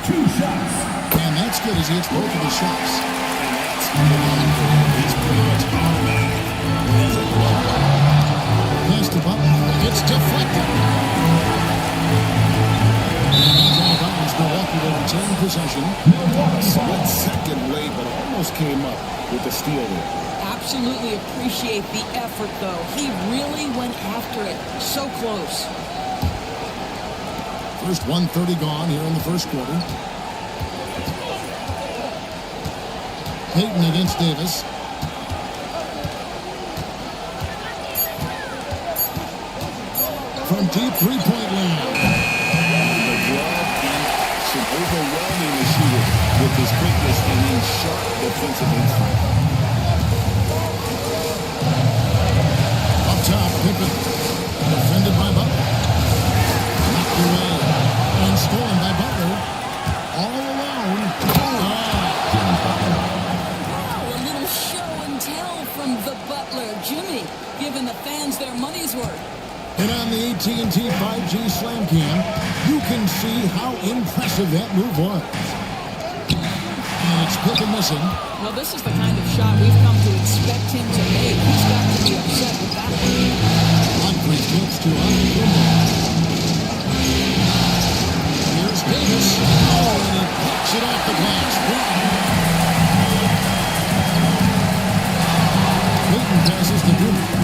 2 shots. And that's good as he hits both of his shots. He's pretty much automatic. There's a glove. Pass to Butler. It's deflected. And out of bounds. Milwaukee will retain possession. Split second late, but almost came up with the steal there. Absolutely appreciate the effort, though. He really went after it. So close. First 1:30 gone here in the first quarter. Payton against Davis. From deep three-point land. The glove in action, overwhelming the shooter with his quickness and then sharp defensive instinct. Up top, Pippen. Defended by Butler. Knocked away. And stolen by Butler. All alone. A little show and tell from the Butler. Jimmy giving the fans their money's worth. And on the AT&T 5G Slam Cam, you can see how impressive that move was. And it's Pippen missing. Well, this is the kind of shot we've come to expect him to make. He's got to be upset with that one. Humphries gets to Antetokounmpo. Here's Davis. Oh, and he pops it off the glass. Payton passes to Dumont.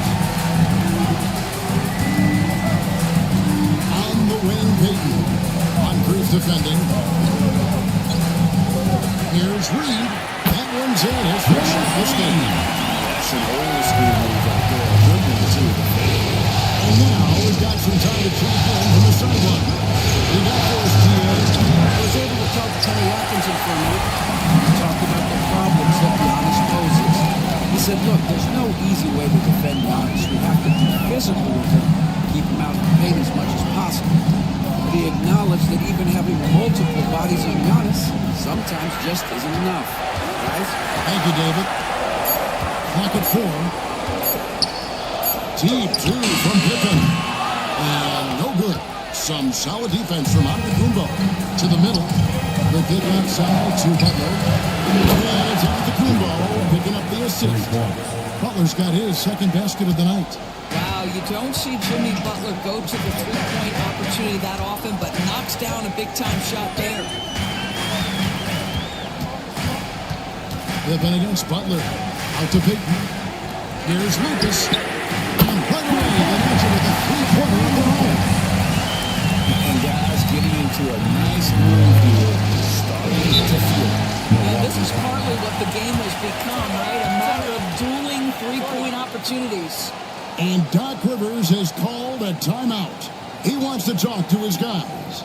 On the wing, Payton. Humphries defending. Here's Reed. That one's in. His first shot this game. That's an old school move right there. Good one, too. And now we've got some time to check in from the sideline. We got yours, T.A. I was able to talk to Kenny Atkinson for a minute. He talked about the problems that Giannis poses. He said, look, there's no easy way to defend Giannis. We have to be physical with him, keep him out of the paint as much as possible. But he acknowledged that even having multiple bodies on Giannis sometimes just isn't enough. Guys? Thank you, David. Clock at 4. Deep 2 from Pippen. And no good. Some solid defense from Antetokounmpo. To the middle. The kick outside to Butler. And it's Antetokounmpo picking up the assist. Butler's got his second basket of the night. Wow, you don't see Jimmy Butler go to the three-point opportunity that often, but knocks down a big-time shot there. Pippen against Butler. Out to Payton. Here's Lucas. And right away, the Magic with a three-pointer in the hole. And guys getting into a nice move here, starting to feel. Yeah, this is partly what the game has become, right? A matter of dueling three-point opportunities. And Doc Rivers has called a timeout. He wants to talk to his guys.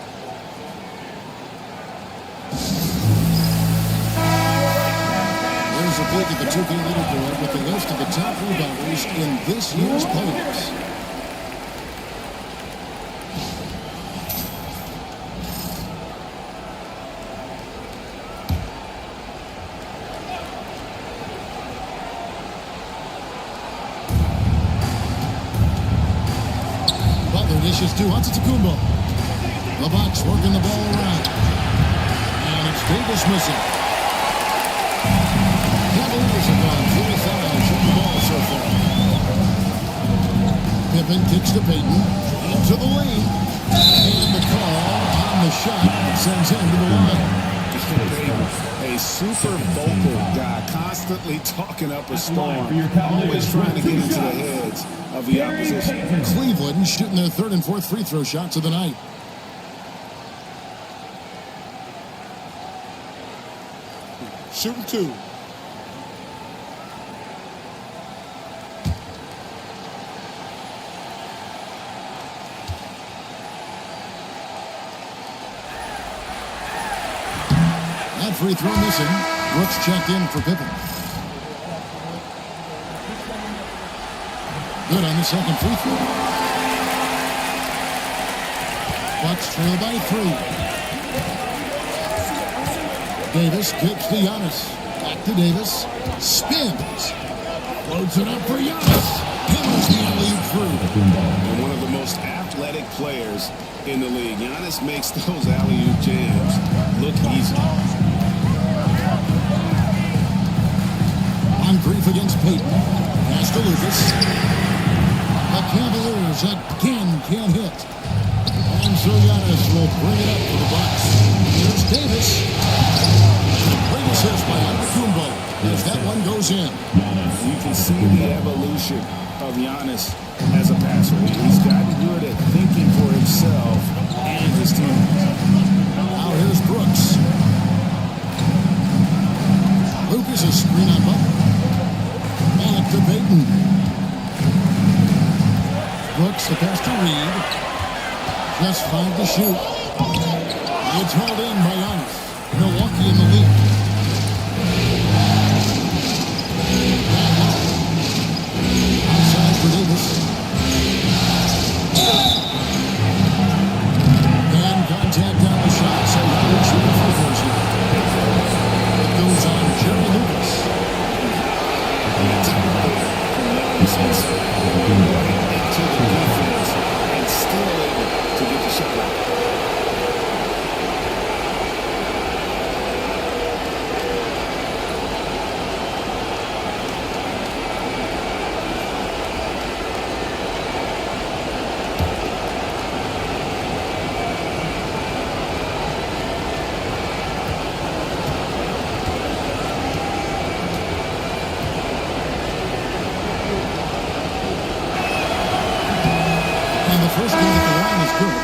There's a look at the 2K leaderboard with the list of the top rebounders in this year's playoffs. Butler dishes to Antetokounmpo. LeBox working the ball around. And it's Davis missing. Cavaliers have gone 3 fouls from the ball so far. Pippen kicks to Payton. Into the lane. And the call on the shot sends him to the line. Desmond Baker, a super vocal guy, constantly talking up a storm, always trying to get into the heads of the opposition. Cleveland shooting their third and fourth free throw shots of the night. Shooting 2. That free throw missing. Brooks checked in for Pippen. Good on the second free throw. Bucks trail by 3. Davis kicks to Giannis. Back to Davis. Spins. Floats it up for Giannis. Hammers the alley-oop through. And one of the most athletic players in the league. Giannis makes those alley-oop jams look easy. Moncrief against Peyton. Pass to Lucas. The Cavaliers again can't hit. And so Giannis will bring it up for the Bucks. Here's Davis. Great assist by Antetokounmpo as that one goes in. You can see the evolution of Giannis as a passer. He's gotten good at thinking for himself and his team. Now here's Brooks. Lucas is screen on Butler. Back to Peyton. Brooks the pass to Reed. Just 5 to shoot. It's hauled in by Giannis. Milwaukee in the lead. Outside for Davis. And contact on the shot, so Giannis shooting free throws here. It goes on Jerry Lucas. To the defense and still able to get the shot out. First game at the line is good.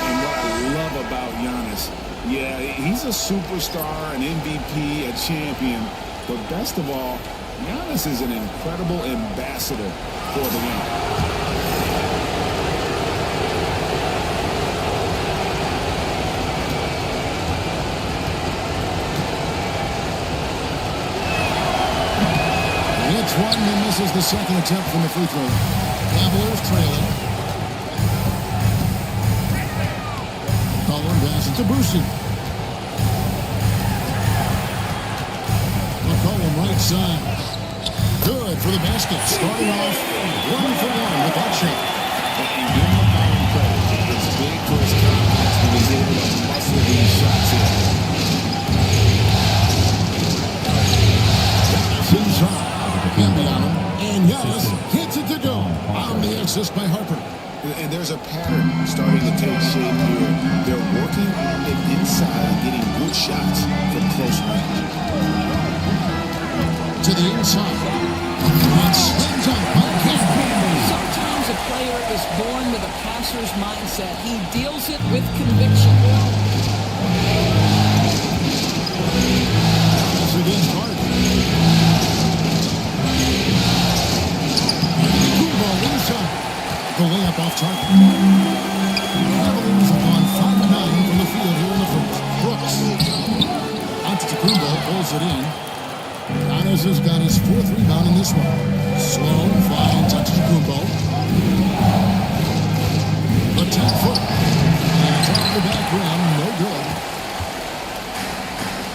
And what I love about Giannis, yeah, he's a superstar, an MVP, a champion. But best of all, Giannis is an incredible ambassador for the game. Hits one and misses the second attempt from the free throw. Cavaliers trailing. Pass it to Boosie. McCollum right side. Good for the basket. Starting off 1 for 1 with that shot. And give McCollum credit. It's big for his confidence when he's able to muscle these shots in. Giannis inside. Cambiano. And Giannis hits it to go. On the assist by Harper. And there's a pattern starting to take shape here. They're working on it inside and getting good shots from close range. To the inside. And slings up by Campbell. Sometimes a player is born with a passer's mindset. He deals it with conviction. That's against Harden. Kubo inside. The layup off target. Cavaliers have gone 5-9 from the field here in the first. Brooks. Antetokounmpo pulls it in. Giannis has got his 4th rebound in this one. Slow finds Antetokounmpo. The 10-foot. And it's off the back rim. No good.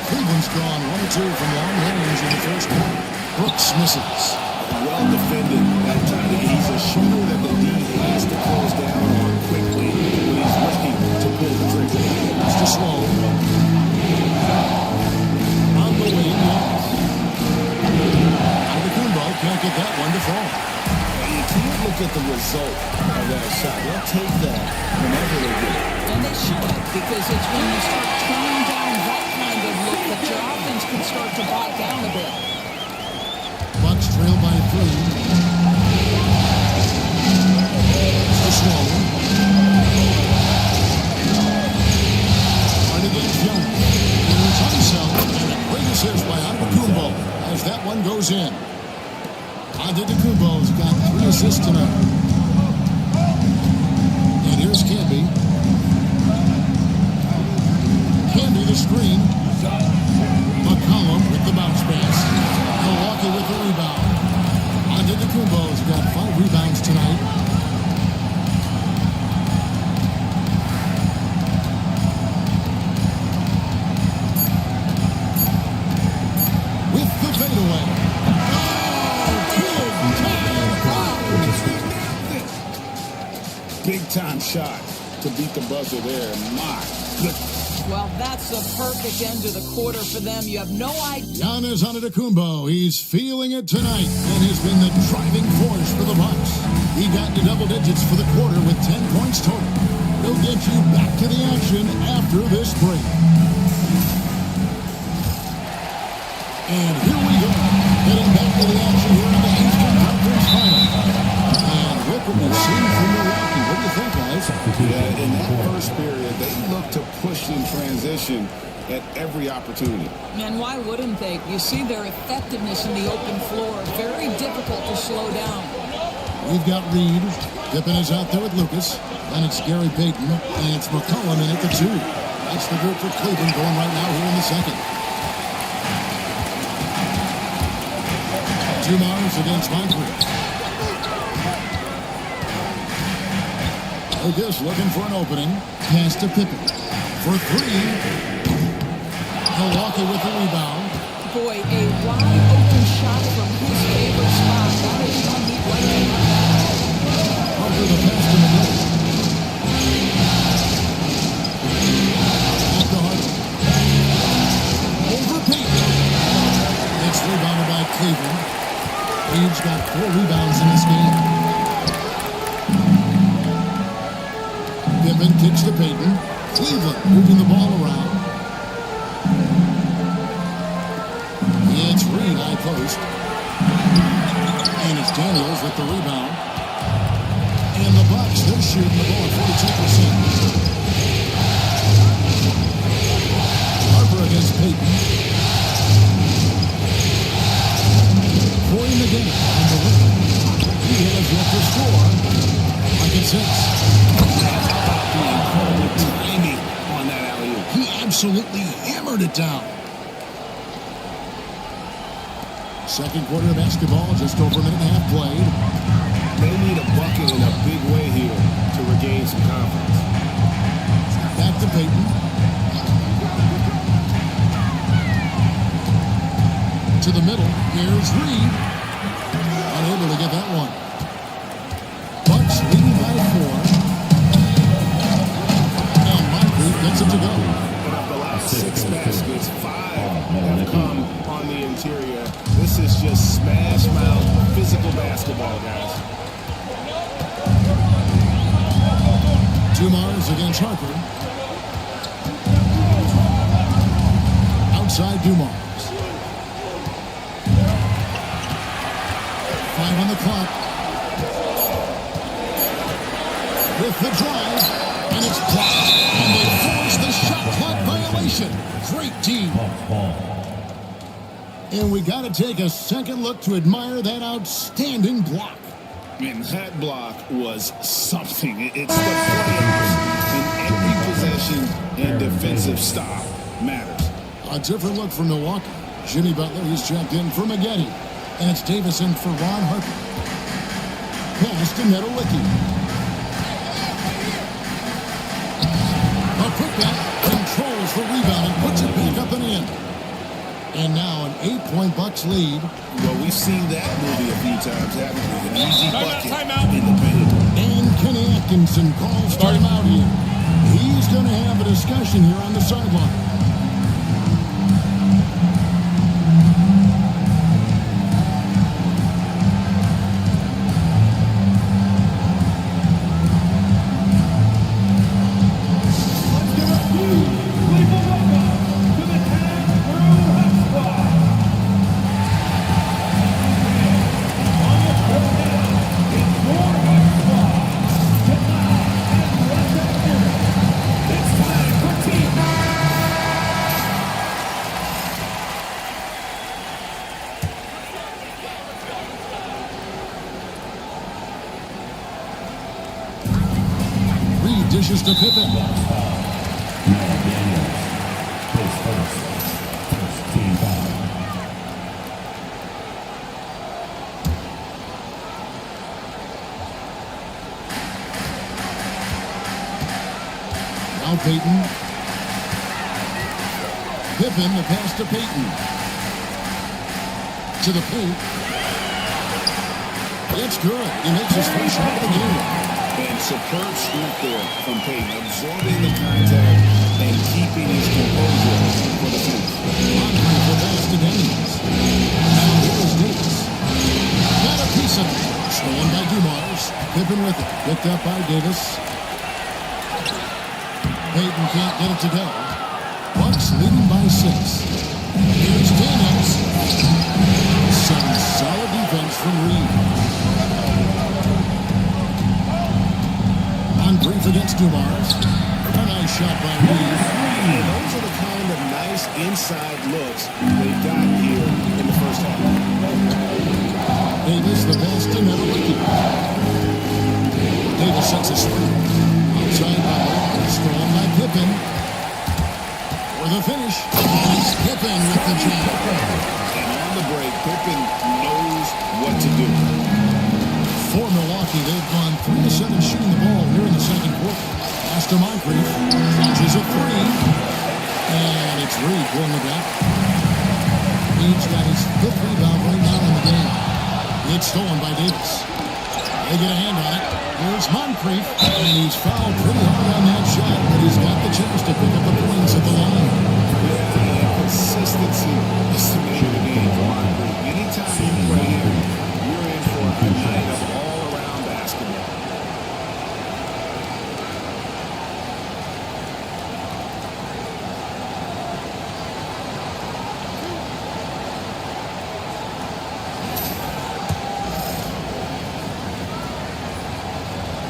Cleveland's gone 1 or 2 from long range in the first quarter. Brooks misses. Well defended that time. He's a shooter that the D has to close down on quickly when he's ready to pull the trigger. It's too slow. On the way, Giannis. Antetokounmpo can't get that one to fall. And you can't look at the result of that shot. They'll take that whenever they get it. And they should, because it's when you start turning down that kind of look one goes in. Antetokounmpo's got 3 assists tonight. And here's Camby. Camby the screen. McCollum with the bounce pass. Milwaukee with the rebound. Antetokounmpo's got 5 rebounds tonight. With the fadeaway. Big time shot to beat the buzzer there. My goodness. Well, that's the perfect end to the quarter for them. You have no idea. Giannis Antetokounmpo, he's feeling it tonight and has been the driving force for the Bucks. He got into double digits for the quarter with 10 points total. He'll get you back to the action after this break. And here we go, getting back to the action here in the Eastern Conference Final. And look what we've seen from Milwaukee. What do you think, guys? Yeah, in that first period, they looked to push in transition at every opportunity. And why wouldn't they? You see their effectiveness in the open floor. Very difficult to slow down. We've got Reed. Pippen is out there with Lucas. And it's Gary Payton. And it's McCollum in at the 2. That's the group for Cleveland going right now here in the second. Dumars against Moncrief. Lucas looking for an opening. Pass to Pippen. For 3. Milwaukee with the rebound. Boy, a wide open shot from his favorite spot. That is one heat right. Harper the pass to McGee. Back to Harper. Over Payton. It's rebounded by Cleveland. Reed's got 4 rebounds in this game. Pippen kicks to Payton. Cleveland moving the ball around. It's Reed, high post. And it's Daniels with the rebound. And the Bucks, they're shooting the ball at 42%. Harper against Payton. Corey McGinn on the wing. He has yet to score. Like it's 6. Incredible timing on that alley-oop. He absolutely hammered it down. Second quarter of basketball, just over a minute and a half played. They need a bucket in a big way here to regain some confidence. Back to Payton. To the middle. Here's Reed. Unable to get that one. Bucks leading by 4. And Moncrief gets it to go. Of the last 6 baskets, 5 have come on the interior. This is just smash mouth physical basketball, guys. Dumars against Harper. Outside Dumars. 5 on the clock. With the drive, and it's blocked. And they force the shot clock violation. Great team. And we got to take a second look to admire that outstanding block. Man, that block was something. It's the playoffs, and every possession and defensive stop matters. A different look for Milwaukee. Jimmy Butler, he's checked in for Maggette. And it's Davison for Ron Harper. Pass to Nedolicki. A putback controls the rebound and puts it back up and in. And now an 8-point Bucks lead. Well, we've seen that movie a few times, haven't we? An easy bucket in the paint. And Kenny Atkinson calls timeout here. He's going to have a discussion here on the sideline. Dishes to Pippen. Matt Daniels. His first team foul. Now Peyton. Pippen, the pass to Peyton. To the paint. It's good. He makes his first shot of the game. And superb scoop there from Peyton, absorbing the contact and keeping his composure for the finish. Moncrief for pass to Daniels. Now here's Davis. Got a piece of it. Stolen by Dumars. Pippen with it. Picked up by Davis. Peyton can't get it to go. Bucks leading by 6. Here's Daniels. Some solid defense from Reed. Moncrief against Dumars. A nice shot by Reed. And those are the kind of nice inside looks they got here in the first half. Davis, the pass to Nowitzki. Davis sets a screen. Outside by Ball. Stolen by Pippen. For the finish. It's Pippen with the jam. And on the break, Pippen knows what to do. For Milwaukee, they've gone 3 of 7 shooting the ball here in the second quarter. Pass to Moncrief. Launches a 3. And it's Reed pulling it back. Reed's got his 5th rebound right now in the game. It's stolen by Davis. They get a hand on it. Here's Moncrief. And he's fouled pretty hard on that shot, but he's got the chance to pick up the points at the line. Consistency is the name of the game for Moncrief. Anytime you play him, you're in for a night of all-around basketball.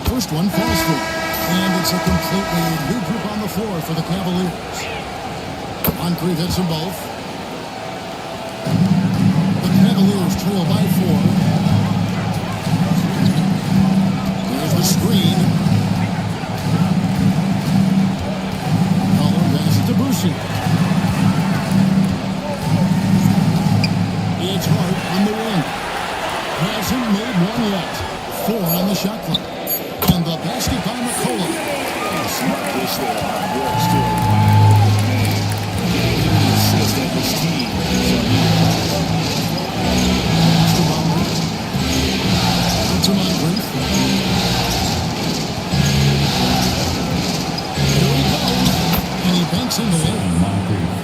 First one falls through. And it's a completely new group on the floor for the Cavaliers. Moncrief hits them both. The Cavaliers trail by 4. There's the screen. Collar passes to Boucher. It's Hart on the wing. Hasn't made one yet. 4 on the shot clock. And the basket by McCollum. Smart dish there. Brooks to a wide man. Getting him the assist of his team. To Moncrief. To Moncrief. Here we go. And he banks into it.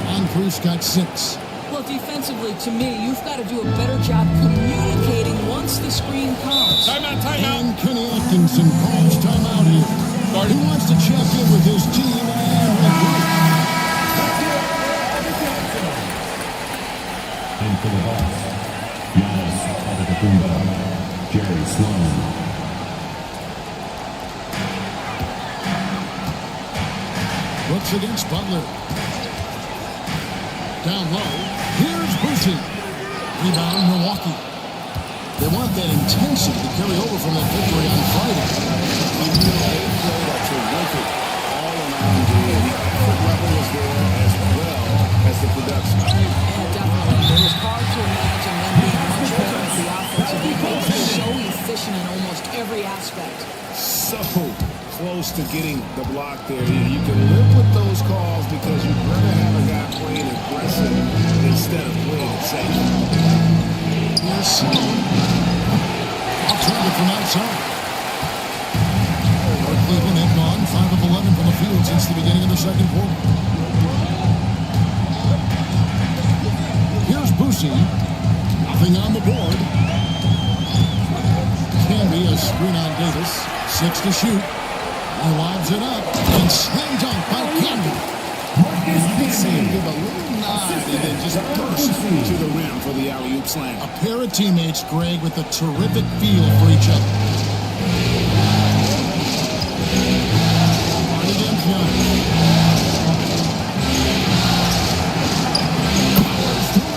Moncrief's got 6. Well, defensively, to me, you've got to do a better job communicating once the screen comes. And Kenny Atkinson calls timeout here. He wants to check in with his team and regroup. And for the Bucks, Giannis Antetokounmpo, Jerry Sloan. Brooks against Butler. Down low. Here's Boucher. Rebound Milwaukee. They want that intensity to carry over from that victory on Friday. They played a terrific all-around game. The effort level was there as well as the production. Yeah, definitely. It was hard to imagine them being much better at the offensive end. They were so efficient in almost every aspect. So close to getting the block there. You can live with those calls because you'd rather have a guy playing aggressive instead of playing it safe. Yes. I'll try it from outside. For Cleveland had gone 5 of 11 from the field since the beginning of the second quarter. Here's Boucher. Nothing on the board. Can be a screen on Davis. 6 to shoot. He lobs it up. And slam dunk by Camden. You can see him give a little nod and then just burst to the rim for the alley-oop slam. A pair of teammates, Greg, with a terrific feel for each other. Hard against Giannis.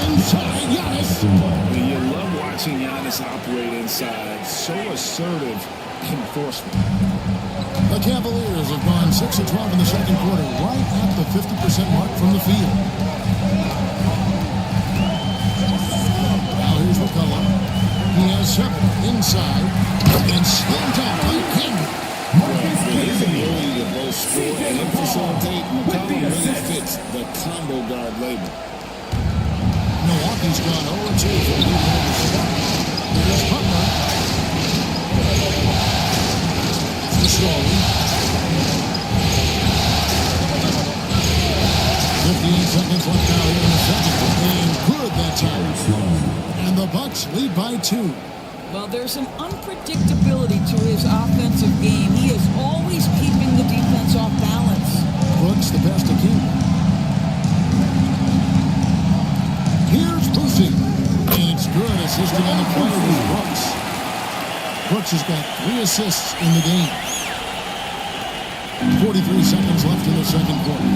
Inside, Giannis. You love watching Giannis operate inside. So assertive enforcement. The Cavaliers have gone 6 of 12 in the second quarter, right at the 50% mark from the field. Now here's McCullough. He has 7 inside and slammed down by Kendrick. His ability to both score and facilitate, McCollum really fits the combo guard label. Milwaukee's gone 0-2 for the Here's Butler. Slowly. 58 seconds left now here in the second. And good that time. And the Bucks lead by 2. Well, there's an unpredictability to his offensive game. He is always keeping the defense off balance. Brooks, the best of King. Here's Boosie. And it's good. Assisting on the play was Brooks. Brooks has got 3 assists in the game. 43 seconds left in the second quarter.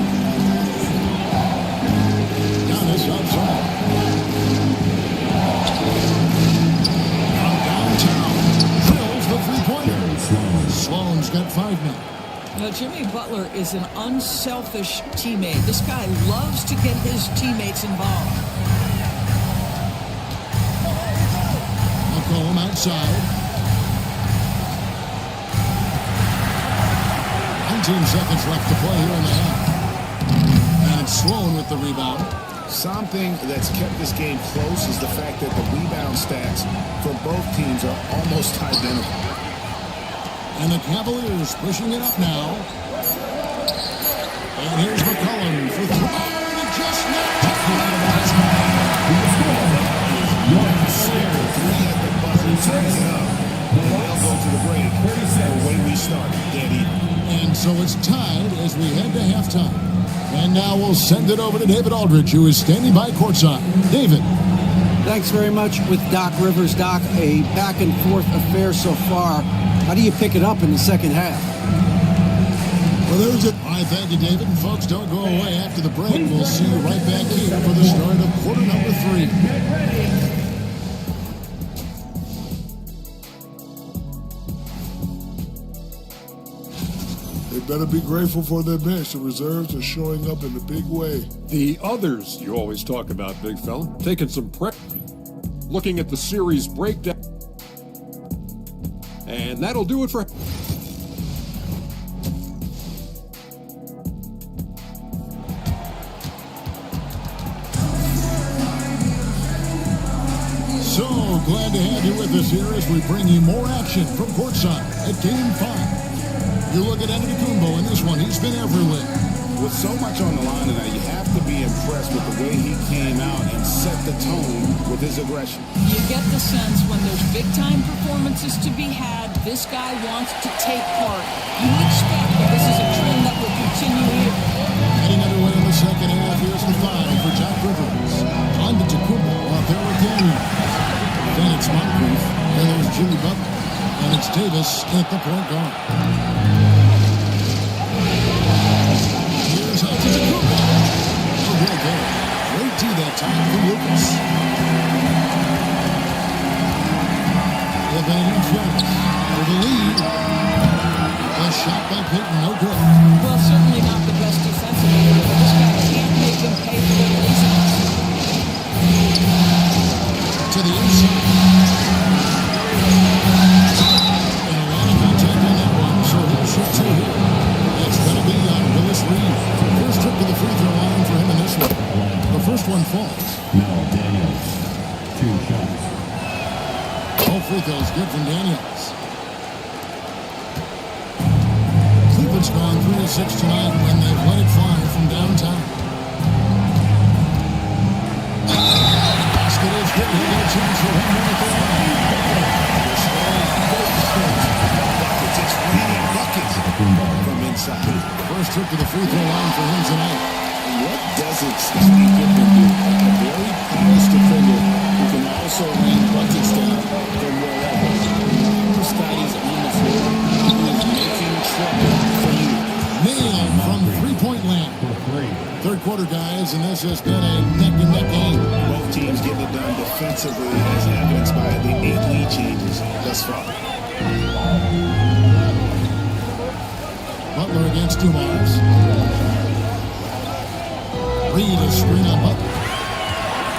Giannis outside. From downtown. Drills the three-pointer. Sloan's got 5 now. Now, Jimmy Butler is an unselfish teammate. This guy loves to get his teammates involved. McCollum outside. 19 seconds left to play here in the half. And it's Sloan with the rebound. Something that's kept this game close is the fact that the rebound stats for both teams are almost identical. And the Cavaliers pushing it up now. And here's McCollum for 3. And it just knocked it out of bounds. Three at the buzzer, ties it up. And they'll go to the break the way we started, Daddy. And so it's tied as we head to halftime. And now we'll send it over to David Aldridge, who is standing by courtside. David. Thanks very much with Doc Rivers. Doc, a back-and-forth affair so far. How do you pick it up in the second half? Well, there's it. I thank you, David. And folks, don't go away after the break. We'll see you right back here for the start of quarter number 3. They better be grateful for their bench. The reserves are showing up in a big way. The others you always talk about, big fella, taking some prep. Looking at the series breakdown. And that'll do it for... So glad to have you with us here as we bring you more action from courtside at Game 5. You look at Antetokounmpo in this one. He's been everywhere. With so much on the line tonight, you have to be impressed with the way he came out and set the tone with his aggression. You get the sense when there's big-time performances to be had, this guy wants to take part. You expect that this is a trend that will continue here. Heading underway in the second half. Here's the 5 for Jack Rivers. On to Tacumbo out there with Daniel. Then it's Moncrief. And there's Jimmy Butler. And it's Davis at the point guard. Here's Antetokounmpo. Oh, good there. Great D that time for Lucas. Advantage Giannis for the lead. A shot by Payton, no good. Well, certainly not the best defensive effort, but this guy can't make them pay for their laziness. To the inside. And a lot of contact on that one, so he'll shoot 2 here. It's going to be on Willis Reed. First trip to the free throw line for him in this one. The first one falls. Mel Daniels, 2 shots. All free throws good from Daniels. Cleveland's gone 3 of 6 tonight when they've let it fly from downtown. Basket is good. He'll get a chance for 1 minute at the line. It's raining buckets from inside. First trip to the free throw line for him tonight. What doesn't Steve Pippen do? A very polished defender who can also rain buckets down from wherever. Scotty's on the floor. He is making trouble for you. Nailed from three-point land. Third quarter, guys, and this has been a neck-and-neck game. Both teams getting it done defensively as evidenced by the 8 lead changes thus far. Butler against Dumars. Reed is screen on Butler.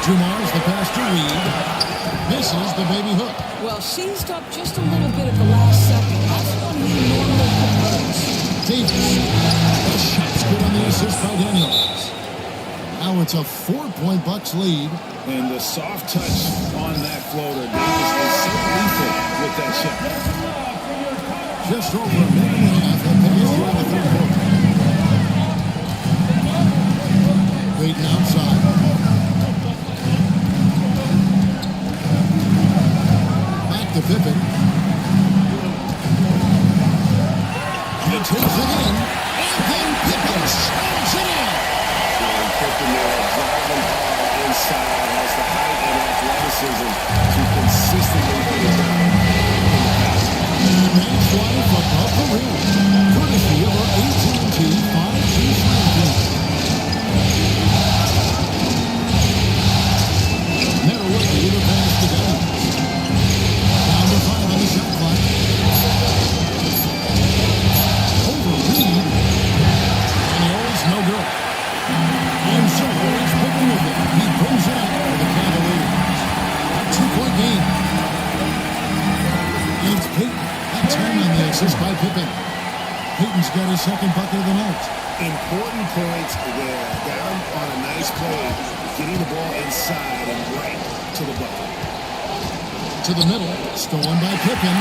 Dumars the pass to Reed. Misses the baby hook. Well, seized up just a little bit at the last second. That's when he normally converts. Davis. The shot's good on the assist by Daniels. Now it's a 4-point Bucks lead. And the soft touch on that floater. Davis is so lethal with that shot. Just over a minute and a half left to go in the third quarter. Payton outside. Back to Pippen. He takes it in. And then Pippen slams it in. Pippen there driving hard inside, has the height and athleticism to consistently put it down. And that's life above the rim. Courtesy of our AT&T 5G screen. Metalworking with a pass to Daniels. Down to 5 on the shot clock. Over Reed. Daniels, no good. And so it's Pippen with it. He brings it out for the Cavaliers. A 2-point game. And it's Payton. That time on the assist by Pippen. Payton's got his second bucket of the night. Important points there. Got him on a nice play, getting the ball inside and right to the bucket. To the middle, stolen by Pippen.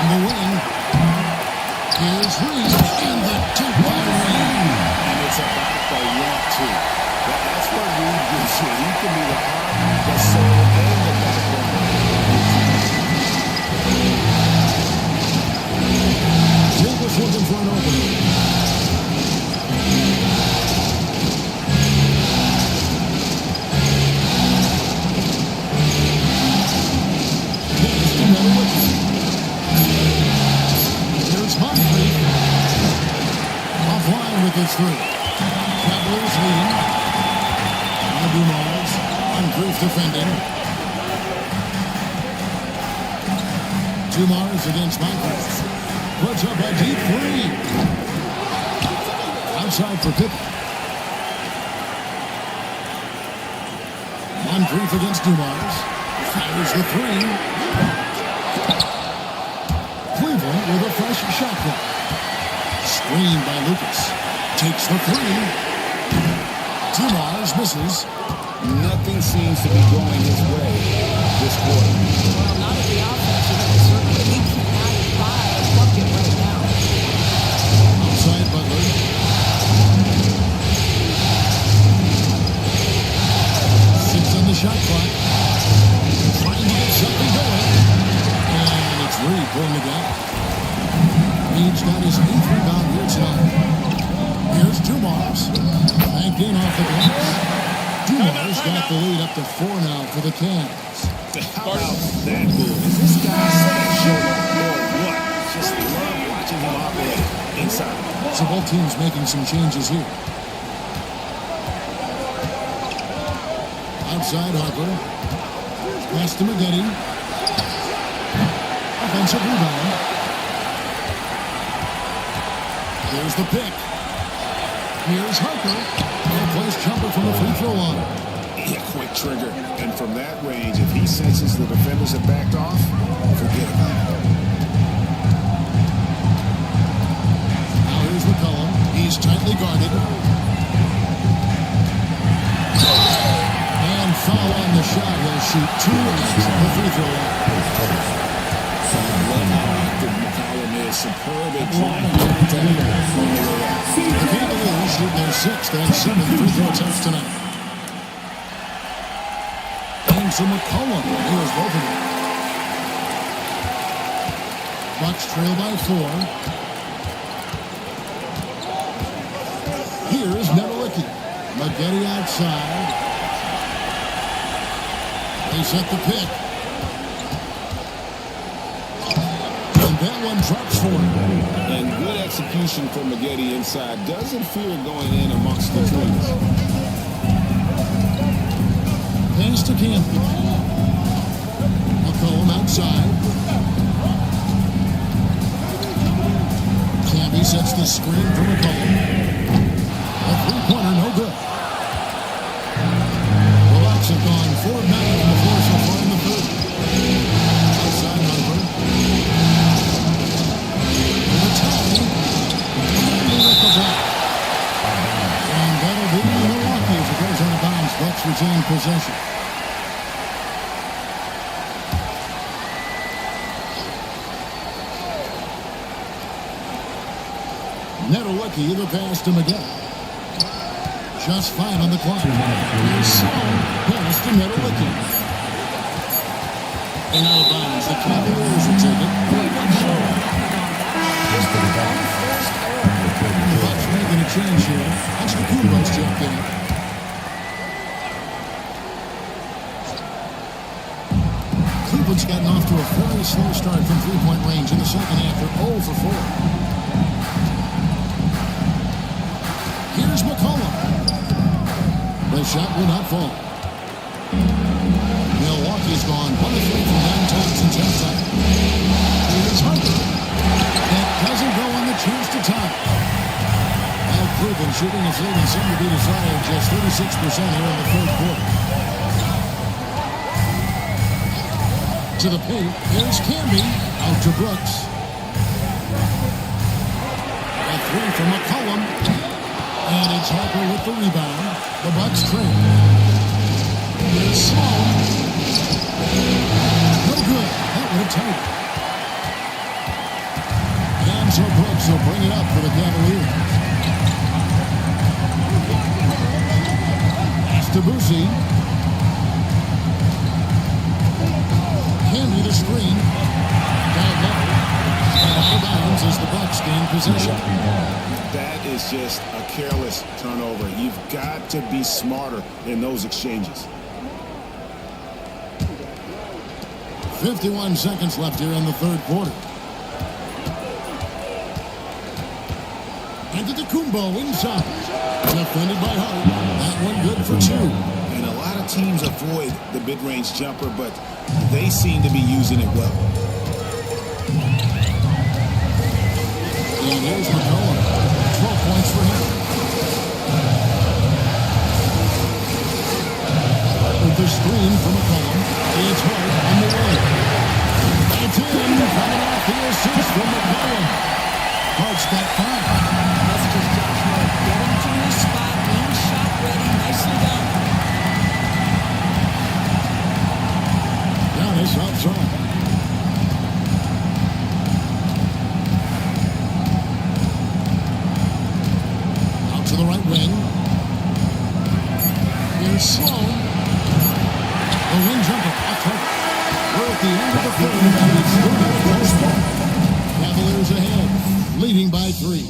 On the wing, here's Reed, and the tip by Reed. And it's about the want to. That's what Reed gives you. He can be the heart, the soul, and the backbone. Davis looking for an opening. Here's Moncrief. Offline with his three. Cavaliers leading. Now Dumars. Moncrief defending. Dumars against Moncrief. Puts up a deep three. Outside for Pippen. Moncrief against Dumars. Fires the three. Cleveland with a fresh shot clock. Screened by Lucas. Takes the three. Dumars misses. Nothing seems to be going his way this quarter. Well, not at the offensive end. Certainly he cannot buy a bucket right now. Outside Butler. 6 on the shot clock. Trying to get something going. And it's Reed pulling it down. Reed's got his 8th rebound here tonight. Here's Dumars. Banked in off the glass. Dumars got the lead up to 4 now for the Cavs. How about that move? Is this guy special or what? Just love watching him operate inside. So both teams making some changes here. Outside Harper. Pass to Maggette. Offensive rebound. Here's the pick. Here's Harper. Well-placed jumper from the free throw line. Yeah, quick trigger. And from that range, if he senses the defenders have backed off, forget about it. Now here's McCollum. He's tightly guarded. And foul on the shot. He'll shoot 2 at the free throw line. McCollum is superb at drawing contact. The Cavaliers shoot their 6th and 7th free throw attempts tonight. To McCollum. He was both of them. Bucks trail by 4. Here's Nedelicki. Maggette outside. They set the pick. And that one drops for him. And good execution from Maggette inside. Doesn't fear going in amongst the twins. Pass to Campbell. McCollum outside. Bobby sets the screen for McCollum. A three-pointer, no good. The Bucks have gone 4 of 9 from the floor so far in the third. Outside Harper. The tie. Hamby with the block. And that'll be Milwaukee as it goes out of bounds. Bucks retain possession. Netawicki, the pass to Miguel. Just 5 on the clock. Here's Sloan. Pass to Netawicki. And out of bounds. The Cavaliers will take it. The Bucks making a change here. Antetokounmpo's jumped in. Cleveland's gotten off to a very slow start from three-point range in the second half. They're 0 for 4. Here's McCollum. The shot will not fall. Milwaukee's gone 1 of 3 from downtown since halftime. Here's Hunter. That doesn't go on the chance to tie. Now Cleveland shooting is leading some to be desired, just 36% here in the third quarter. To the paint. Here's Camby. Out to Brooks. A 3 from McCollum. And it's Harper with the rebound. The Bucks trail. Here's Sloan. No good. That would have tied it. And so Brooks will bring it up for the Cavaliers. Pass to Boosie. Camby the screen. Down level. And out of bounds as the Bucks gain possession. That is just a careless turnover. You've got to be smarter in those exchanges. 51 seconds left here in the third quarter. Antetokounmpo inside. Defended by Hart. That one good for 2. And a lot of teams avoid the mid-range jumper, but they seem to be using it well. And here's McCollum. 12 points for him. With the screen from McCollum. It's Hart on the way. It's in. Coming off the assist from McCollum. Hart's got 5. That's just Josh Hart. Get him to his spot. Clean shot ready. Nicely done. Giannis outside. To the right wing. Here's Sloan. The wing jumper. We're at the end of the third, and it's still got a close ball. Cavaliers ahead, leading by 3.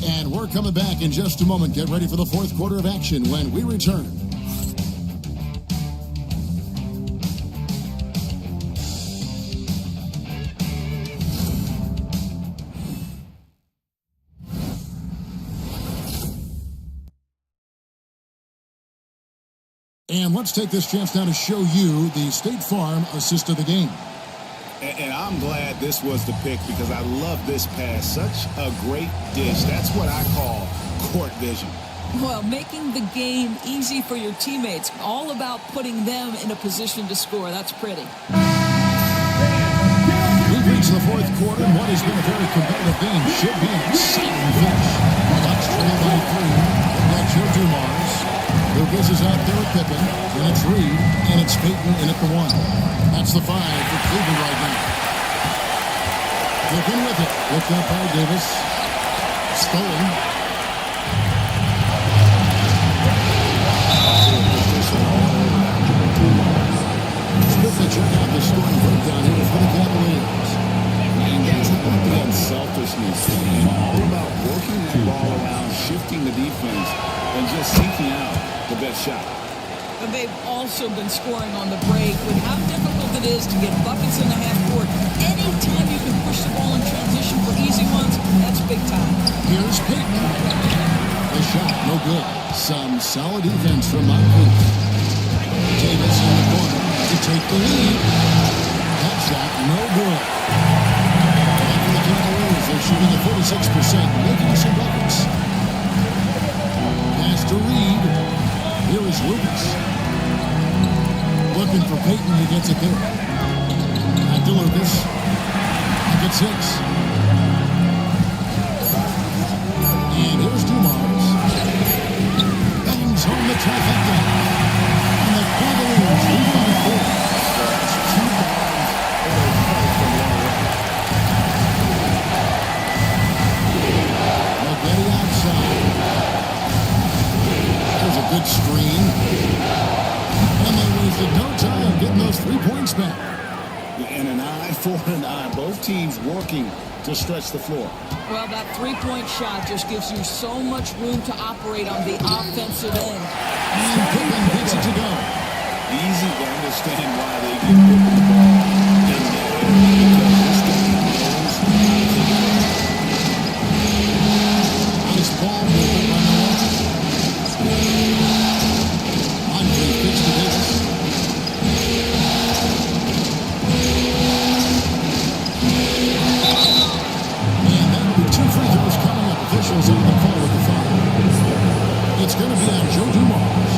And we're coming back in just a moment. Get ready for the fourth quarter of action when we return. And let's take this chance now to show you the State Farm assist of the game. And I'm glad this was the pick because I love this pass. Such a great dish. That's what I call court vision. Well, making the game easy for your teammates. All about putting them in a position to score. That's pretty. We've reached the fourth quarter, and what has been a very competitive game should be an exciting finish. Bucks trail by 3. They've got Joe Dumars. Lucas is out there with Pippen, and it's Reed, and it's Payton in at the 1. That's the 5 for Cleveland right now. Pippen with it. Picked up by Davis. Stolen. Smith to check out the scoring breakdown here for the Cavaliers. And guys, how about the unselfishness? And all about working that ball around, shifting the defense, and just seeking out the best shot. But they've also been scoring on the break. With how difficult it is to get buckets in the half court, anytime you can push the ball in transition for easy ones, that's big time. Here's Payton. The shot, no good. Some solid defense from Moncrief. Davis in the corner to take the lead. That shot, no good. And the Cavaliers they're shooting at 46%, making some buckets. Pass to Reed. Here is Lucas. Looking for Payton, he gets it there. Back to Lucas. Back at 6. And here's Dumars. Bangs home the trifecta. And the Cavaliers lead by 4. That's 2 bombs and a cut from long range. Getty outside. There's a good screen. And they wasted no time getting those 3 points back. And an eye for an eye. Both teams working to stretch the floor. Well, that three-point shot just gives you so much room to operate on the offensive end. And Pippen gets it to go. Easy to understand why they get put the ball in that area because this team knows how to take it. Nice ball movement by Milwaukee. Andre pitch to Davis. And that'll be 2 free throws coming up. Officials on the call with the foul. It's going to be on Joe Dumars.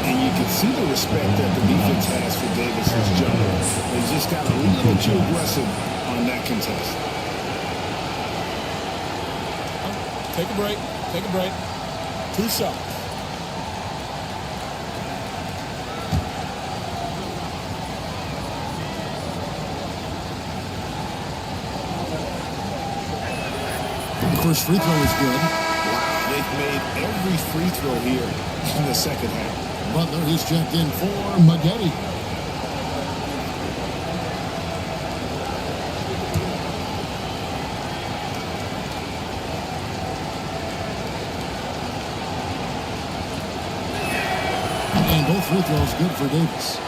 And you can see the respect that the defense has for Davis's jumper. They just got a little too aggressive on that contest. Take a break. Take a break. 2 shots. First free throw is good. Wow, they've made every free throw here in the second half. Butler, he's checked in for Maggette. And both free throws good for Davis.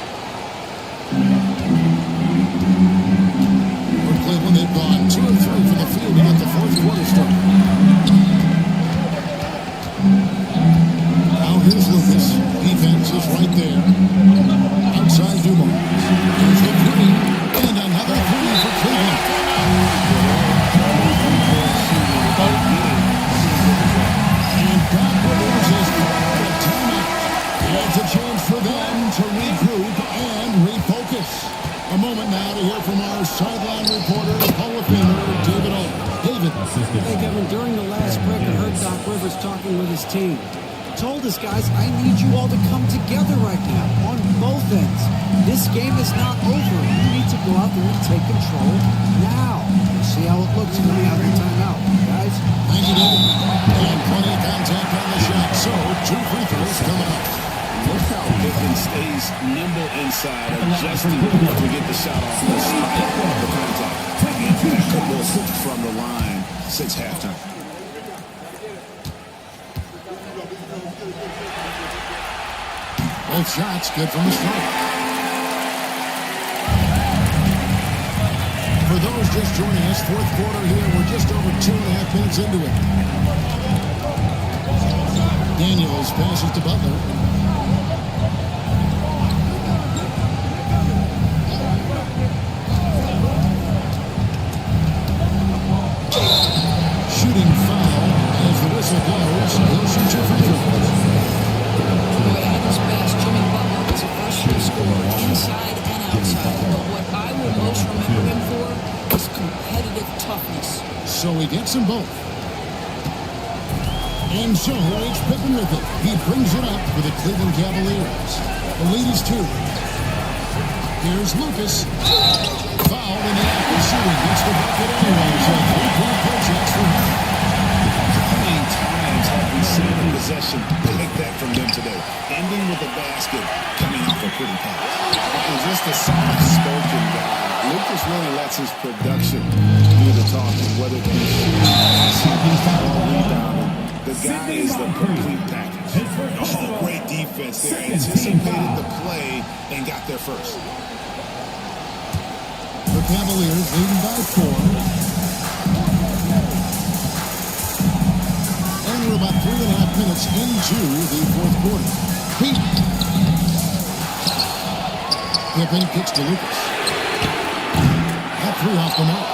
For Cleveland, they've gone 2 of 3 from the field to get the fourth quarter started. Now here's Lucas. Defense is right there. Outside Dumars. Here's the 3. And another 3 for Cleveland. And Doc Rivers is called a timeout. It's a chance for them to regroup and refocus. A moment now to hear from our sideline reporter, Hall of Famer David O. David. Hey, Kevin, during the last break, I heard Doc Rivers talking with his team. Told his guys, I need you all to come together right now on both ends. This game is not over. You need to go out there and take control now. We'll see how it looks coming out of the timeout. Guys? Thank you, David. And plenty of contact on the shot. So, 2 free throws coming up. Look how Pippen stays nimble inside, adjusting to get the shot off despite the contact. And that couple from the line since halftime. Both shots good from the start. For those just joining us, fourth quarter here. We're just over 2.5 minutes into it. Daniels passes to Butler. Shooting foul as the whistle blows. He'll shoot 2 free throws. Boy, at his best, Jimmy Butler is a first-year scorer inside and outside. But what I will most remember him for is competitive toughness. So he gets them both. And so it's Pippen with it. He brings it up for the Cleveland Cavaliers. The lead is 2. Here's Lucas. Foul in the act of shooting. Gets the bucket anyway. So 3-point play chance for him. How many times have we seen a possession like that from them today? Ending with a basket, coming off a pretty pass. And just a soft-spoken guy. Lucas really lets his production do the talking, whether it be shooting, passing, or rebounding. The guy is the complete package. Oh, great defense there. Anticipated the play and got there first. The Cavaliers leading by 4. And we're about 3.5 minutes into the fourth quarter. Pippen kicks to Lucas. That 3 off the mark.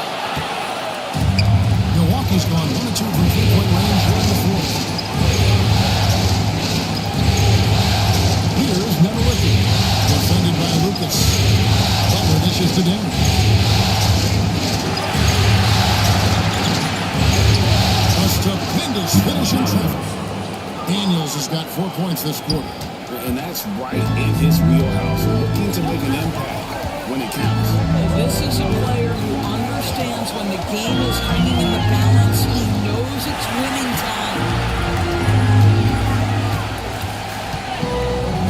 Daniels has got 4 points this quarter. And that's right in his wheelhouse, looking to make an impact when it counts. This is a player who understands when the game is hanging in the balance. He knows it's winning time.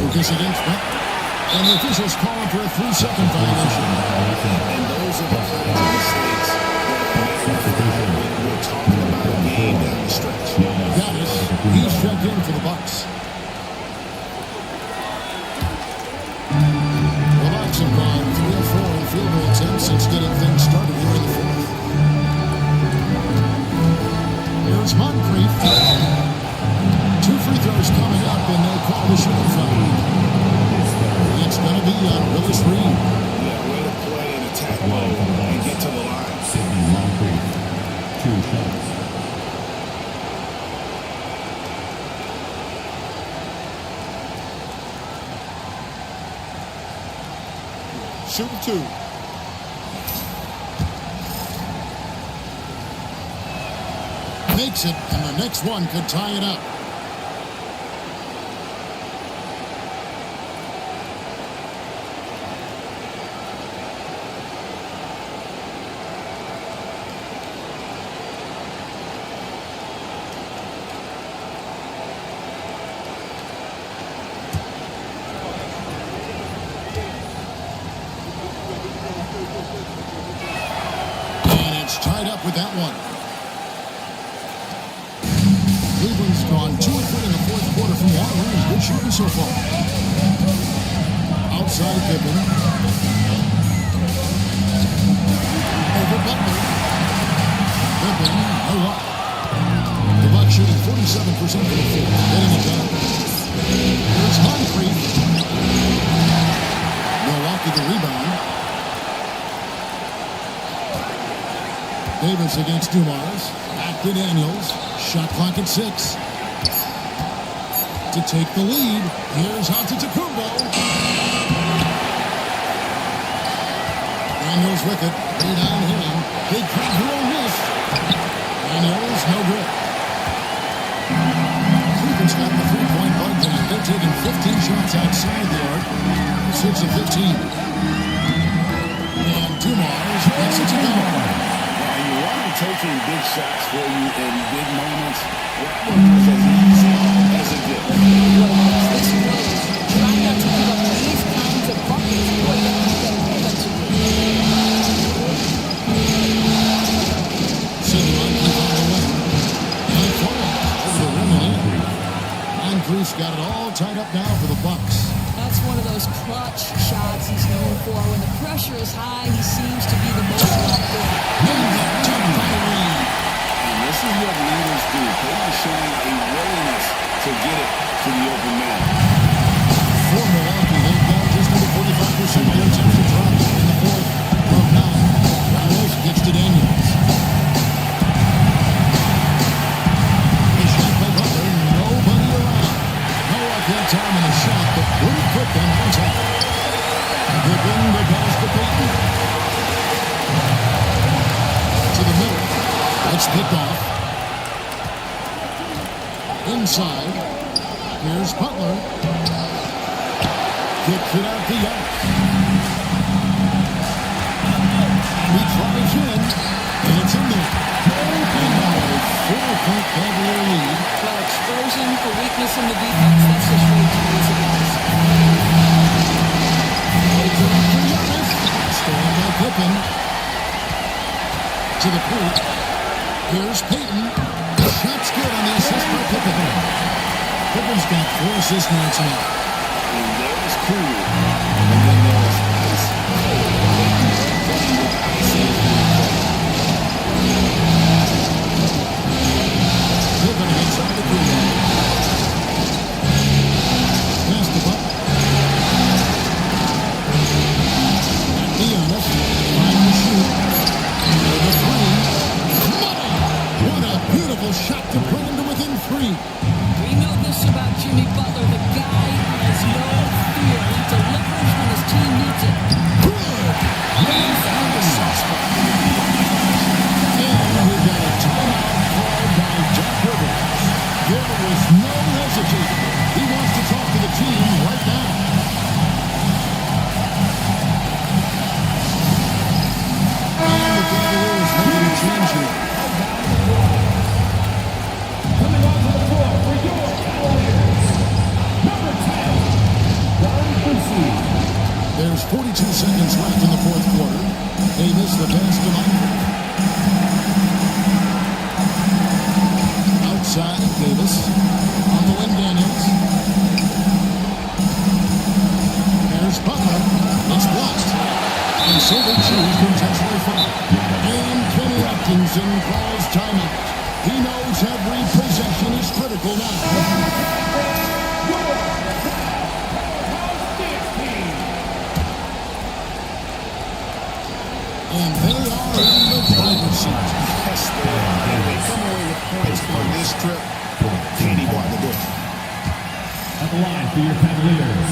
Lucas against Butler. And the officials calling for a 3-second violation. And those are the kinds of mistakes that we're talking about a game down the stretch. Gaddis, he's checked in for the Bucks. The Bucks have gone 3 of 4 in field goal attempts since getting things started here in the fourth. Here's Moncrief. 2 free throws coming up, and they call the shooting foul. It's going to be on Willis Reed. Yeah, way to play in attack mode and get to the line. Sidney Moncrief, 2 shots. Shoot 2. Makes it, and the next one could tie it up. Tied up with that one. Cleveland's gone 2 of 3 in the fourth quarter from long range. Good shooting so far. Outside Pippen. Over Butler. Pippen, no luck. The Bucks shooting 47% from the field. Getting it done. Here's Moncrief. Milwaukee the rebound. Davis against Dumars. Back to Daniels. Shot clock at 6. To take the lead, here's Antetokounmpo. Daniels with it. Rebound him. Big free throw missed. Daniels, no good. Cleveland's got the 3-point bug tonight. They're taking 15 shots outside the arc. 6 of 15. And Dumars gets it to go. You want to taking big shots for you in big moments. That one was as easy as it gets. This was trying not to give up these kinds of buckets. Boy, that's Sidney Moncrief on the wing. And Florida over the rim and in. Moncrief's got it all tied up now for the Bucks. That's one of those clutch shots he's known for. When the pressure is high, he seems to be the most locked in. And this is what leaders do. They are showing a willingness to get it to the open man. For Milwaukee, they've gone just under 45% of their attempts to drop in the fourth of 9. Ramos gets to Daniels. The shot by Butler, nobody around. No luck time in the shot, but pretty quick on top. Pippen the pass to Payton. To the middle. It's picked off. Inside. Here's Butler. Kicks it out the arc. He tries in, and it's in there. And now a 4-point Cavalier lead. Well, exposing a weakness in the defense, that's just way too easy, guys. Stolen by Pippen. To the point. Here's Payton. Shot's good on the assist by Pippen. Pippen's got 4 assists now tonight. And there's cool. And then there's ice. Pippen inside the pool. Pass the buck. Back to Giannis. Trying to shoot. The 3. What a beautiful shot to bring him to within 3. We know this about Jimmy Butler. The guy has no fear. He There's 42 seconds left in the fourth quarter. Davis, the pass to Michael. Outside, Davis. On the wing, Daniels. There's Butler. It's blocked. And so they choose to intentionally foul. And Kenny Atkinson calls timeout. He knows every possession is critical now. And they are in the driver's seat. Yes, they are. And they come away with points on this trip. Katie bought the book. At the line for your Cavaliers.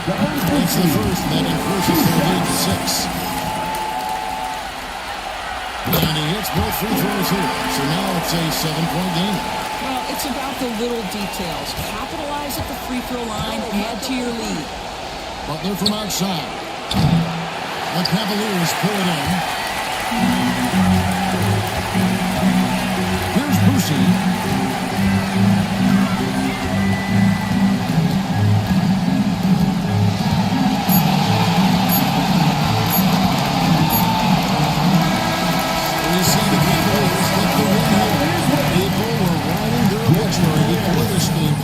It's the first, and that increases their lead to 6. And he hits both free throws here. So now it's a 7-point game. Well, it's about the little details. Capitalize at the free throw line, add to your lead. Butler from outside. The Cavaliers pull it in. Here's Boucher. We see the Cavaliers get the win here. People were riding their obituary before this game.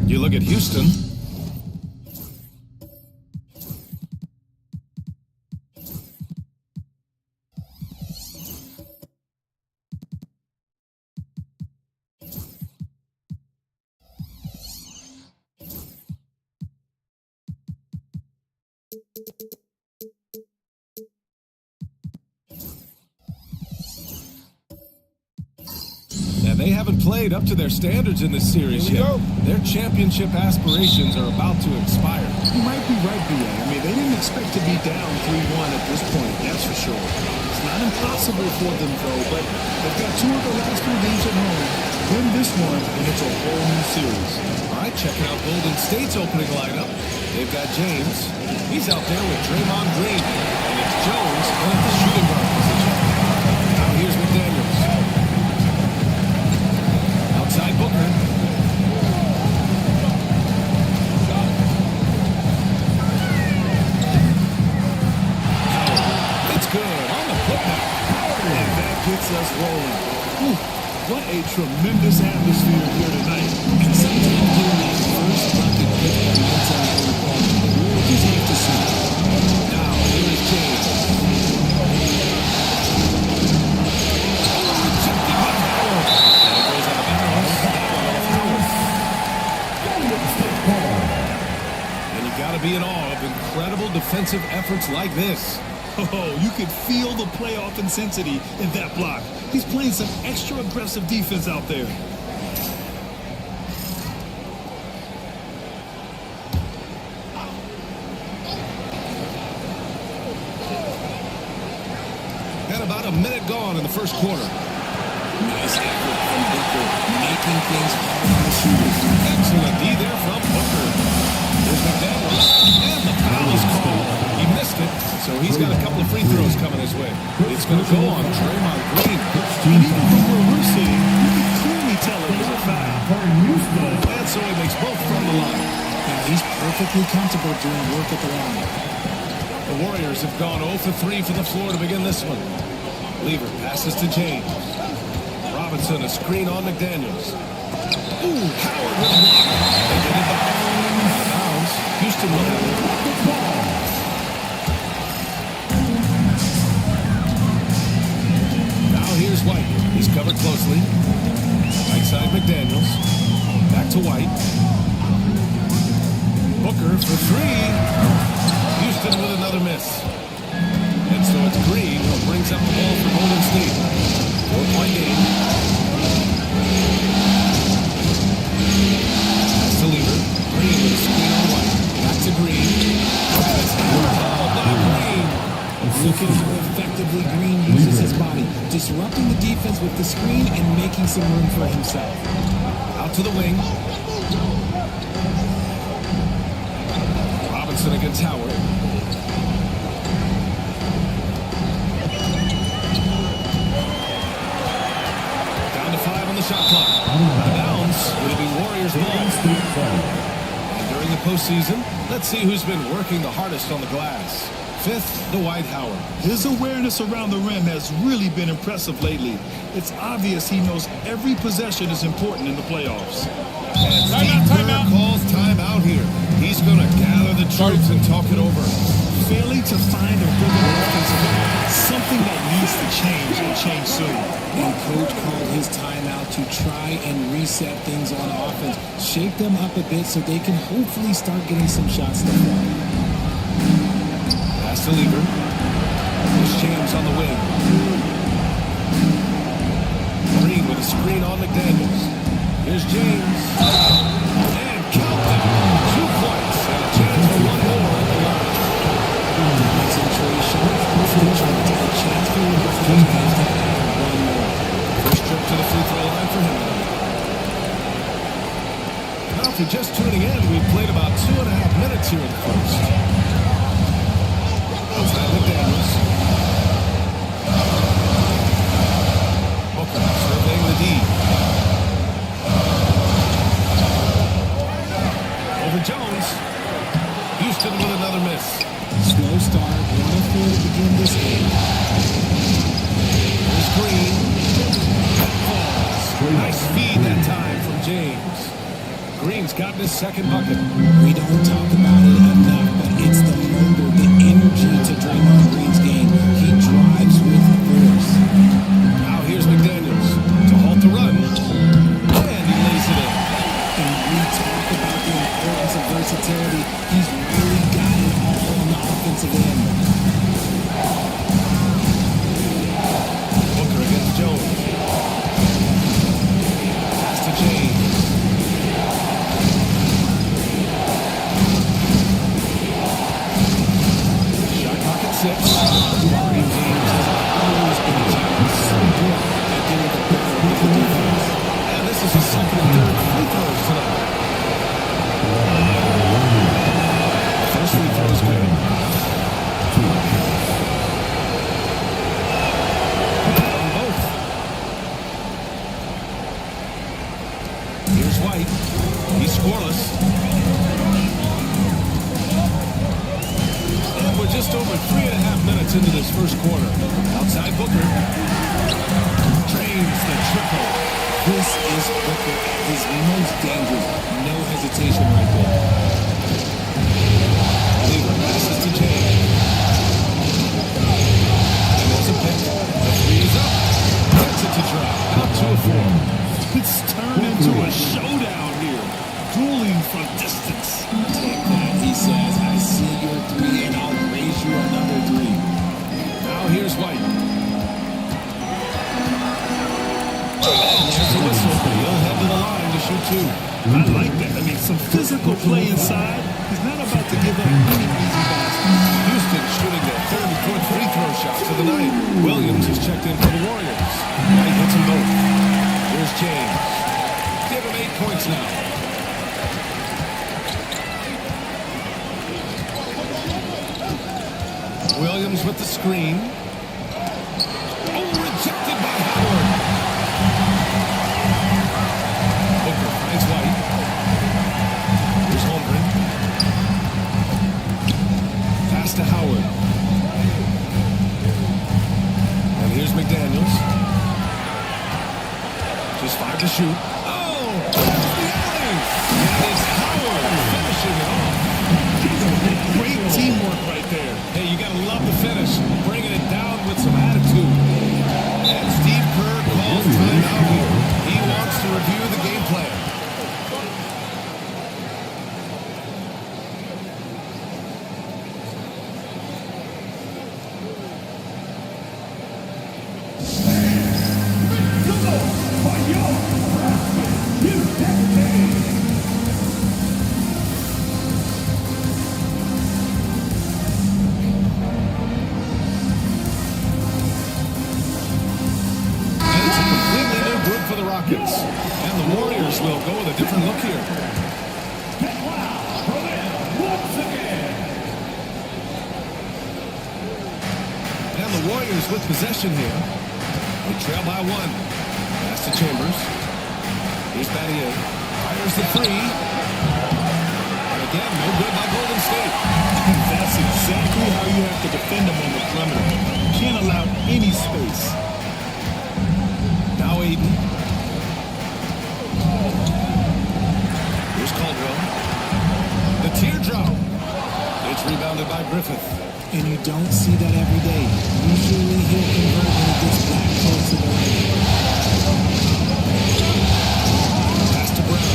You look at Houston. And they haven't played up to their standards in this series yet. Their championship aspirations are about to expire. You might be right, B.A. I mean, they didn't expect to be down 3-1 at this point, that's for sure. It's not impossible for them, though, but they've got 2 of the last 3 games at home. Win this one, and it's a whole new series. All right, checking out Golden State's opening lineup. They've got James. He's out there with Draymond Green. And it's Jones in the shooting guard position. Now here's McDaniels. Outside Booker. It's good on the putback. And that gets us rolling. Whew, what a tremendous atmosphere here tonight. And sometimes doing that first bucket pick nights out of the ball. We'll just have to see. Now here's James. And you got to be in awe of incredible defensive efforts like this. Oh, you could feel the playoff intensity in that block. He's playing some extra aggressive defense out there. And about a minute gone in the first quarter. Nice effort from Booker, making things hard on the shooters. Excellent D there from Booker. There's McDaniels. And the foul is called. He missed it, so he's got a couple of free throws coming his way. It's going to go on Draymond Green. And even from where we're sitting, you can clearly tell it was a foul. And so he makes both from the line. And he's perfectly comfortable doing work at the line. The Warriors have gone 0 for 3 from the floor to begin this one. Lever passes to James. Robinson, a screen on McDaniels. Ooh, Howard with a block. They get it back. Out of bounds. Houston will have it. Now here's White. He's covered closely. Right side McDaniels. Back to White. Booker for 3. Houston with another miss. And so it's Green who brings up the ball for Golden State. 4-point game. That's to Lever. Green with a screen on White. Back to Green. That's called by Green. Look at how effectively Green uses his body, disrupting the defense with the screen and making some room for himself. Out to the wing. Robinson against Howard. Down to 5 on the shot clock. Bounce. It'll be Warriors ball. And during the postseason, let's see who's been working the hardest on the glass. 5th, Dwight Howard. His awareness around the rim has really been impressive lately. It's obvious he knows every possession is important in the playoffs. And Steve Kerr calls timeout here. He's going to gather the troops and talk it over. Failing to find a rhythm offensively, something that needs to change and change soon. And coach called his timeout to try and reset things on offense, shake them up a bit so they can hopefully start getting some shots to fall. Pass to Lever. There's James on the wing. Green with a screen on McDaniels. Here's James. And count them. 2 points and a chance for one more at the line. Concentration. A chance for you to have one more. First trip to the free throw line for him. He's gotten his second bucket. We don't talk about it enough, but it's the motor, the energy to Draymond Green's game. He drives with force. Now here's McDaniels to halt the run. And he lays it in. And we talk about the importance of versatility. He's really got it all on the offensive end. Booker against Jones. Pass to James. Shot clock at 6. Green James has always been a talent. So good at getting the Booker with the defense. And this is his second and third free throws tonight. First free throw is good. On both. Here's White. He's scoreless. And we're just over 3.5 minutes into this first quarter. Outside Booker. Drains the triple. This is Booker at his most dangerous. No hesitation right there. Lever passes to James. And there's a pick. The three is up. Gets it to drop. Out 2 of 4. It's turned into a showdown here. Dueling from distance. Take that, he says. I see your three, and I'll raise you another three. Now here's White. And there's a whistle. He'll head to the line to shoot 2. I like that. I mean, some physical play inside. He's not about to give up any easy baskets. Houston shooting their third and fourth free throw shots of the night. Williams is checked in for the Warriors. White hits them both. Here's James. Give him 8 points now. Williams with the screen. Oh, rejected by Howard. Booker finds White. Here's Holmgren. Pass to Howard. And here's McDaniels. Just 5 to shoot. Oh! There's the alley! And it's Howard finishing it off. Great teamwork right there. Hey, you gotta love the finish. Bringing it down with some attitude. And Steve Kerr calls timeout here. He wants to review the game plan. Rockets. And the Warriors will go with a different look here. And the Warriors with possession here. They trail by 1. Pass to Chambers. Here's Battier. Fires the 3. And again, no good by Golden State. That's exactly how you have to defend them on the perimeter. You can't allow any space. Now Aiden. Here's Caldwell. The teardrop. It's rebounded by Griffith. And you don't see that every day. Usually he'll convert when he gets back close to the line. Pass to Brown.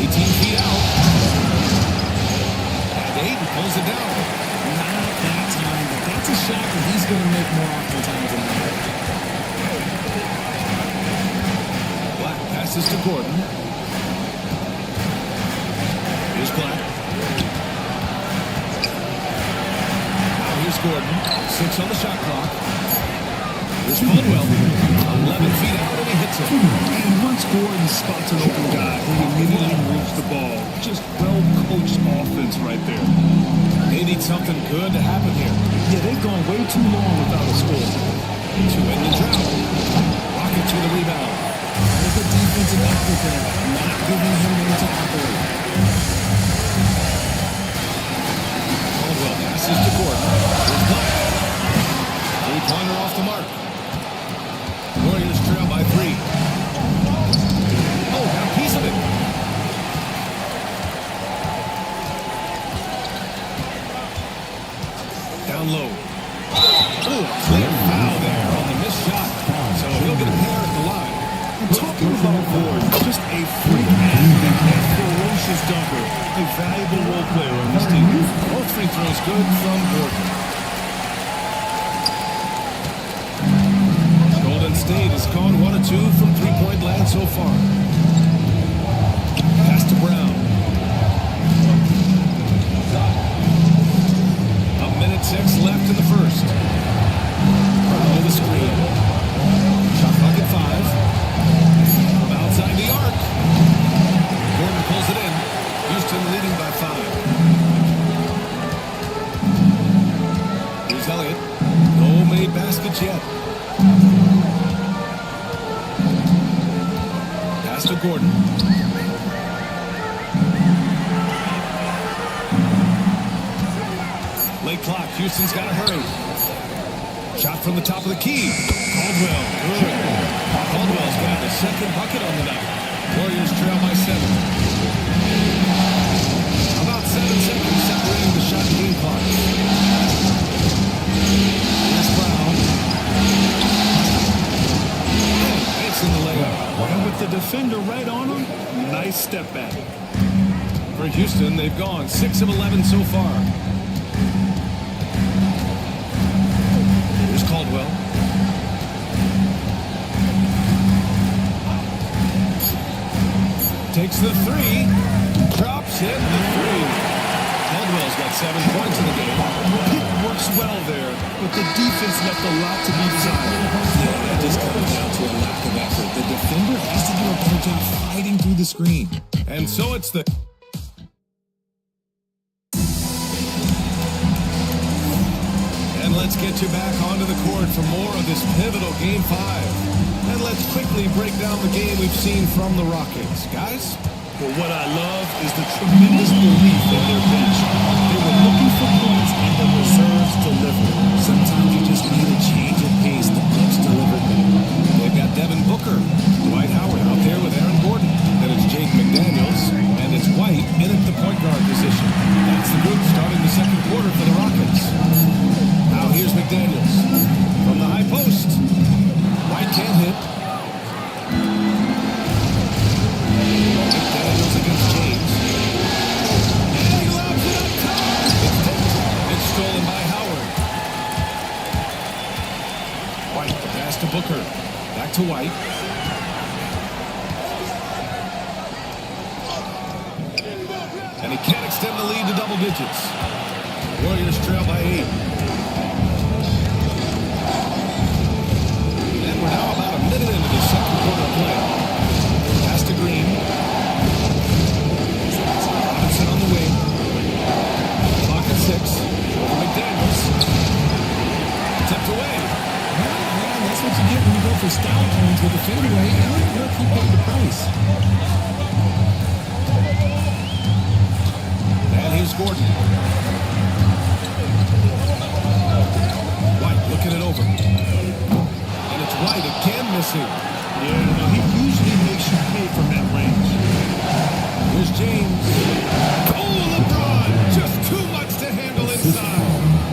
18 feet out. And Aiden pulls it down. Not that time, but that's a shot that he's going to make more often times than not. Black passes to Gordon. Here's Black. Now here's Gordon. 6 on the shot clock. Here's Caldwell. 11 feet out and he hits it. And once Gordon spots an open guy, he immediately moves the ball. Just well-coached offense right there. They need something good to happen here. Yeah, they've gone way too long without a score. To end the drought. Rocket to the rebound. With the defensive effort there, not giving him room to operate. Caldwell passes to Gordon. Here's Black. Three-pointer off the mark. Warriors trail by 3. down low. Oh, clear foul there on the missed shot. So he'll get a pair at the line. And talking about Gordon, just a freak athlete, a ferocious dunker, a valuable role player on this team. Both free throws good from Gordon. Golden State has gone 1 of 2 from three-point land so far. Pass to Brown. A minute 6 left in the first. Brown with a screen. Shot clock at 5. From outside the arc. Gordon pulls it in. Houston leading by 5. Here's Elliott. No made baskets yet. Pass to Gordon. Late clock. Houston's got to hurry. Shot from the top of the key. Caldwell. Good. Caldwell's got the second bucket on the night. Warriors trail by 7. About 7 seconds separating the shot and game clock. Here's Brown. Makes in the layup. And with the defender right on him, nice step back. For Houston, they've gone 6 of 11 so far. Here's Caldwell. Takes the 3. Drops in the 3. Caldwell's got 7 points in the game. Pick works well there, but the defense left a lot to be desired. Yeah, that just comes down to a lack of effort. The defender has to do a better job fighting through the screen. And so it's the... And let's get you back onto the court for more of this pivotal Game 5. And let's quickly break down the game we've seen from the Rockets. Guys? But what I love is the tremendous belief in their bench. They were looking for points and the reserves delivered. Sometimes you just need a change of pace. The bench delivered them. They've got Devin Booker, Dwight Howard out there with Aaron Gordon. Then it's Jake McDaniels, and it's White in at the point guard position. That's the group starting the second quarter for the Rockets. Now here's McDaniels from the high post. White can't hit. McDaniels against James. And he lobs it up top. It's stolen by Howard. White, the pass to Booker. Back to White. And he can't extend the lead to double digits. Warriors trail by 8. And we're now about a minute into the second quarter of play. Pass to Green. Robinson on the wing. Clock at 6. Over McDaniels. Tipped away. Well, that's what you get when you go for style points with a fadeaway. You'll keep paying the price. And here's Gordon. White looking it over. And it's White again missing. Yeah, he usually makes you pay from that range. Here's James. Oh, LeBron! Just too much to handle inside.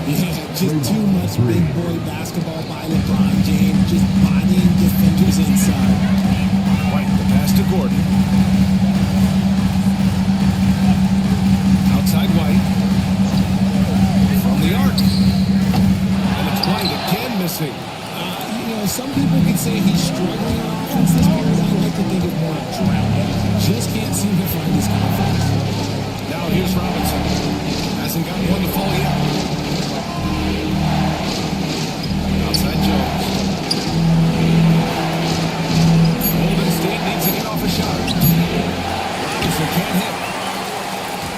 Yeah, just too much big boy basketball by LeBron James. Just bodying defenders inside. White, the pass to Gordon. Outside White. From the arc. And it's White again missing. Some people could say he's struggling on offense this period. I like to think of more drowning. Just can't seem to find his confidence. Now here's Robinson. Hasn't gotten one to fall yet. Outside Jones. Golden State needs to get off a shot. Robinson can't hit.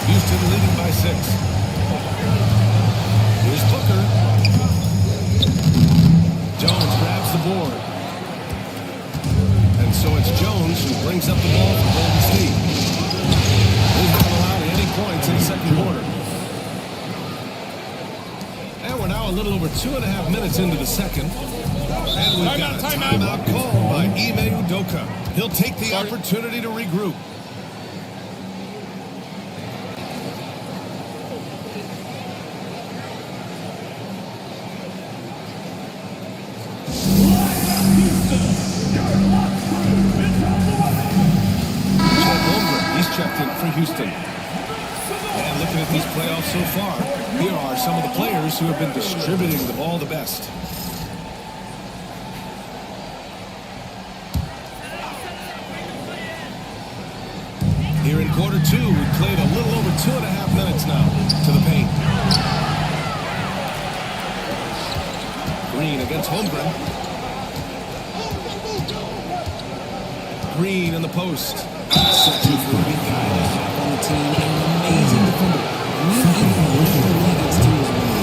Houston leading by 6. Here's Booker. Jones grabs the board. And so it's Jones who brings up the ball for Golden State. They haven't allowed any points in the second quarter. And we're now a little over 2.5 minutes into the second. And we've got a timeout called by Ime Udoka. He'll take the opportunity to regroup. for Houston. And looking at these playoffs so far, here are some of the players who have been distributing the ball the best. Here in quarter two, we've played a little over 2.5 minutes now to the paint. Green against Holmgren. Green in the post. Such a great guy to have on the team and an amazing defender. Green even led the league in steals away.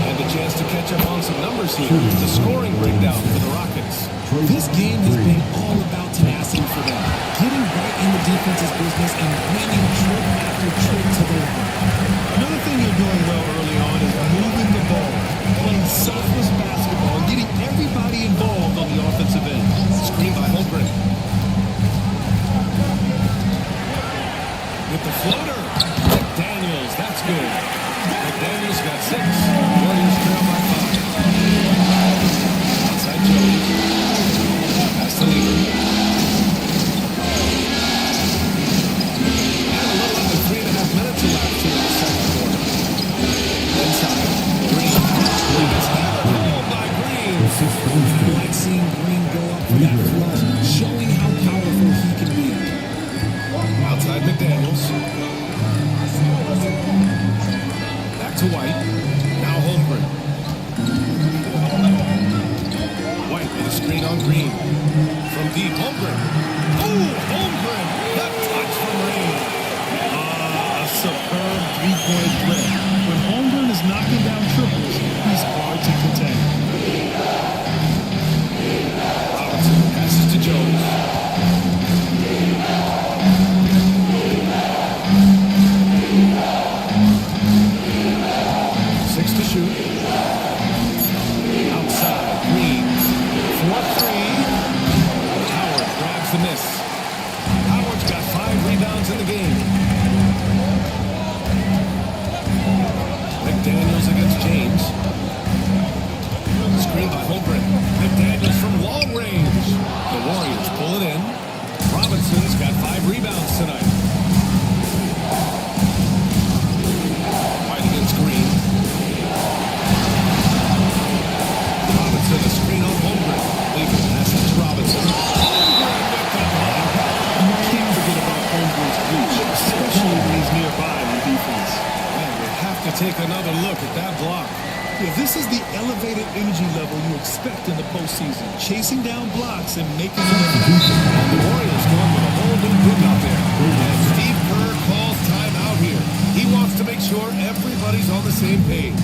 And a chance to catch up on some numbers here. The scoring breakdown for the Rockets. This game has been all about tenacity for them. Getting right in the defense's business and winning trip after trip to the line. Another thing you're doing well early on is moving the ball, playing selfless basketball, and getting everybody involved on the offensive end. Screen by Holmgren. With the floater. McDaniels, that's good. McDaniels got 6. Warriors trail by 5. Outside Jones. Pass to Lever. And a little under 3.5 minutes elapsed here in the second quarter. Inside. Green. It's held by Green. I like seeing Green go up for that flush, showing how powerful he can be. Outside McDaniels. Back to White. Now Holmgren. White with a screen on Green. From deep, Holmgren. Oh, Holmgren! That touch from Rain. A superb three-point play. When Holmgren is knocking down triples, he's hard to contain. Robinson passes to Jones. Outside, Green. 4-3. Howard grabs the miss. Howard's got 5 rebounds in the game. McDaniels against James. Screen by Holmgren. McDaniels from long range. The Warriors pull it in. Robinson's got 5 rebounds tonight. White against Green. Robinson, a screen on Holmgren. Lever passes to Robinson. Holmgren with the block. You can't forget about Holmgren's reach, especially when he's nearby on defense. Man, we have to take another look at that block. Yeah, this is the elevated energy level you expect in the postseason. Chasing down blocks and making them And the Warriors going with a whole new group out there. And Steve Kerr calls timeout here. He wants to make sure everybody's on the same page.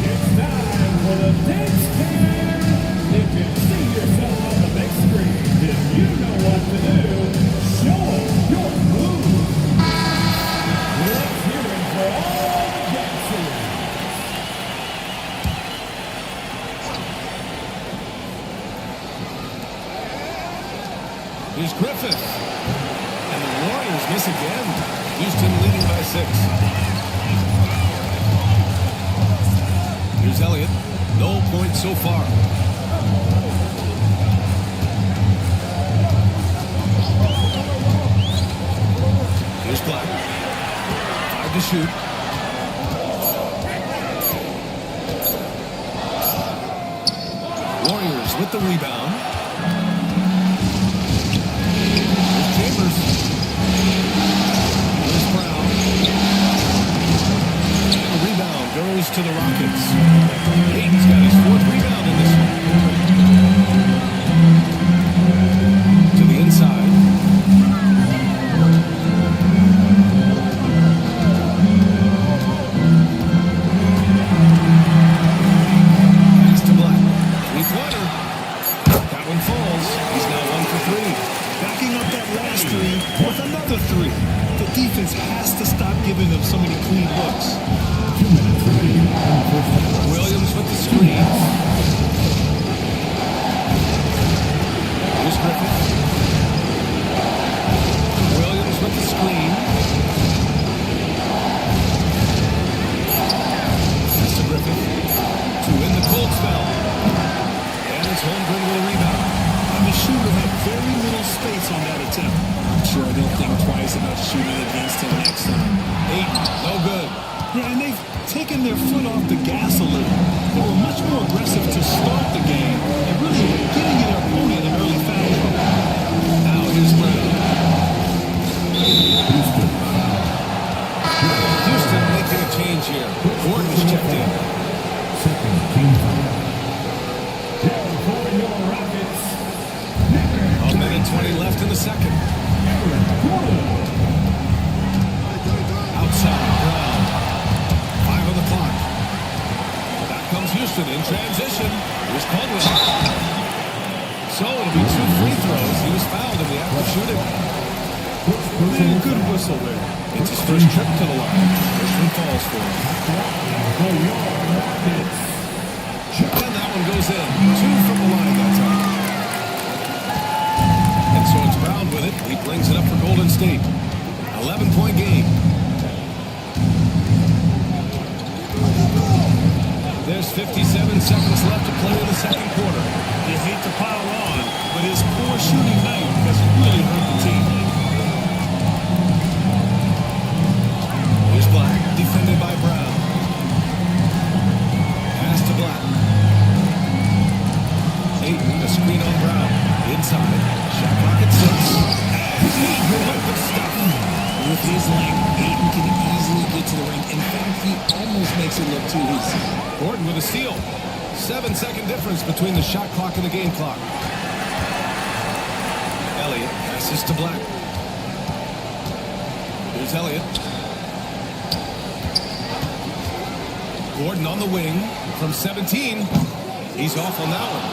It's time for the dance cam. You can see yourself on the big screen. If you know what to do, show us your move. Let's hear it for all the dancers. Here's Griffith. And the Warriors miss again. Houston leading by 6. Here's Elliott. No points so far. Here's Black. 5 to shoot. Warriors with the rebound. Here's Chambers. Here's Brown. And the rebound goes to the Rockets. Hayden's got his 4th rebound in this one. To the inside. Pass to Black. 3-pointer. That one falls. He's now 1 for 3. backing up that last three with another 3. The defense has to stop giving them so many clean looks. 2 minutes remaining in the first half. Williams with the screen. Here's Griffith. Williams with the screen. Pass to Griffith. 2 in the cold spell. And it's Holmgren with a rebound. And the shooter nervous about shooting against him next time. Ayton, no good. Yeah, and they've taken their foot off the gas a little. They were much more aggressive to start the game and really getting their opponent in early foul trouble. Now here's Brown. Houston making a change here. Gordon's checked in. Second team foul. Down for your Rockets. A minute 20 left in the second. Outside, Brown. 5 on the clock. Back comes Houston in transition. Here's Caldwell. So it'll be 2 free throws. He was fouled in the act of shooting. Man, good whistle there. It's his first trip to the line. First one falls for him. For your Rockets. And that one goes in. 2 from the line that time. And so it's Brown with it. He brings it up for Golden State. 11-point game. There's 57 seconds left to play in the second quarter. You hate to pile on, but his poor shooting night has really hurt the team. Here's Black, defended by Brown. Pass to Black. Ayton, a screen on Brown. Inside. Shot clock at 6. Ayton with the stuff. With his length, Ayton can easily get to the ring. In fact, he almost makes it look too easy. Gordon with a steal. 7-second difference between the shot clock and the game clock. Elliott passes to Black. Here's Elliott. Gordon on the wing from 17. He's off on that one.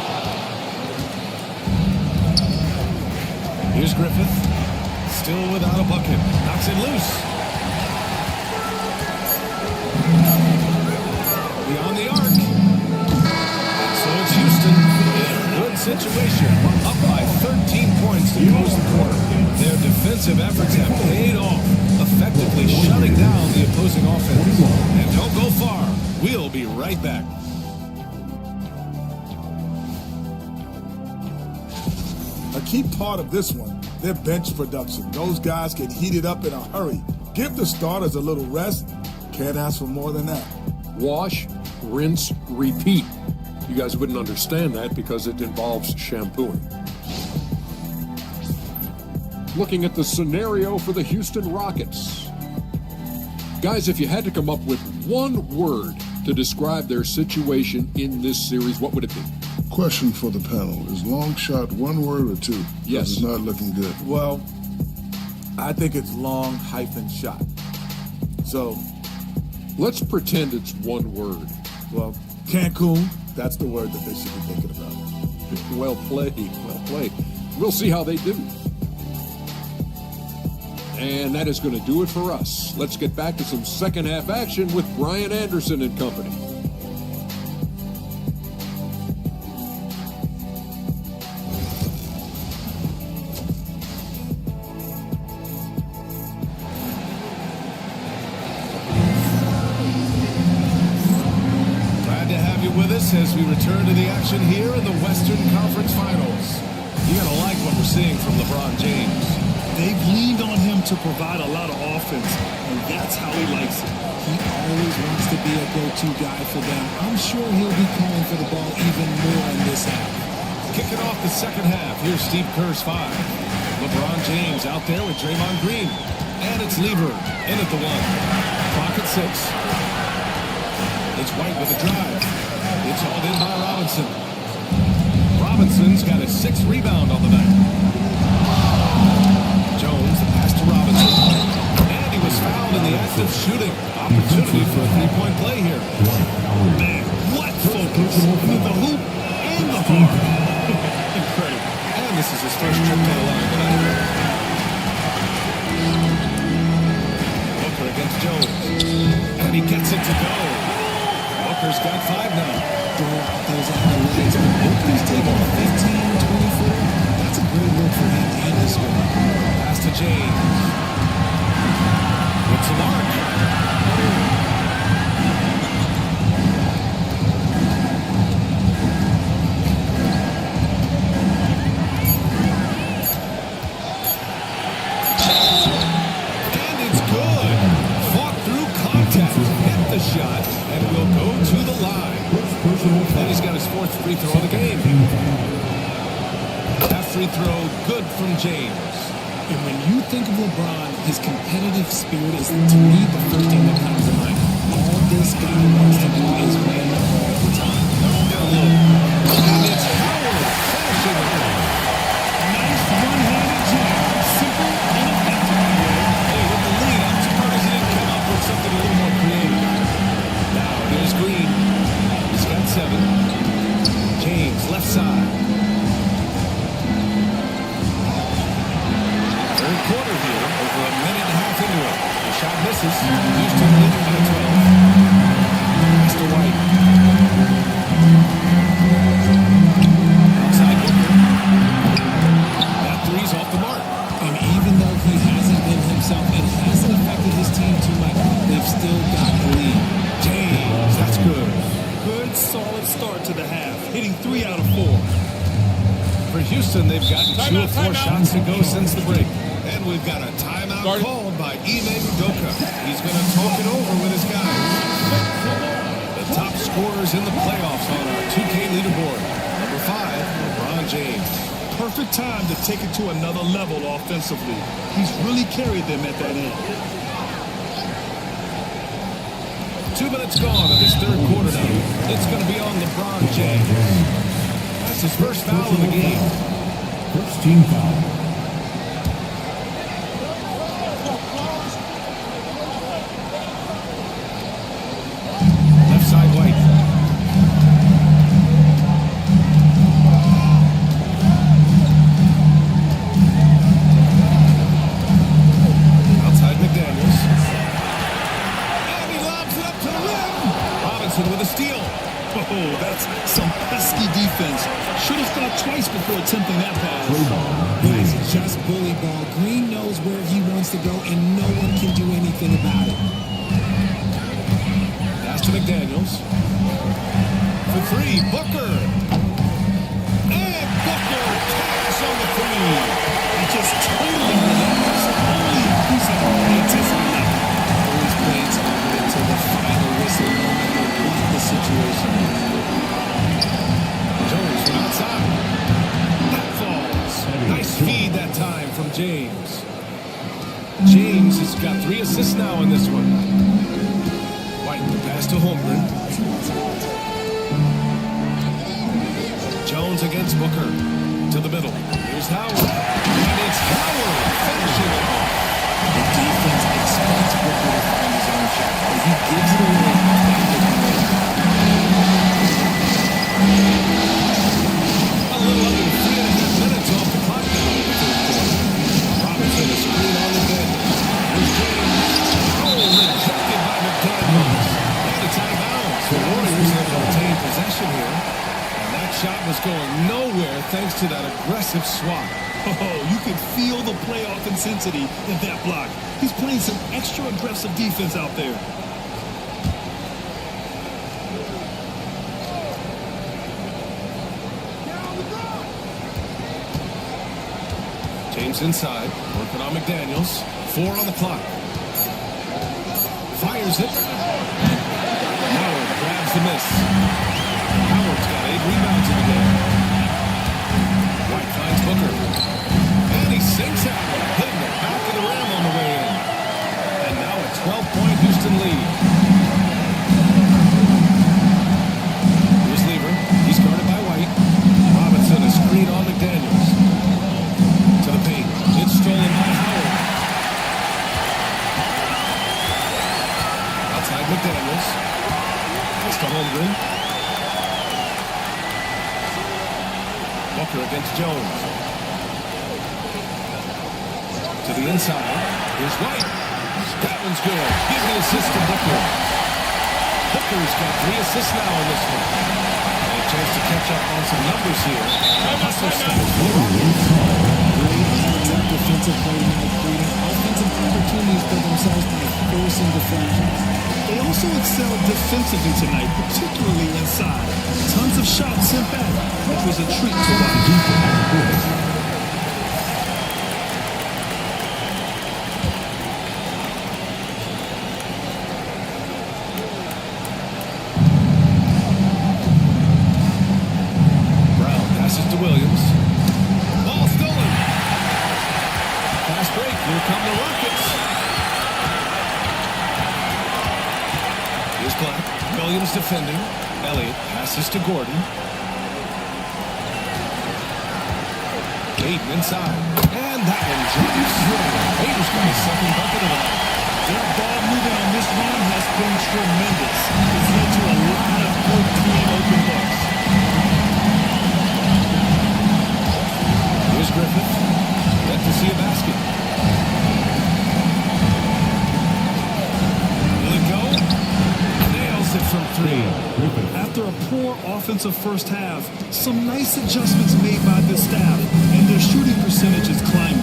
Here's Griffith. Still without a bucket. Knocks it loose. Beyond the arc. And so it's Houston in a good situation. Up by 13 points to close the quarter. Their defensive efforts have paid off, effectively shutting down the opposing offense. And don't go far. We'll be right back. A key part of this one, their bench production. Those guys get heated up in a hurry. Give the starters a little rest. Can't ask for more than that. Wash, rinse, repeat. You guys wouldn't understand that because it involves shampooing. Looking at the scenario for the Houston Rockets. Guys, if you had to come up with one word to describe their situation in this series, what would it be? Question for the panel. Is long shot one word or two? Yes. It's not looking good. Well, I think it's long hyphen shot. So, let's pretend it's one word. Well, Cancun, that's the word that they should be thinking about. Well played, well played. We'll see how they do. And that is going to do it for us. Let's get back to some second half action with Brian Anderson and company. As we return to the action here in the Western Conference Finals. You're going to like what we're seeing from LeBron James. They've leaned on him to provide a lot of offense, and that's how he likes it. He always wants to be a go-to guy for them. I'm sure he'll be calling for the ball even more in this half. Kicking off the second half, here's Steve Kerr's 5. LeBron James out there with Draymond Green. And it's Lieber in at the 1. Clock at 6. It's White with a drive. It's hauled in by Robinson. Robinson's got a 6th rebound on the night. Jones, the pass to Robinson. And he was fouled in the act of shooting. Opportunity for a 3-point play here. Man, what focus with the hoop and the heart. Incredible. And this is his first trip to the line tonight. Booker against Jones. And he gets it to go. Booker's got 5 now. Those athletics, Booker's taking a 15-24. That's a great look for him and his score. Pass to James. It's a mark. free throw of the game. That free throw good from James. And when you think of LeBron, his competitive spirit is, to me, the first thing that comes to mind. All this guy wants to do is win all the time. And it's Howard finishing it. Nice one-handed jam. Simple and effective. Hey, with the lead, I'm surprised he didn't come up with something a little more creative. Now here's Green. He's got 7. James, left side. Third quarter here, over a minute and a half into it. The shot misses. Houston leading by 12. Mr. White. Outside Booker. That three's off the mark. And even though he hasn't been himself, it hasn't affected his team too much. They've still got the lead. James, that's good. Good, solid start to the half. Hitting 3 out of 4. For Houston, they've gotten 2 of 4 shots to go since the break. And we've got a timeout called by Ime Udoka. He's going to talk it over with his guys. The top scorers in the playoffs on our 2K leaderboard. Number 5, LeBron James. Perfect time to take it to another level offensively. He's really carried them at that end. 2 minutes gone in this third quarter now. It's going to be on LeBron James. That's his first foul of the game. First team foul. Left side White. Outside McDaniels. And he lobs it up to the rim. Robinson with a steal. Oh, that's some pesky defense. Should have thought twice before attempting that pass. Guys, just bully ball. Green knows where he wants to go, and no one can do anything about it. Pass to McDaniels. For 3, Booker. And Booker taps on the 3. He just totally relaxed. Only a piece of points is enough. Always plays on until the final whistle, no matter what the situation is. Jones from outside. That falls. Nice feed that time from James. James has got 3 assists now in this one. White, the pass to Holmgren. Jones against Booker. To the middle. Here's Howard. And it's Howard finishing it off. The defense expects Booker to find his own shot, but he gives it away effectively. A little under 3.5 minutes off the clock now in the third quarter. Robinson is screen on the bench. Here's James. Oh, rejected by McDaniels. And it's out of bounds. The Warriors have retained possession here. And that shot was going nowhere thanks to that aggressive swat. Oh, you can feel the playoff intensity in that block. He's playing some extra aggressive defense out there. James inside, working on McDaniels. 4 on the clock. Fires it. Howard grabs the miss. Howard's got 8 rebounds in the game. White finds Booker. And he sinks it. Hitting the back of the rim on the way in. And now a 12-point Houston lead. Here's Lever. He's guarded by White. Robinson, a screen on McDaniels. To the paint. It's stolen by Howard. Outside McDaniels. It's to Holmgren. Booker against Jones. To the inside. Here's White. That one's good. Give the assist to Booker. Booker's got 3 assists now in this one. And a chance to catch up on some numbers here. Hustle steps forward. Defensive play tonight, creating offensive opportunities for themselves by forcing deflections. They also excelled defensively tonight, particularly inside. Tons of shots sent back, which was a treat to watch. fast break. Here come the Rockets. Here's Black. Williams defending. Elliott passes to Gordon. Ayton inside. And that one drops. Ayton's got his second bucket of the night. Their ball movement on this run has been tremendous. It's led to a lot of good, clean, open looks. Here's Griffith. Yet to see a basket. Will it go? Nails it from three. After a poor offensive first half, some nice adjustments made by the staff, and their shooting percentage is climbing.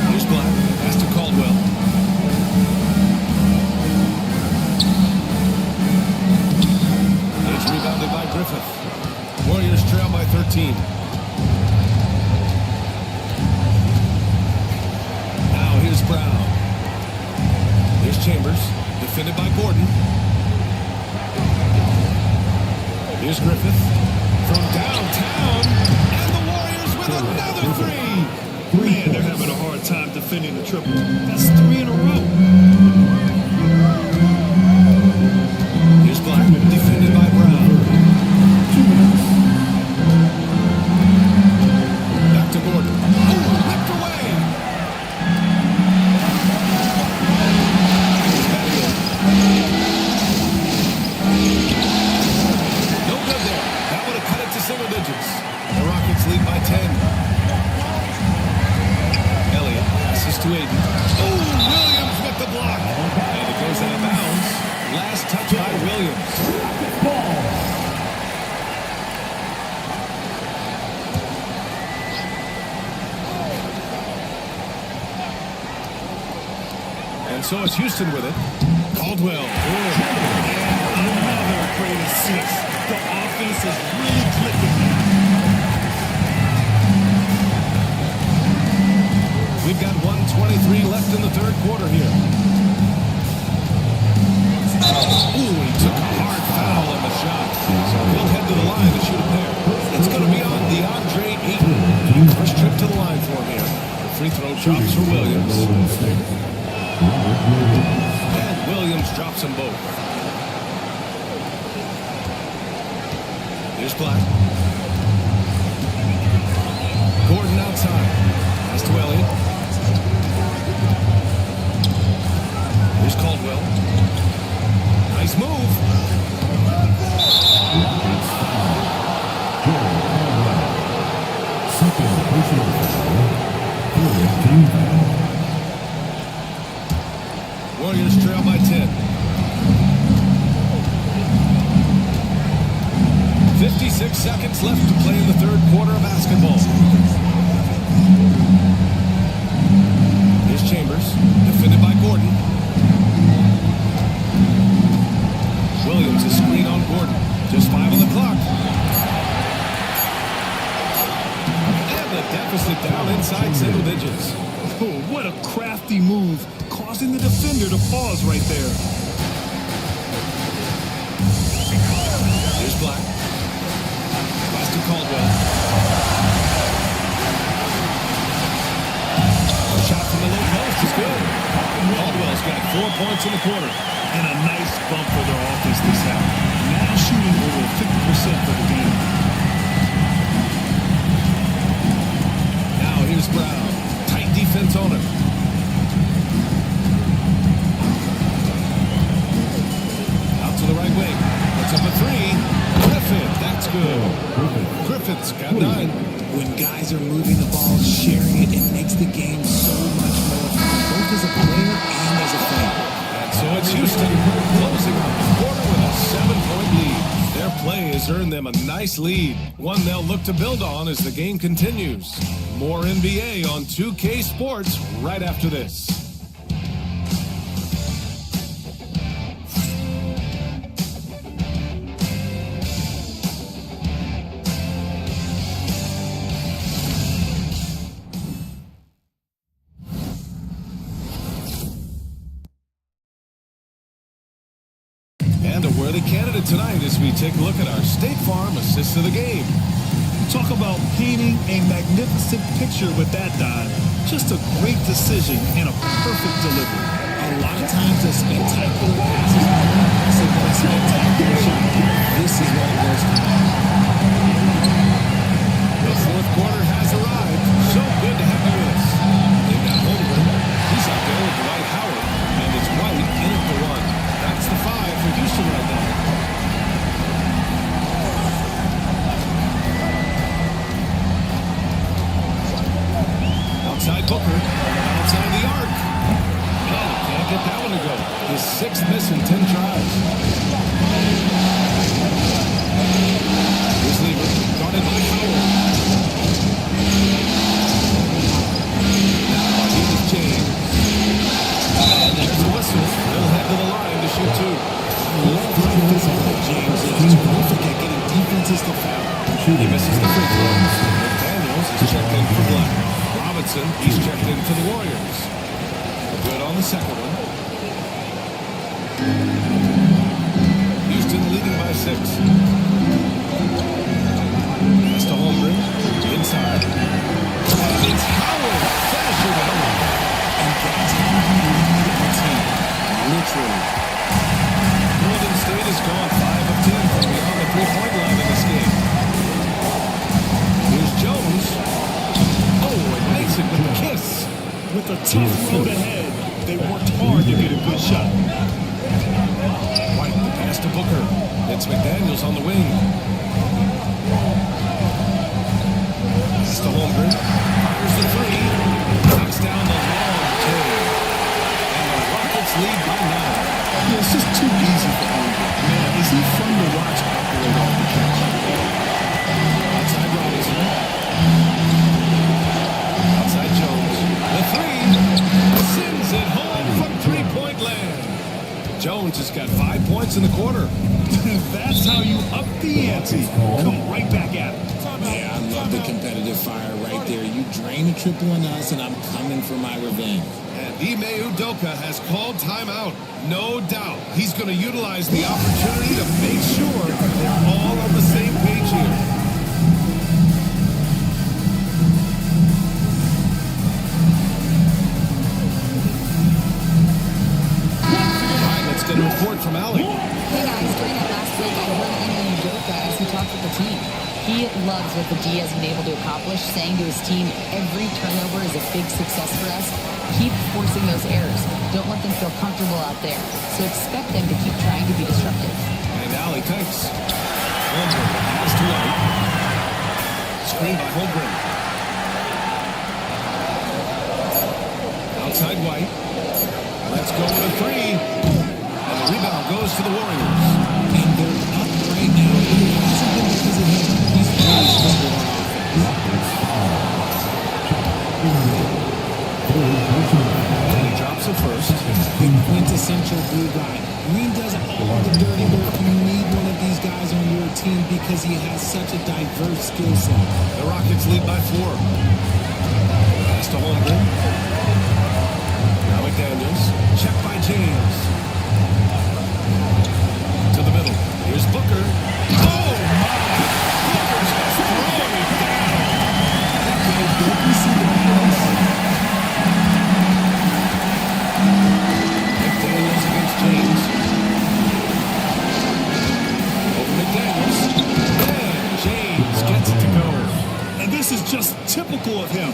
Here's Black. Pass to Caldwell. It's rebounded by Griffith. Warriors trail by 13. Now here's Brown. Here's Chambers. Defended by Gordon. Here's Griffith. From downtown. And the Warriors with another three. Man, they're having a hard time defending the triple. That's 3 in a row. Here's Black. Defended by Brown. Back to Gordon. Oh, whipped away. No good there. That would have cut it to single digits. The Rockets lead by 10. Elliott passes to Ayton. Oh, Williams with the block. And it goes out of bounds. Last touch by Williams. And so it's Houston with it. Caldwell. Another great assist. The offense is really clicking now. We've got 1:23 left in the third quarter here. Ooh, he took a hard foul on the shot. So he'll head to the line to shoot a pair. It's going to be on DeAndre Ayton. First trip to the line for him here. The free throw drops for Williams. And Williams drops them both. Here's Black. Gordon outside. Pass to Elliott. Here's Caldwell. Nice move. Warriors trail by 10. 56 seconds left to play in the third quarter of basketball. Here's Chambers, defended by Gordon. Williams is screen on Gordon. Just 5 on the clock. And the deficit down inside single digits. Oh, what a crafty move, causing the defender to pause right there. Here's Black. Pass to Caldwell. A shot from the low post is good. Caldwell's got 4 points in the quarter. And a nice bump for their offense this half. Now shooting over 50% for the game. Now here's Brown. Tight defense on him. Out to the right wing. Puts up a three. Griffith, that's good. Griffith's got 9. When guys are moving the ball, sharing it, it makes the game so much more fun, both as a player and as a fan. So it's Houston closing the quarter with a 7-point lead. Their play has earned them a nice lead, one they'll look to build on as the game continues. More NBA on 2K Sports right after this. And a worthy candidate tonight as we take a look at our State Farm assist of the game. Talk about painting a magnificent picture with that dive. Just a great decision and a perfect delivery. A lot of times the spectacular passes are impressive, but a spectacular shot. This is what it goes for. The fourth quarter has arrived. So good to have you with us. They've got Holmgren. He's out there with Dwight Howard. And it's White in at the one. That's the 5 for Houston right now. Outside Booker. Outside the arc. Oh, can't get that one to go. His 6th miss in 10 tries. Here's Lever. Guarded by Howard. Now here's James. And there's a whistle. He'll head to the line to shoot 2. I love how physical James is. Terrific at getting defenses to foul. He misses the free throw. Daniels is checked in for Black. Robinson, he's checked in for the Warriors. Good on the second one. Houston leading by 6. Pass to Holmgren. Inside. And it's Howard finishing it home. And that's how you lead a team. Literally. Golden State has gone 5 of 10 from beyond the three-point line in this game. Here's Jones. Oh, and makes it with a kiss. With a tough road ahead, they worked hard to get a good shot. White, the pass to Booker. It's McDaniels on the wing. Pass to Holmgren. Fires the 3. Knocks down the long 2. And the Rockets lead by 9. Yeah, it's just too easy for Holmgren. Man, is he fun to watch operate off the catch? Outside Robinson. Outside Jones. The 3. Sends it home from three-point land. Jones has got 5 points in the quarter. That's how you up the ante. Come right back at it. Yeah, I love the competitive fire right there. You drain a triple on us, and I'm coming for my revenge. And Ime Udoka has called timeout. No doubt he's going to utilize the opportunity to make sure they're all on the same page here. All right, let's get a report from Allie. Hey guys, during that last week, I heard Ime Udoka as he talked with the team. He loves what the D has been able to accomplish, saying to his team, every turnover is a big success for us. Keep forcing those errors. Don't let them feel comfortable out there. So expect them to keep trying to be disruptive. And Allie takes. Holmgren pass to White. Screen by Holmgren. Outside White. Let's go with a 3. And the rebound goes to the Warriors. And they're up right now. It hasn't been because of him. He's really struggled on offense. And he drops it first. The quintessential blue guy. Green does all the dirty work. You need one of these guys on your team because he has such a diverse skill set. The Rockets lead by 4. Pass to Holmgren. Now McDaniels. Checked by James. To the middle. Here's Booker. Oh, my! Booker's just throwing it down. Don't you see the place? McDaniels against James. Over McDaniels. And James gets it to go. And this is just typical of him.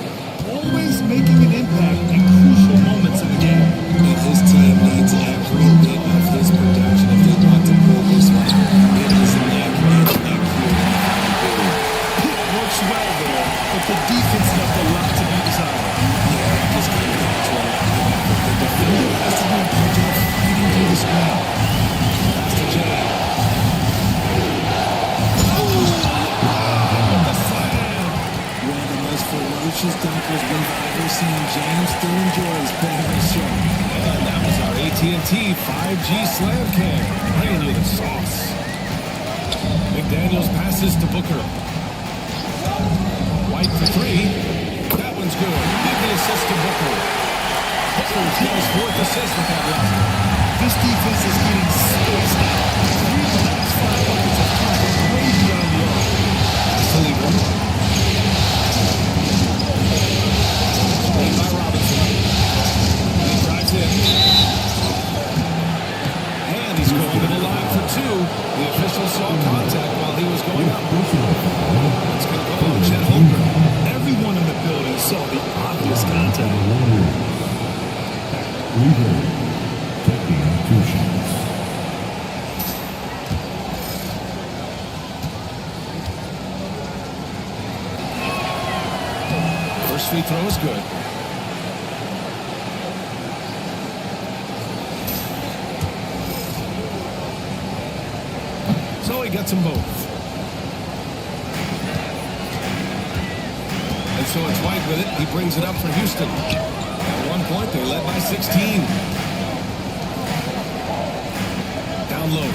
Always making an impact in crucial moments in the game. And his team needs every bit of his production if they want to pull this one. It is neck and neck here. Pick works well there, but the defense left a lot to be desired. Yeah, just getting back to a lack of effort. The defender has to be in charge of fighting through the screen. Pass to James. One of the most ferocious dunkers we've ever seen. James still enjoys putting on a show. And that was our AT&T 5G Slam Cam. Bringing you the sauce. McDaniels passes to Booker. White for 3. That one's good. Give the assist to Booker. Booker's got his 4th assist with that last one. This defense is getting spaced out. 3 of the last 5 buckets have come from way beyond the arc. Pass to Lever. Weaver taking 2 shots. First free throw is good. So he gets them both. And so it's White with it. He brings it up for Houston. At one point, they led by 16. Down low.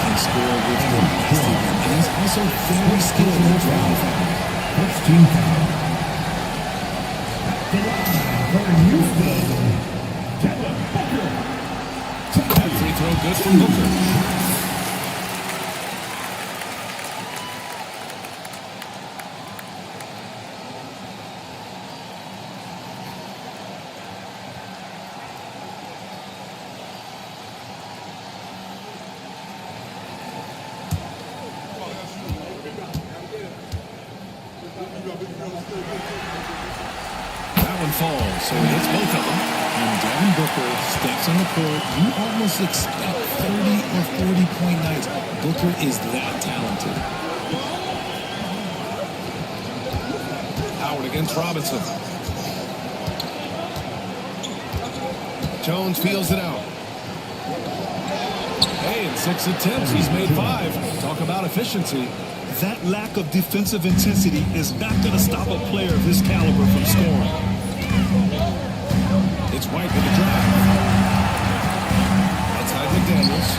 Can score with him. And he's also very skilled in the drive. First team foul. The line for Houston. Devin Booker. That free throw good from Booker. That one falls, so he hits both of them. When Devin Booker steps on the court, you almost expect 30 or 40-point nights. Booker is that talented. Howard against Robinson. Jones feels it out. Hey, in 6 attempts, he's made 5. Talk about efficiency. That lack of defensive intensity is not going to stop a player of his caliber from scoring. It's White with the drive. Outside McDaniels.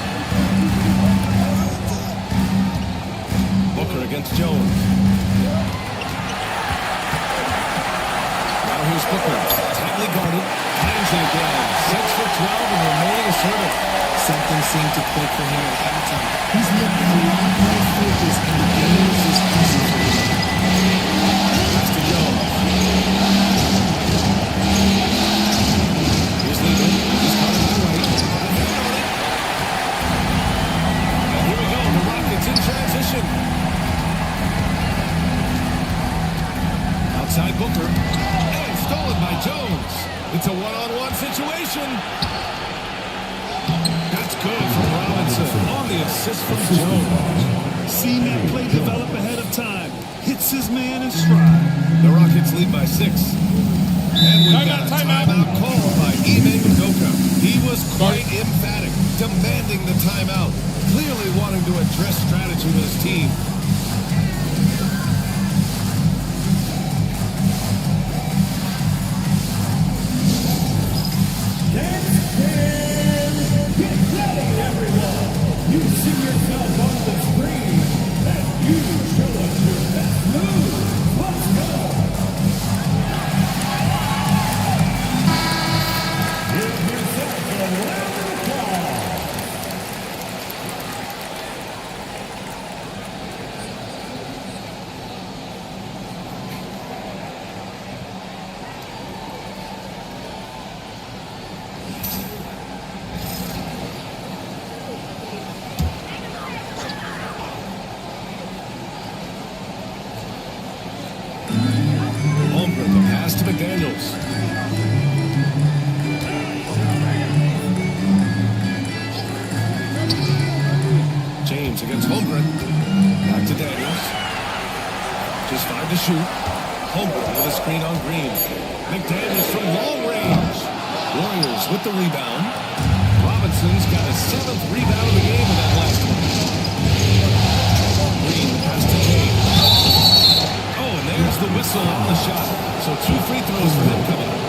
Booker against Jones. Now here's Booker. Tightly guarded. Hangs it again. 6 for 12 and remaining assertive. Something seemed to click for him at halftime. He's looking a lot more focused and the game is just easy for him. Pass to Jones. Here's Levin. He's coming to White. And here we go. The Rockets in transition. Outside Booker. And stolen by Jones. It's a one-on-one situation. That's good from Robinson on the assist from Jones. Seeing that play develop ahead of time. Hits his man in stride. The Rockets lead by 6. And we've got a timeout called by Ime Udoka. He was quite emphatic, demanding the timeout, clearly wanting to address strategy with his team. You see yourself on the screen, and you show us your best move. Let's go. Give yourself a round of applause. Holmgren, the pass to McDaniels. James against Holmgren. Back to Daniels. Just 5 to shoot. Holmgren with a screen on Green. McDaniels from long range. Warriors with the rebound. Robinson's got his 7th rebound of the game in that last one. Green, the pass to James. Oh, and there's the whistle on the shot. So 2 free throws for him coming up.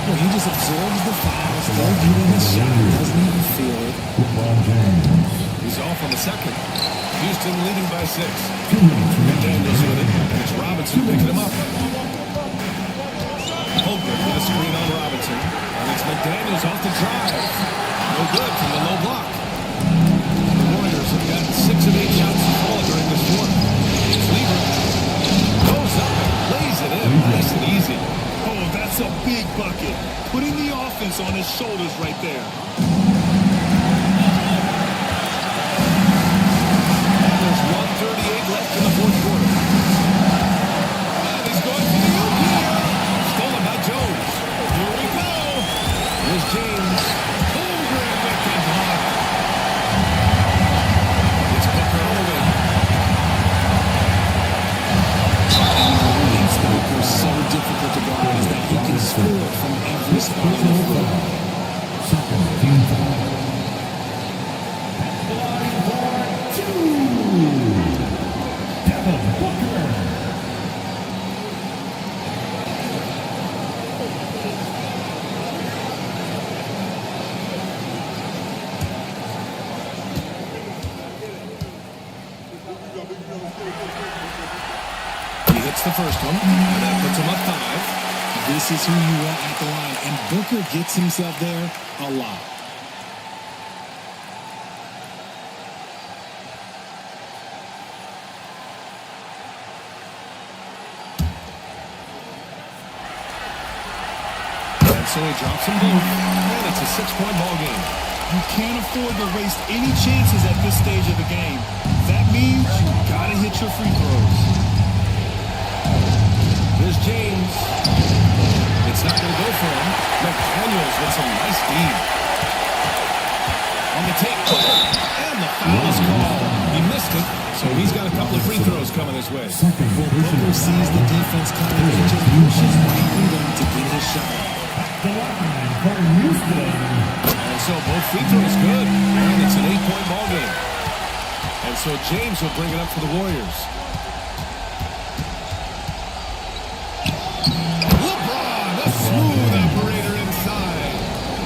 Well, he just absorbs the foul, still getting his shot, doesn't even feel it. He's off on the second. Houston leading by 6. McDaniels with it. It's Robinson picking him up. Holmgren with a screen on Robinson. And it's McDaniels off the drive. No good from the low block. The Warriors have gotten 6 of 8 shots to fall during this quarter. It's Lever. Goes up and lays it in. Nice and easy. Oh, that's a big bucket. Putting the offense on his shoulders right there. And there's 1:38 left in the fourth quarter. He hits the first one, and that puts him up 5. This is who you want at the line, and Booker gets himself there a lot. And so he drops them both, and it's a 6-point ball game. You can't afford to waste any chances at this stage of the game. That means you gotta hit your free throws. Here's James. It's not going to go for him. McDaniels with some nice speed. On the take, and the foul is called. He missed it, so he's got a couple of free throws coming his way. Booker sees the defense coming and just pushes right through them to get his shot. And so both free throws good, and it's an 8-point ball game. And so James will bring it up for the Warriors. LeBron, a smooth operator inside.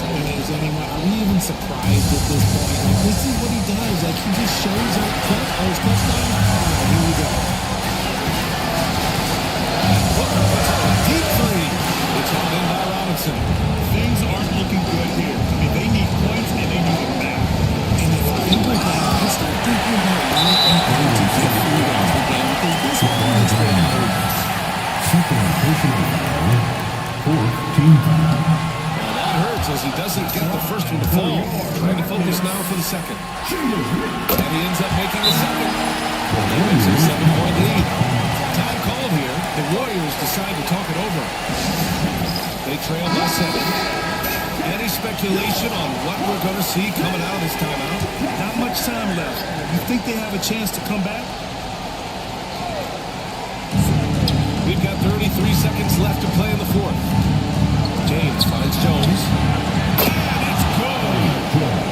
Are we even surprised at this point? Like, this is what he does. Like, he just shows up. His touchdown. Here we go. Deep three. It's on in by Robinson. Things aren't looking good here. I mean, they need points and they need them back. And if I go back, I start thinking about what I'm going to get through the game because this one is going to hurt us. Second personal foul. Fourth team foul. Well, that hurts as he doesn't get the first one to fall. Trying to focus now for the second. And he ends up making the second. That makes it a 7-point lead. Time called here. The Warriors decide to talk it over. They trail by 7. Any speculation on what we're going to see coming out of this timeout? Not much time left. You think they have a chance to come back? We've got 33 seconds left to play in the fourth. James finds Jones. And it's good.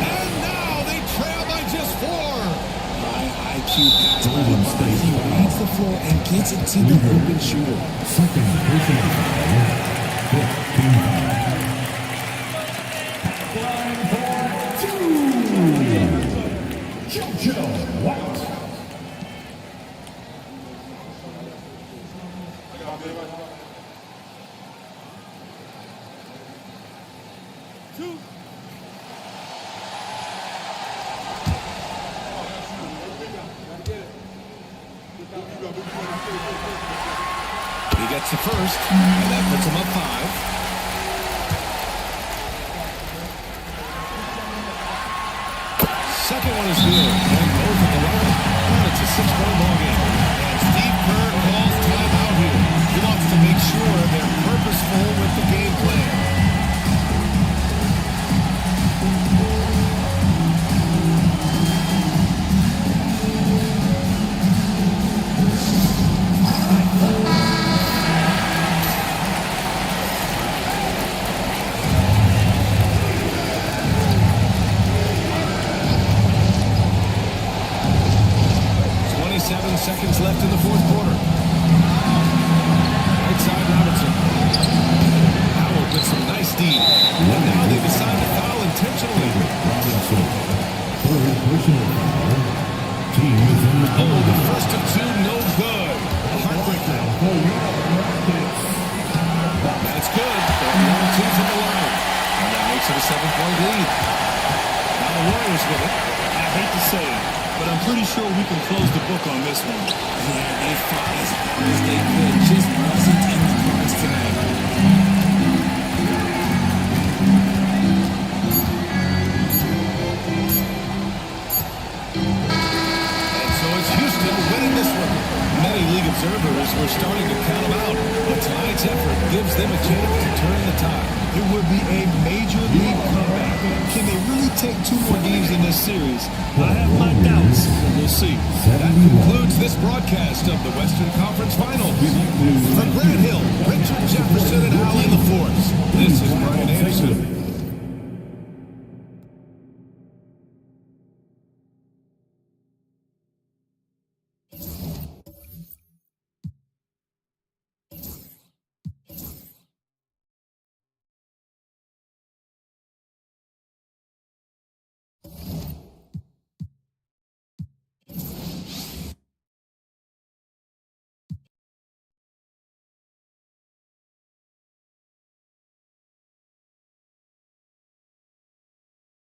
And now they trail by just 4. High IQ pass by LeBron. He reads the floor and gets it to the open shooter. Second personal foul. Fifth team foul. JoJo White. He gets the first, and that puts him up 5. Second one is good, and both at the line. And it's a 6-point ball game. And Steve Kerr calls timeout here. He wants to make sure they're purposeful with the game plan. Seconds left in the fourth quarter. Right side Robinson. Howard with some nice D. And now they decide to foul intentionally. Robinson. Third personal foul. Team is in the Oh, the first of 2, no good. A heartbreaker. That's good. They're 1-2 from the line. And that makes it a 7-point lead. Now the Warriors with it. I hate to say it, but I'm pretty sure we can close the book on this one. Yeah, they fought as hard as they could. Just wasn't in the cards tonight. And so it's Houston winning this one. Many league observers were starting to count them out, but tonight's effort gives them a chance to turn the tide. It would be a major league comeback. Can they really take 2 more games in this series? I have my doubts, but we'll see. That concludes this broadcast of the Western Conference Finals. For Grant Hill, Richard Jefferson, and Allen